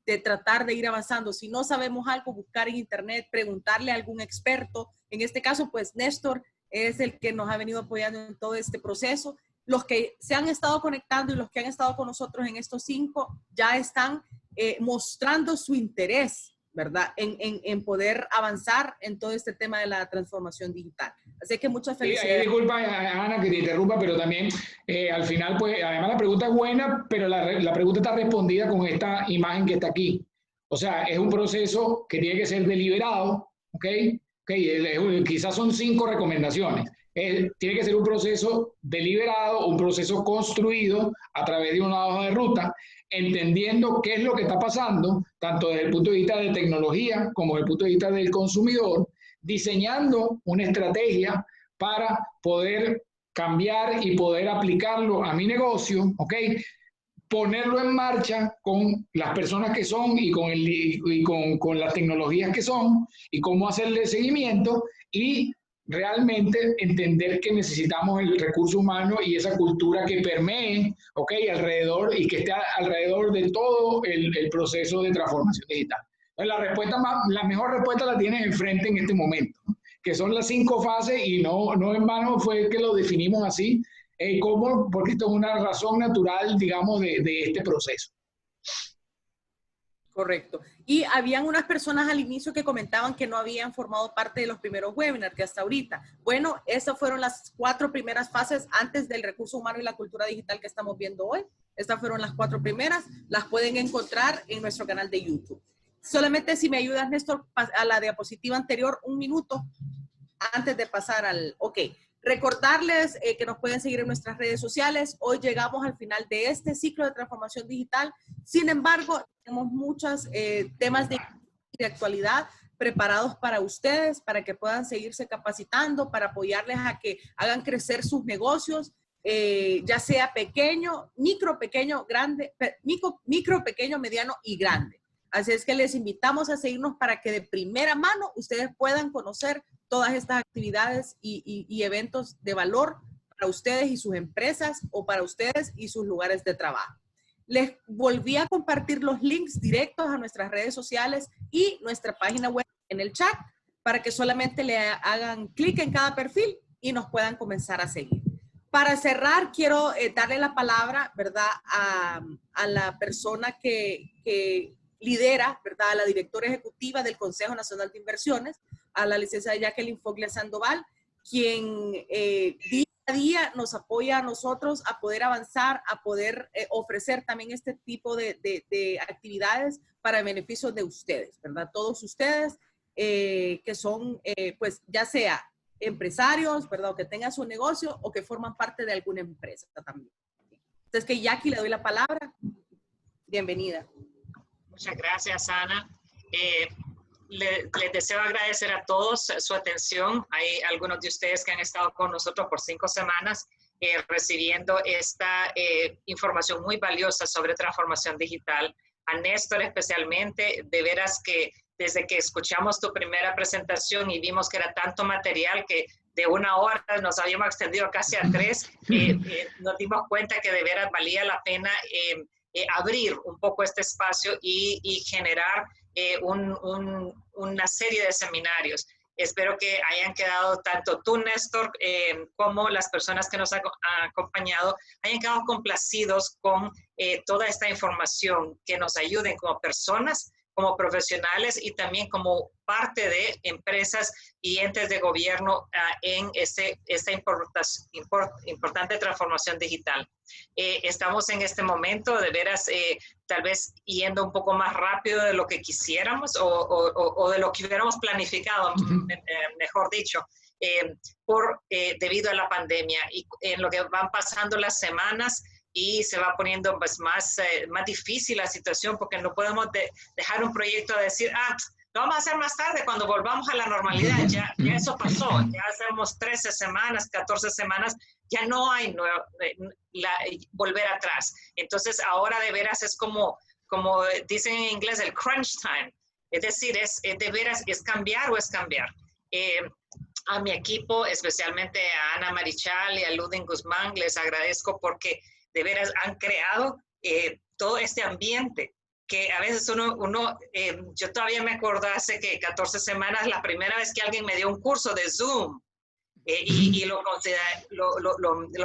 Speaker 1: de tratar de ir avanzando. Si no sabemos algo, buscar en internet, preguntarle a algún experto. En este caso, pues, Néstor es el que nos ha venido apoyando en todo este proceso. Los que se han estado conectando y los que han estado con nosotros en estos 5 ya están mostrando su interés, ¿verdad? En poder avanzar en todo este tema de la transformación digital. Así que muchas felicidades.
Speaker 2: Sí, disculpa, Ana, que te interrumpa, pero también al final, pues, además la pregunta es buena, pero la pregunta está respondida con esta imagen que está aquí. O sea, es un proceso que tiene que ser deliberado, ¿ok? Quizás son 5 recomendaciones. Tiene que ser un proceso deliberado, un proceso construido a través de una hoja de ruta, entendiendo qué es lo que está pasando, tanto desde el punto de vista de tecnología como desde el punto de vista del consumidor, diseñando una estrategia para poder cambiar y poder aplicarlo a mi negocio, ¿ok? Ponerlo en marcha con las personas que son y con las tecnologías que son y cómo hacerle seguimiento y realmente entender que necesitamos el recurso humano y esa cultura que permee, ¿ok? Alrededor y que esté alrededor de todo el proceso de transformación digital. Entonces, la mejor respuesta la tienes enfrente en este momento, ¿no? Que son las 5 fases y no en vano fue que lo definimos así, porque esto es una razón natural, digamos, de este proceso.
Speaker 1: Correcto. Y habían unas personas al inicio que comentaban que no habían formado parte de los primeros webinars que hasta ahorita. Bueno, esas fueron las 4 primeras fases antes del recurso humano y la cultura digital que estamos viendo hoy. Estas fueron las 4 primeras. Las pueden encontrar en nuestro canal de YouTube. Solamente si me ayudas, Néstor, a la diapositiva anterior, 1 minuto antes de pasar al... Ok. Recordarles que nos pueden seguir en nuestras redes sociales. Hoy llegamos al final de este ciclo de transformación digital. Sin embargo, tenemos muchos temas de actualidad preparados para ustedes, para que puedan seguirse capacitando, para apoyarles a que hagan crecer sus negocios, ya sea pequeño, micro, pequeño, grande, micro, pequeño, mediano y grande. Así es que les invitamos a seguirnos para que de primera mano ustedes puedan conocer todas estas actividades y eventos de valor para ustedes y sus empresas o para ustedes y sus lugares de trabajo. Les volví a compartir los links directos a nuestras redes sociales y nuestra página web en el chat para que solamente le hagan clic en cada perfil y nos puedan comenzar a seguir. Para cerrar, quiero darle la palabra, ¿verdad?, a la persona que lidera, ¿verdad?, a la directora ejecutiva del Consejo Nacional de Inversiones, a la licenciada Jacqueline Foglia Sandoval, quien día a día nos apoya a nosotros a poder avanzar, a poder ofrecer también este tipo de actividades para el beneficio de ustedes, ¿verdad? Todos ustedes que son, pues, ya sea empresarios, ¿verdad?, o que tengan su negocio o que forman parte de alguna empresa también. Entonces, que Jackie, le doy la palabra. Bienvenida.
Speaker 5: Muchas gracias, Ana. Les deseo agradecer a todos su atención. Hay algunos de ustedes que han estado con nosotros por 5 semanas recibiendo esta información muy valiosa sobre transformación digital. A Néstor especialmente, de veras que desde que escuchamos tu primera presentación y vimos que era tanto material que de 1 hora nos habíamos extendido casi a 3, nos dimos cuenta que de veras valía la pena abrir un poco este espacio y generar una serie de seminarios. Espero que hayan quedado, tanto tú, Néstor, como las personas que nos han acompañado, hayan quedado complacidos con toda esta información, que nos ayuden como personas, como profesionales y también como parte de empresas y entes de gobierno en esta importante transformación digital. Estamos en este momento de veras tal vez yendo un poco más rápido de lo que quisiéramos o de lo que hubiéramos planificado, mejor dicho, debido a la pandemia y en lo que van pasando las semanas. Y se va poniendo pues, más difícil la situación porque no podemos dejar un proyecto de decir, lo vamos a hacer más tarde cuando volvamos a la normalidad. Ya eso pasó, ya hacemos 13 semanas, 14 semamas, ya no hay volver atrás. Entonces ahora de veras es como dicen en inglés, el crunch time. Es decir, de veras es cambiar o es cambiar. A mi equipo, especialmente a Ana Marichal y a Ludin Guzmán, les agradezco porque de veras han creado todo este ambiente que a veces yo todavía me acuerdo hace que 14 semanas, la primera vez que alguien me dio un curso de Zoom y lo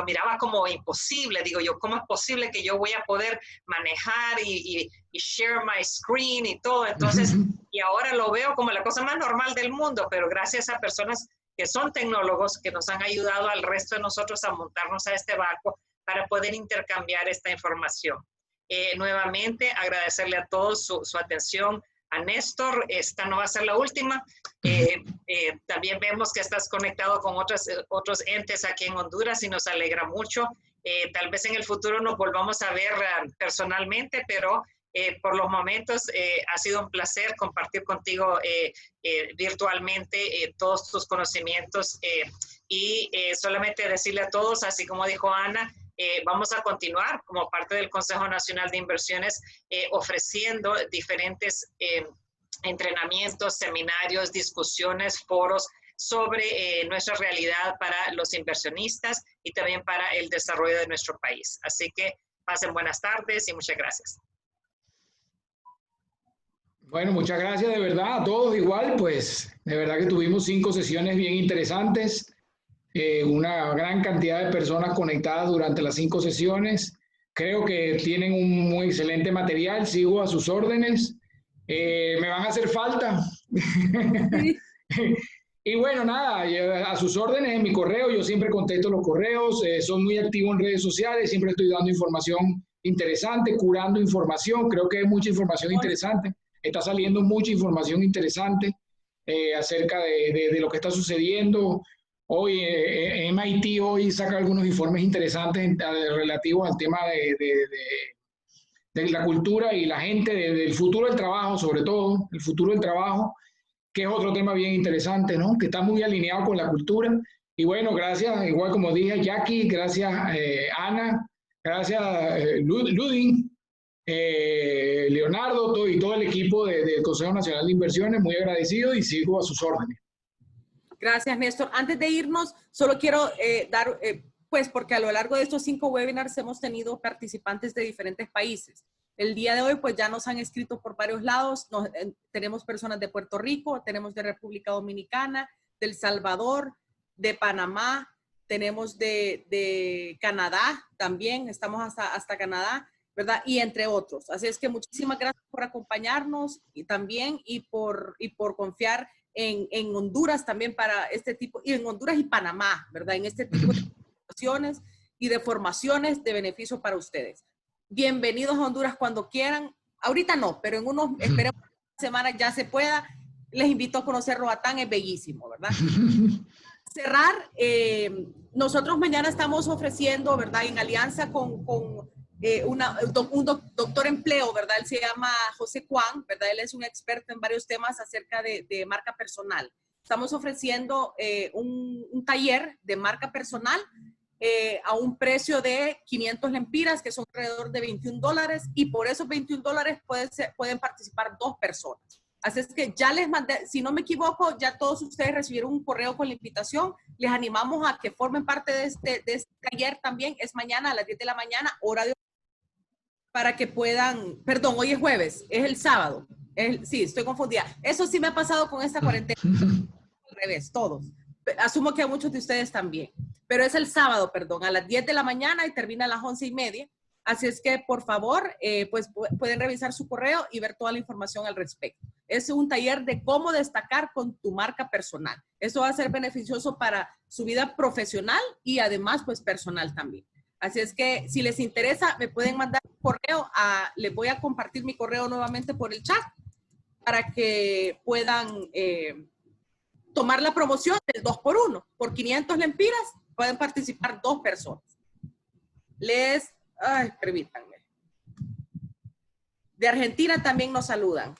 Speaker 5: miraba como imposible. Digo yo, ¿cómo es posible que yo voy a poder manejar y share my screen y todo? Entonces, y ahora lo veo como la cosa más normal del mundo, pero gracias a personas que son tecnólogos que nos han ayudado al resto de nosotros a montarnos a este barco para poder intercambiar esta información. Nuevamente, agradecerle a todos su atención. A Néstor, esta no va a ser la última. También vemos que estás conectado con otros entes aquí en Honduras y nos alegra mucho. Tal vez en el futuro nos volvamos a ver personalmente, pero por los momentos ha sido un placer compartir contigo virtualmente todos tus conocimientos y solamente decirle a todos, así como dijo Ana, vamos a continuar como parte del Consejo Nacional de Inversiones ofreciendo diferentes entrenamientos, seminarios, discusiones, foros sobre nuestra realidad para los inversionistas y también para el desarrollo de nuestro país. Así que pasen buenas tardes y muchas gracias.
Speaker 2: Bueno, muchas gracias de verdad a todos igual, pues de verdad que tuvimos 5 sesiones bien interesantes. Una gran cantidad de personas conectadas durante las 5 sesiones. Creo que tienen un muy excelente material, sigo a sus órdenes. Me van a hacer falta. Sí. Y bueno, nada, a sus órdenes en mi correo, yo siempre contesto los correos, soy muy activo en redes sociales, siempre estoy dando información interesante, curando información, creo que hay mucha información interesante, está saliendo mucha información interesante acerca de lo que está sucediendo. Hoy MIT hoy saca algunos informes interesantes relativos al tema de la cultura y la gente, del futuro del trabajo, sobre todo, el futuro del trabajo, que es otro tema bien interesante, ¿no? Que está muy alineado con la cultura. Y bueno, gracias, igual como dije, Jackie, gracias Ana, gracias Ludin, Leonardo y todo el equipo del Consejo Nacional de Inversiones, muy agradecido y sigo a sus órdenes.
Speaker 1: Gracias, Néstor. Antes de irnos, solo quiero dar, pues porque a lo largo de estos 5 webinars hemos tenido participantes de diferentes países. El día de hoy, pues ya nos han escrito por varios lados. Tenemos personas de Puerto Rico, tenemos de República Dominicana, de El Salvador, de Panamá, tenemos de Canadá también, estamos hasta Canadá, ¿verdad? Y entre otros. Así es que muchísimas gracias por acompañarnos y también por confiar en Honduras también para este tipo, y en Honduras y Panamá, ¿verdad? En este tipo de situaciones y de formaciones de beneficio para ustedes. Bienvenidos a Honduras cuando quieran. Ahorita no, pero en esperemos unas semanas ya se pueda. Les invito a conocer Roatán, es bellísimo, ¿verdad? Cerrar, nosotros mañana estamos ofreciendo, ¿verdad? En alianza con un doctor empleo, ¿verdad? Él se llama José Juan, ¿verdad? Él es un experto en varios temas acerca de marca personal. Estamos ofreciendo un taller de marca personal a un precio de 500 lempiras, que son alrededor de $21, y por esos $21 pueden participar 2 personas. Así es que ya les mandé, si no me equivoco, ya todos ustedes recibieron un correo con la invitación. Les animamos a que formen parte de este taller también. Es mañana a las 10 de la mañana, hora de para que puedan, perdón, hoy es jueves, es el sábado. Sí, estoy confundida. Eso sí me ha pasado con esta cuarentena. Al revés, todos. Asumo que a muchos de ustedes también. Pero es el sábado, perdón, a las 10 de la mañana y termina a las 11:30. Así es que, por favor, pues pueden revisar su correo y ver toda la información al respecto. Es un taller de cómo destacar con tu marca personal. Eso va a ser beneficioso para su vida profesional y además, pues, personal también. Así es que, si les interesa, me pueden mandar un correo. Les voy a compartir mi correo nuevamente por el chat para que puedan tomar la promoción del 2x1. Por 500 lempiras pueden participar 2 personas. Permítanme. De Argentina también nos saludan.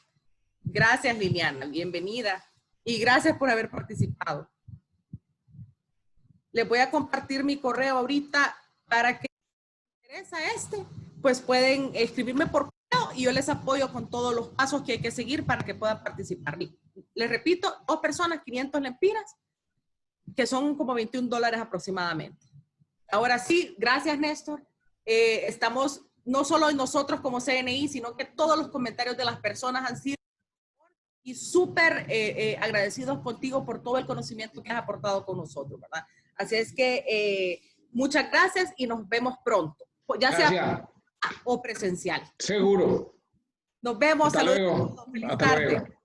Speaker 1: Gracias, Liliana. Bienvenida. Y gracias por haber participado. Les voy a compartir mi correo ahorita para que les interesa pues pueden escribirme por correo y yo les apoyo con todos los pasos que hay que seguir para que puedan participar. Les repito, 2 personas, 500 lempiras, que son como $21 aproximadamente. Ahora sí, gracias, Néstor. Estamos, no solo nosotros como CNI, sino que todos los comentarios de las personas han sido y súper agradecidos contigo por todo el conocimiento que has aportado con nosotros, ¿verdad? Así es que muchas gracias y nos vemos pronto, ya sea o presencial.
Speaker 2: Seguro.
Speaker 1: Nos vemos.
Speaker 2: Hasta luego.
Speaker 1: Feliz
Speaker 2: Hasta
Speaker 1: tarde.
Speaker 2: luego.